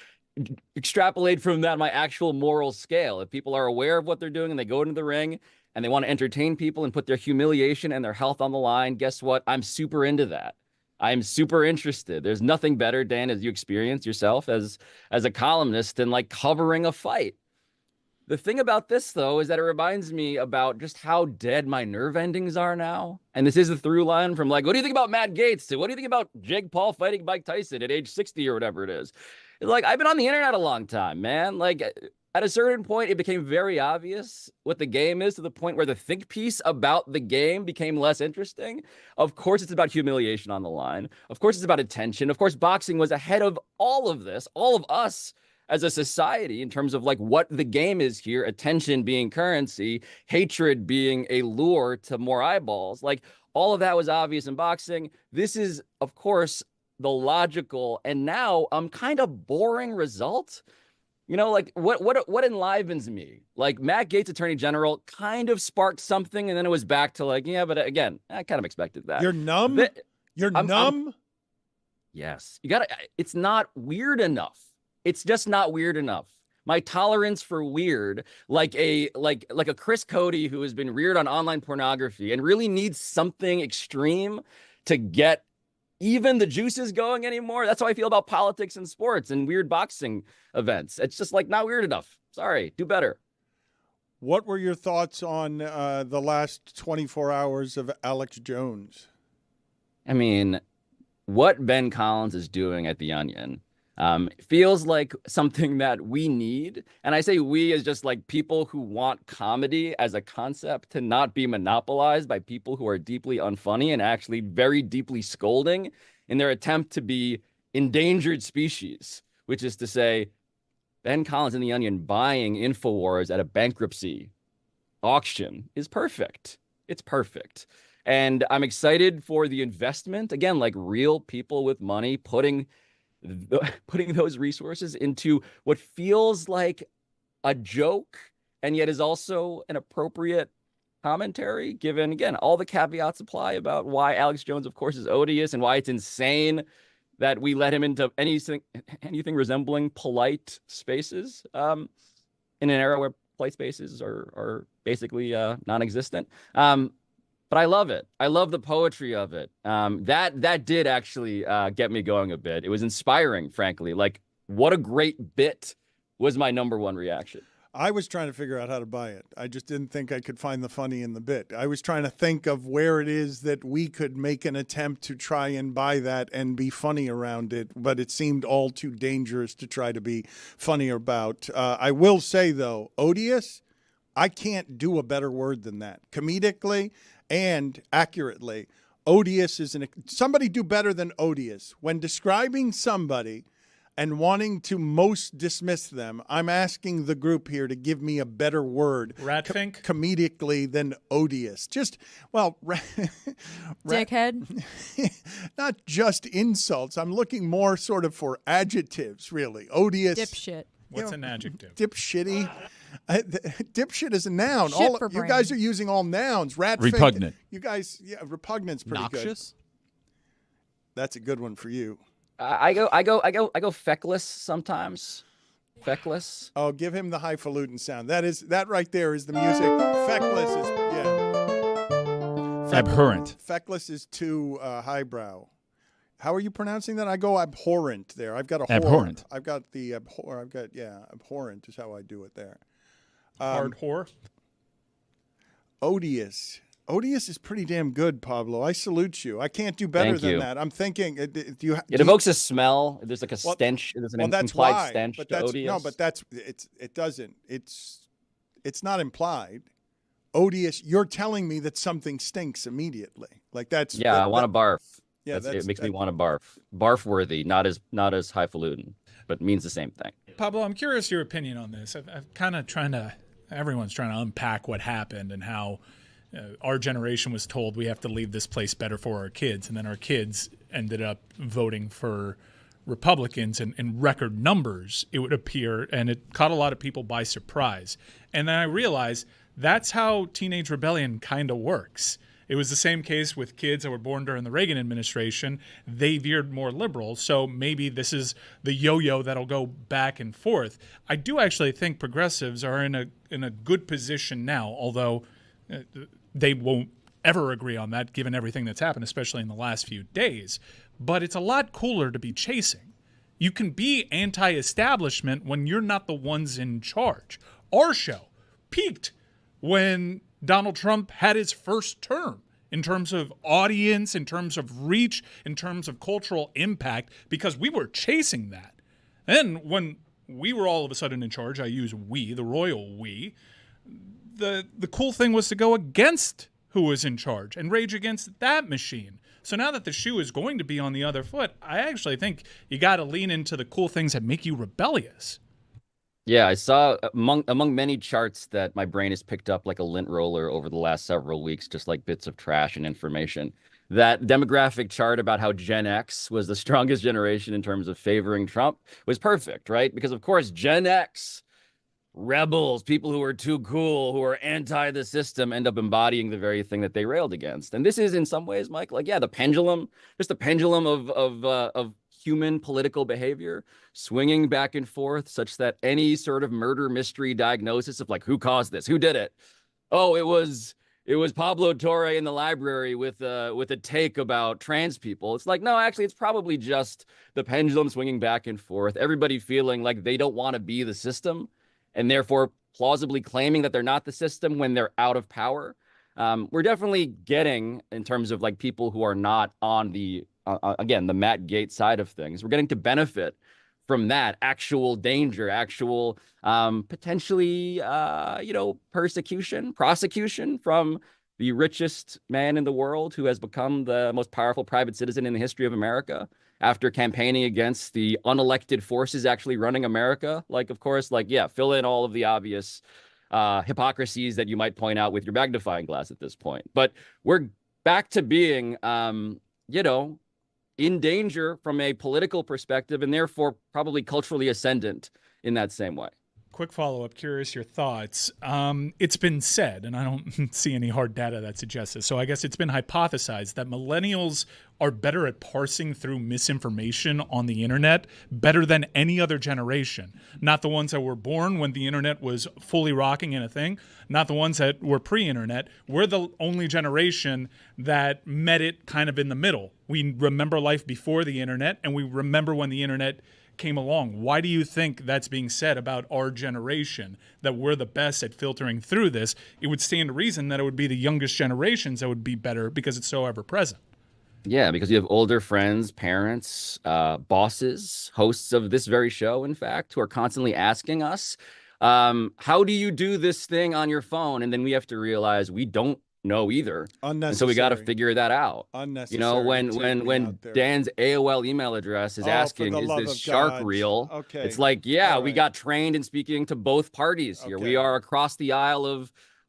extrapolate from that my actual moral scale. If people are aware of what they're doing and they go into the ring and they want to entertain people and put their humiliation and their health on the line, guess what? I'm super into that. I'm super interested. There's nothing better, Dan, as you experience yourself as a columnist, than like covering a fight. The thing about this, though, is that it reminds me about just how dead my nerve endings are now. And this is the through line from like, what do you think about Matt Gaetz to what do you think about Jake Paul fighting Mike Tyson at age 60 or whatever it is? It's like, I've been on the internet a long time, man. Like, at a certain point, it became very obvious what the game is, to the point where the think piece about the game became less interesting. Of course, it's about humiliation on the line. Of course, it's about attention. Of course, boxing was ahead of all of this, all of us as a society, in terms of like what the game is here, attention being currency, hatred being a lure to more eyeballs. Like, all of that was obvious in boxing. This is, of course, the logical and now kind of boring result. You know, like what enlivens me? Like, Matt Gaetz, Attorney General, kind of sparked something, and then it was back to like, yeah, but again, I kind of expected that. You're numb? You're numb? Yes. It's not weird enough. It's just not weird enough. My tolerance for weird, like a Chris Cody who has been reared on online pornography and really needs something extreme to get even the juices going anymore. That's how I feel about politics and sports and weird boxing events. It's just like not weird enough. Sorry, do better. What were your thoughts on the last 24 hours of Alex Jones? I mean, what Ben Collins is doing at The Onion feels like something that we need. And I say we as just like people who want comedy as a concept to not be monopolized by people who are deeply unfunny and actually very deeply scolding in their attempt to be endangered species, which is to say, Ben Collins in The Onion buying InfoWars at a bankruptcy auction is perfect. It's perfect. And I'm excited for the investment. Again, like real people with money putting those resources into what feels like a joke and yet is also an appropriate commentary, given, again, all the caveats apply about why Alex Jones, of course, is odious and why it's insane that we let him into anything resembling polite spaces in an era where polite spaces are basically non-existent. But I love it. I love the poetry of it. That did actually get me going a bit. It was inspiring, frankly. Like, what a great bit was my number one reaction. I was trying to figure out how to buy it. I just didn't think I could find the funny in the bit. I was trying to think of where it is that we could make an attempt to try and buy that and be funny around it, but it seemed all too dangerous to try to be funny about. I will say, though, odious, I can't do a better word than that. Comedically and accurately, odious is somebody do better than odious. When describing somebody and wanting to most dismiss them, I'm asking the group here to give me a better word. Ratfink? Comedically than odious. Just, well, dickhead. Not just insults. I'm looking more sort of for adjectives, really. Odious. Dipshit. What's an adjective? Dipshitty. Dipshit is a noun. Shit for You brain. guys are using all nouns. Ratfink. Repugnant. You guys, repugnant's pretty Noxious? good. That's a good one for you. I go feckless sometimes. Feckless. Oh, give him the highfalutin sound. That right there is the music. Feckless is Abhorrent. Feckless is too highbrow. How are you pronouncing that? I go abhorrent there. I've got a Abhorrent. I've got the abhorrent is how I do it there. Hard whore. Odious. Odious is pretty damn good, Pablo. I salute you. I can't do better Thank than you. that. I'm thinking, It evokes a smell. There's like a stench. There's an that's implied why, stench but to that's, odious. No, but it doesn't. It's not implied. Odious. You're telling me that something stinks immediately. Like that's. Yeah, I want to barf. Yeah, it makes me want to barf. Barf worthy, not as highfalutin, but means the same thing. Pablo, I'm curious your opinion on this. I've kind of everyone's trying to unpack what happened and how our generation was told we have to leave this place better for our kids, and then our kids ended up voting for Republicans in record numbers, it would appear, and it caught a lot of people by surprise. And then I realized that's how teenage rebellion kind of works. It was the same case with kids that were born during the Reagan administration. They veered more liberal, so maybe this is the yo-yo that'll go back and forth. I do actually think progressives are in a good position now, although they won't ever agree on that given everything that's happened, especially in the last few days. But it's a lot cooler to be chasing. You can be anti-establishment when you're not the ones in charge. Our show peaked when Donald Trump had his first term in terms of audience, in terms of reach, in terms of cultural impact, because we were chasing that. Then when we were all of a sudden in charge, I use we, the royal we, the cool thing was to go against who was in charge and rage against that machine. So now that the shoe is going to be on the other foot, I actually think you got to lean into the cool things that make you rebellious. Yeah, I saw among many charts that my brain has picked up like a lint roller over the last several weeks, just like bits of trash and information. That demographic chart about how Gen X was the strongest generation in terms of favoring Trump was perfect, right? Because, of course, Gen X, rebels, people who are too cool, who are anti the system, end up embodying the very thing that they railed against. And this is, in some ways, Mike, like, yeah, the pendulum, just the pendulum of human political behavior swinging back and forth such that any sort of murder mystery diagnosis of like, who caused this? Who did it? Oh, it was Pablo Torre in the library with a take about trans people. It's like, no, actually, it's probably just the pendulum swinging back and forth. Everybody feeling like they don't want to be the system and therefore plausibly claiming that they're not the system when they're out of power. We're definitely getting, in terms of like people who are not on the again, the Matt Gaetz side of things, we're getting to benefit from that actual danger, actual potentially, prosecution from the richest man in the world who has become the most powerful private citizen in the history of America after campaigning against the unelected forces actually running America. Like, of course, like, yeah, fill in all of the obvious hypocrisies that you might point out with your magnifying glass at this point. But we're back to being, in danger from a political perspective and therefore probably culturally ascendant in that same way. Quick follow-up, curious your thoughts. It's been said, and I don't see any hard data that suggests this, so I guess it's been hypothesized that millennials are better at parsing through misinformation on the internet better than any other generation. Not the ones that were born when the internet was fully rocking and a thing, not the ones that were pre-internet. We're the only generation that met it kind of in the middle. We remember life before the internet, and we remember when the internet came along. Why do you think that's being said about our generation, that we're the best at filtering through this? It would stand to reason that it would be the youngest generations that would be better because it's so ever present. Yeah, because you have older friends, parents, bosses, hosts of this very show, in fact, who are constantly asking us, how do you do this thing on your phone? And then we have to realize we don't know either. And so we got to figure that out. Unnecessary. You know, when Dan's AOL email address is asking, is this shark real? Okay. It's like, yeah, we got trained in speaking to both parties here. We are across the aisle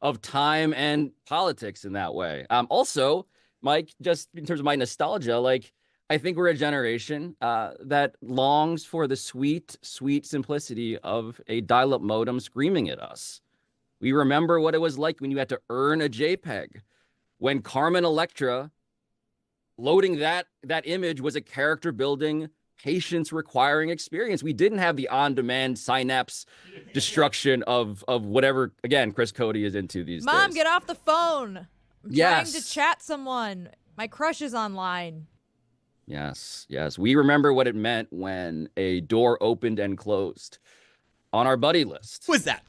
of time and politics in that way. Also, Mike, just in terms of my nostalgia, like, I think we're a generation that longs for the sweet, sweet simplicity of a dial-up modem screaming at us. We remember what it was like when you had to earn a JPEG, when Carmen Electra loading that image was a character building, patience requiring experience. We didn't have the on-demand synapse destruction of whatever, again, Chris Cody is into these days. Mom, get off the phone. I'm Yes. trying to chat someone. My crush is online. Yes. We remember what it meant when a door opened and closed on our buddy list. Who is that?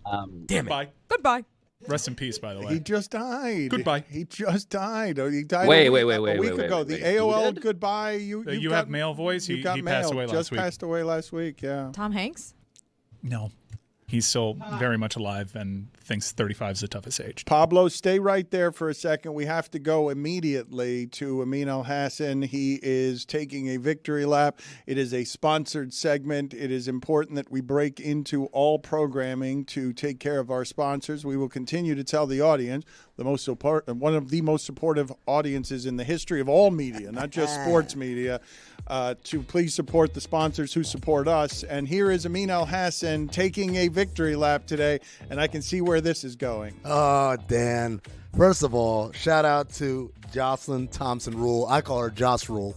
Damn it. Goodbye. Rest in peace, by the way. He just died. Goodbye. He just died. He died Wait, a week wait, ago. wait. The He AOL did? goodbye. You have male voice? He got passed mail. away last Just week. passed away last week, yeah. Tom Hanks? No. He's still very much alive and thinks 35 is the toughest age. Pablo, stay right there for a second. We have to go immediately to Amin Al-Hassan. He is taking a victory lap. It is a sponsored segment. It is important that we break into all programming to take care of our sponsors. We will continue to tell the audience, one of the most supportive audiences in the history of all media, not just sports media, to please support the sponsors who support us. And here is Amin Al-Hassan taking a victory lap today, and I can see where this is going. Oh, Dan. First of all, shout out to Jocelyn Thompson Rule. I call her Joss Rule.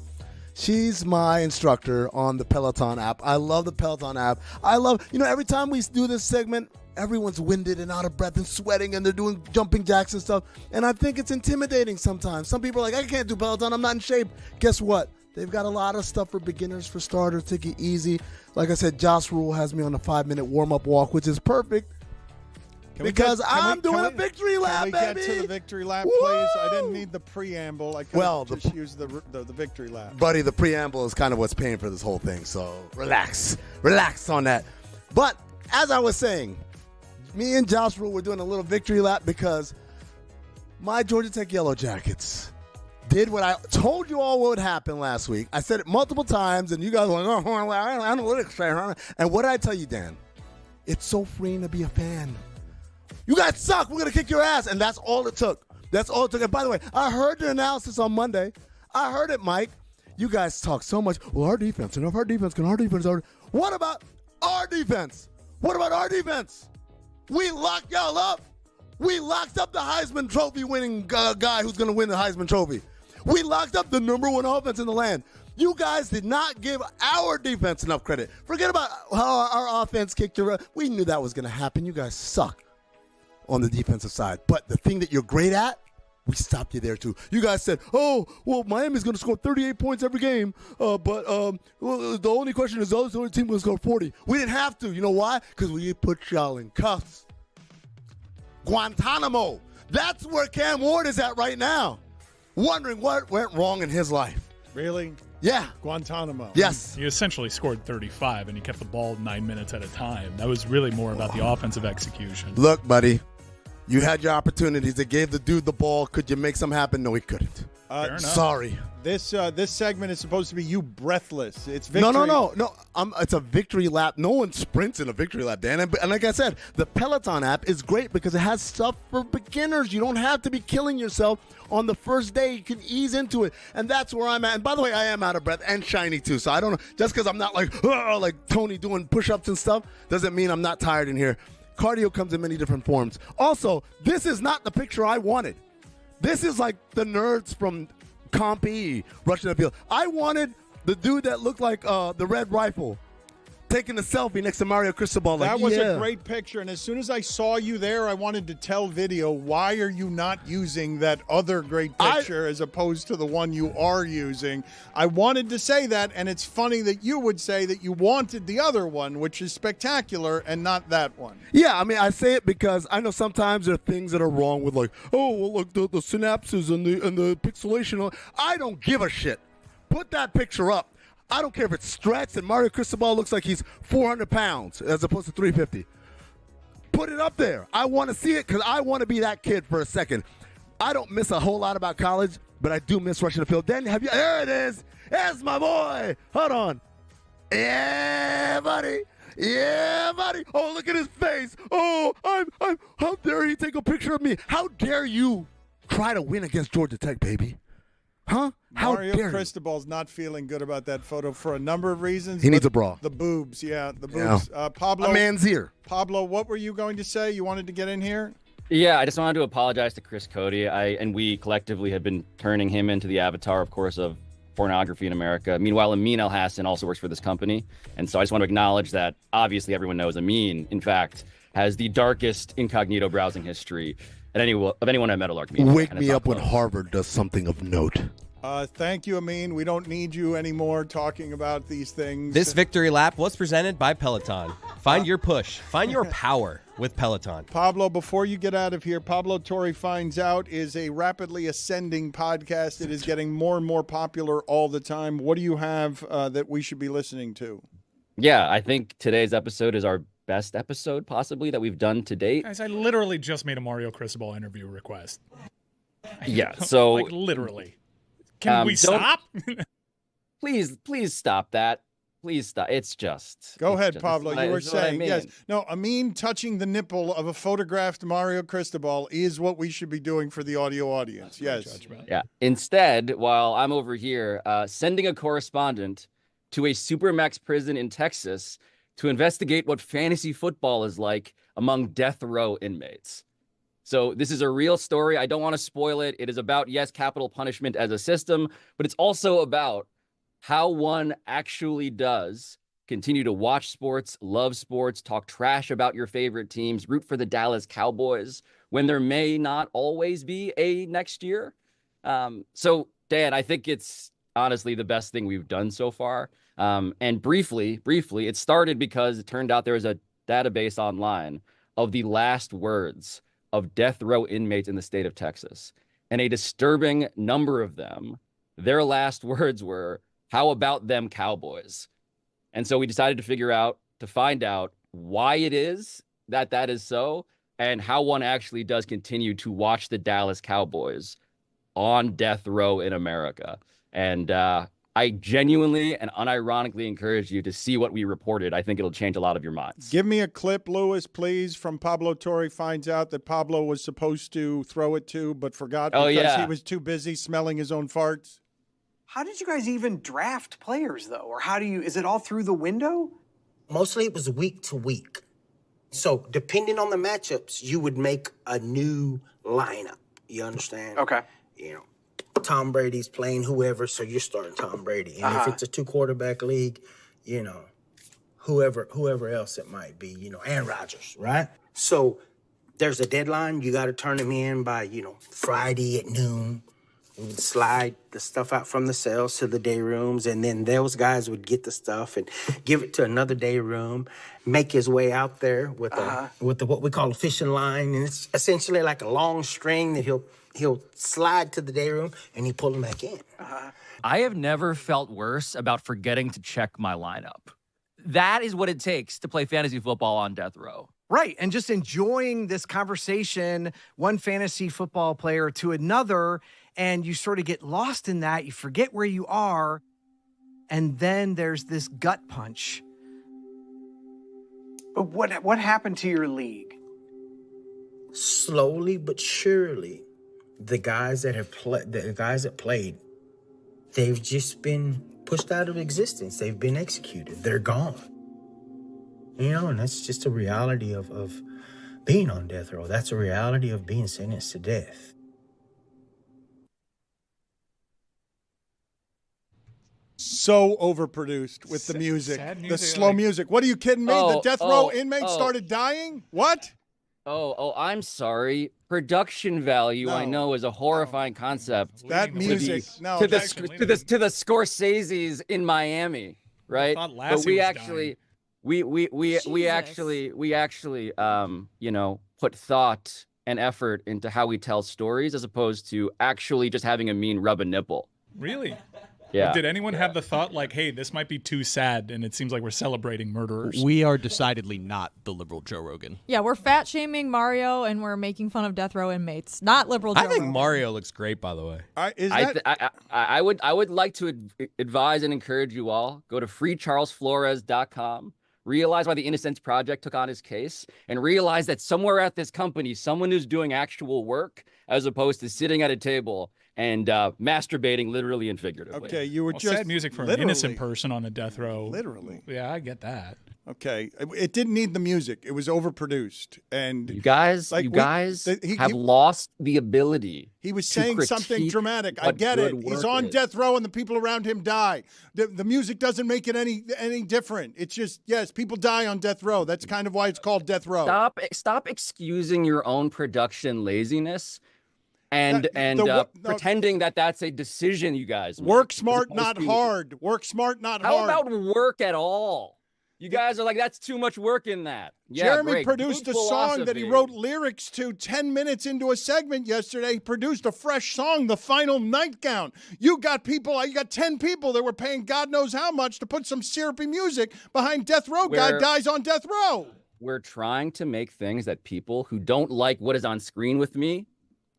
She's my instructor on the Peloton app. I love the Peloton app. Every time we do this segment, everyone's winded and out of breath and sweating, and they're doing jumping jacks and stuff. And I think it's intimidating sometimes. Some people are like, I can't do Peloton. I'm not in shape. Guess what? They've got a lot of stuff for beginners, for starters. Take it easy. Like I said, Josh Rule has me on a 5-minute warm-up walk, which is perfect because I'm doing a victory lap, baby. Can we get to the victory lap, please? I didn't need the preamble. I could just use the victory lap. Buddy, the preamble is kind of what's paying for this whole thing, so relax on that. But as I was saying, me and Josh Rule were doing a little victory lap because my Georgia Tech Yellow Jackets did what I told you all would happen last week. I said it multiple times, and you guys were like, oh, I don't know what to say. And what did I tell you, Dan? It's so freeing to be a fan. You guys suck. We're going to kick your ass. And that's all it took. And by the way, I heard the analysis on Monday. I heard it, Mike. You guys talk so much. Well, our defense. And if our defense can, our defense. What about our defense? What about our defense? We locked y'all up. We locked up the Heisman Trophy winning guy who's going to win the Heisman Trophy. We locked up the number one offense in the land. You guys did not give our defense enough credit. Forget about how our offense kicked your ass. We knew that was going to happen. You guys suck on the defensive side. But the thing that you're great at, we stopped you there too. You guys said, oh, well, Miami's going to score 38 points every game. But the only question is the other team will score 40. We didn't have to. You know why? Because we put y'all in cuffs. Guantanamo. That's where Cam Ward is at right now. Wondering what went wrong in his life. Really? Yeah. Guantanamo. Yes. He essentially scored 35, and he kept the ball 9 minutes at a time. That was really more about the offensive execution. Look, buddy, you had your opportunities. They gave the dude the ball. Could you make something happen? No, he couldn't. Fair enough. Sorry. This segment is supposed to be you breathless. It's victory. No. It's a victory lap. No one sprints in a victory lap, Dan. And like I said, the Peloton app is great because it has stuff for beginners. You don't have to be killing yourself on the first day. You can ease into it. And that's where I'm at. And by the way, I am out of breath and shiny too. So I don't know. Just because I'm not like Tony doing push-ups and stuff doesn't mean I'm not tired in here. Cardio comes in many different forms. Also, this is not the picture I wanted. This is like the nerds from Comp E rushing the field. I wanted the dude that looked like the Red Rifle taking a selfie next to Mario Cristobal. That was a great picture. And as soon as I saw you there, I wanted to tell Video, why are you not using that other great picture as opposed to the one you are using? I wanted to say that, and it's funny that you would say that you wanted the other one, which is spectacular, and not that one. Yeah, I mean, I say it because I know sometimes there are things that are wrong with look, the synapses and the pixelation. I don't give a shit. Put that picture up. I don't care if it's stretched and Mario Cristobal looks like he's 400 pounds as opposed to 350. Put it up there. I want to see it because I want to be that kid for a second. I don't miss a whole lot about college, but I do miss rushing the field. Then there it is. There's my boy. Hold on. Yeah, buddy. Yeah, buddy. Oh, look at his face. Oh, how dare he take a picture of me? How dare you try to win against Georgia Tech, baby? Huh? How Mario dare Cristobal's not feeling good about that photo for a number of reasons. He needs a bra. The boobs, the boobs. Yeah. Pablo, a man's ear. Pablo, what were you going to say? You wanted to get in here? Yeah, I just wanted to apologize to Chris Cody. And we collectively have been turning him into the avatar, of course, of pornography in America. Meanwhile, Amin El Hassan also works for this company. And so I just want to acknowledge that obviously everyone knows Amin, in fact, has the darkest incognito browsing history of anyone at Metal Arc Media. Wake me up when Harvard does something of note. Thank you, Amin. We don't need you anymore talking about these things. This victory lap was presented by Peloton. Find your push. Find your power with Peloton. Pablo, before you get out of here, Pablo Torre Finds Out is a rapidly ascending podcast. It is getting more and more popular all the time. What do you have that we should be listening to? Yeah, I think today's episode is our best episode possibly that we've done to date. Guys, I literally just made a Mario Cristobal interview request. Yeah, so like literally. Can we stop? Please stop that. Please stop. It's just. Go ahead, Pablo. You were saying, yes. No, Amin touching the nipple of a photographed Mario Cristobal is what we should be doing for the audio audience. Yes. Yeah. Instead, while I'm over here sending a correspondent to a supermax prison in Texas to investigate what fantasy football is like among death row inmates. So this is a real story. I don't want to spoil it. It is about, yes, capital punishment as a system, but it's also about how one actually does continue to watch sports, love sports, talk trash about your favorite teams, root for the Dallas Cowboys when there may not always be a next year. So, Dan, I think it's honestly the best thing we've done so far. And briefly, it started because it turned out there was a database online of the last words of death row inmates in the state of Texas. And a disturbing number of them, their last words were, "How about them Cowboys?" And so we decided to find out why it is that is so, and how one actually does continue to watch the Dallas Cowboys on death row in America. And I genuinely and unironically encourage you to see what we reported. I think it'll change a lot of your minds. Give me a clip, Lewis, please, from Pablo Torre Finds Out that Pablo was supposed to throw it to, but forgot because he was too busy smelling his own farts. How did you guys even draft players, though? Or is it all through the window? Mostly it was week to week. So depending on the matchups, you would make a new lineup. You understand? Okay. You know, Tom Brady's playing whoever, so you're starting Tom Brady. And if it's a 2-quarterback league, you know, whoever else it might be, you know, Aaron Rodgers, right? So there's a deadline. You got to turn them in by, Friday at noon. We would slide the stuff out from the cells to the day rooms, and then those guys would get the stuff and give it to another day room, make his way out there with what we call a fishing line, and it's essentially like a long string that he'll slide to the day room and he pull them back in. I have never felt worse about forgetting to check my lineup. That is what it takes to play fantasy football on death row. Right, and just enjoying this conversation, one fantasy football player to another, and you sort of get lost in that. You forget where you are, and then there's this gut punch. But what happened to your league? Slowly but surely, the guys that played, they've just been pushed out of existence. They've been executed. They're gone. You know, and that's just a reality of being on death row. That's a reality of being sentenced to death. So overproduced with the music, the slow music. What are you kidding me? The death row inmates started dying? What? Oh, I'm sorry. Production value, I know, is a horrifying concept. That music, to the Scorseses in Miami, right? But we actually, we actually, put thought and effort into how we tell stories as opposed to actually just having a mean rub a nipple. Really? Yeah. Did anyone have the thought like, hey, this might be too sad and it seems like we're celebrating murderers? We are decidedly not the liberal Joe Rogan. Yeah, we're fat shaming Mario and we're making fun of death row inmates. Not liberal Joe I think Rogan. Mario looks great, by the way. I would like to advise and encourage you all, go to freecharlesflores.com, realize why the Innocence Project took on his case, and realize that somewhere at this company, someone who's doing actual work as opposed to sitting at a table and masturbating literally and figuratively. Okay, you were Well, just sad music for an innocent person on a death row. Literally. Yeah, I get that. Okay, it didn't need the music. It was overproduced, and You guys have lost the ability. He was to saying something critique dramatic. I what get it. good He's work on is. death row, and the people around him die. The music doesn't make it any different. It's just, yes, people die on death row. That's kind of why it's called death row. Stop excusing your own production laziness and pretending that that's a decision you guys make. Work smart, not hard. Work smart, not How hard. about work at all? You guys are like, that's too much work in that. Yeah, Jeremy great. produced Good a song that he philosophy. wrote lyrics to 10 minutes into a segment yesterday. He produced a fresh song, The Final Nightgown. You got 10 people that were paying God knows how much to put some syrupy music behind death row. Guy dies on death row. We're trying to make things that people who don't like what is on screen with me,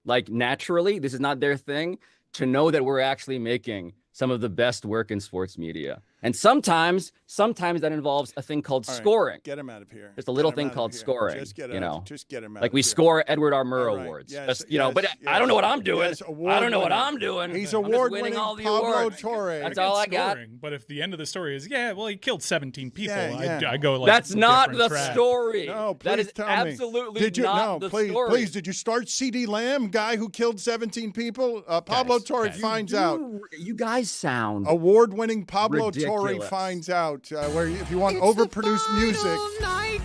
like naturally, this is not their thing, to know that we're actually making some of the best work in sports media. And sometimes that involves a thing called All right, scoring. Get him out of here. Just a little Get him thing out of called here. scoring. Just get you know, just get him out like of we here. score Edward R. Murrow All right, awards. yes, Just, but yes, I don't know what I'm doing. yes, I don't know what award-winning. I'm doing. He's I'm just award-winning winning all the Pablo awards. Torre. That's all I got. But if the end of the story is, well, he killed 17 people, Yeah, yeah. I go like, That's not different the track. story. No, please that is tell me. absolutely Did you, not no, the please, story. Please, did you start C.D. Lamb, guy who killed 17 people? Pablo Torre finds out. You guys sound award-winning Pablo Torre ridiculous. finds out where if you want overproduced music.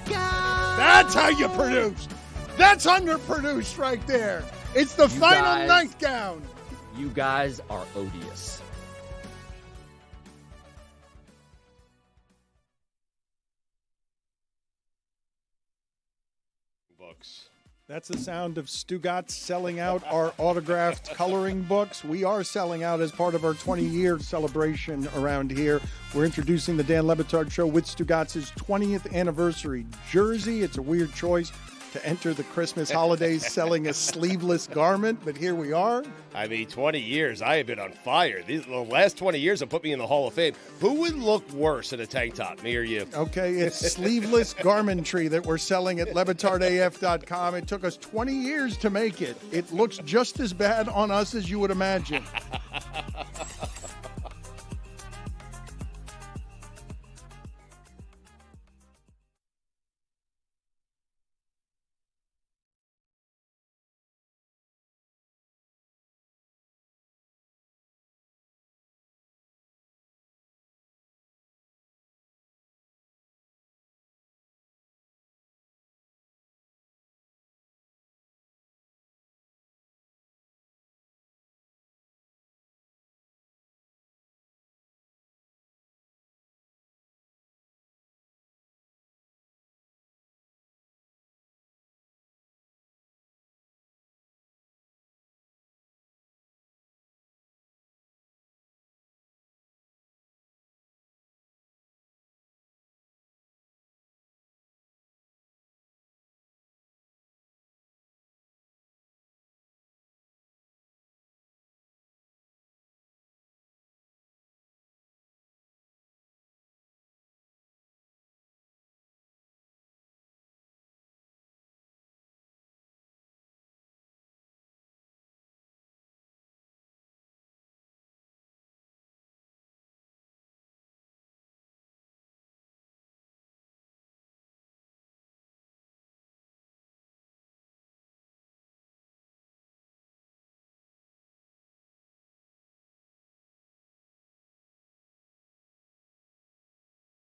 That's how you produce. That's underproduced right there. It's the final nightgown. You guys are odious. Books. That's the sound of Stugotz selling out our autographed coloring books. We are selling out as part of our 20-year celebration around here. We're introducing the Dan Le Batard Show with Stugotz's 20th anniversary jersey. It's a weird choice to enter the Christmas holidays selling a sleeveless garment, but here we are. I mean, 20 years, I have been on fire. The last 20 years have put me in the Hall of Fame. Who would look worse in a tank top, me or you? Okay, it's sleeveless garmentry that we're selling at LeBatardAF.com. It took us 20 years to make it. It looks just as bad on us as you would imagine.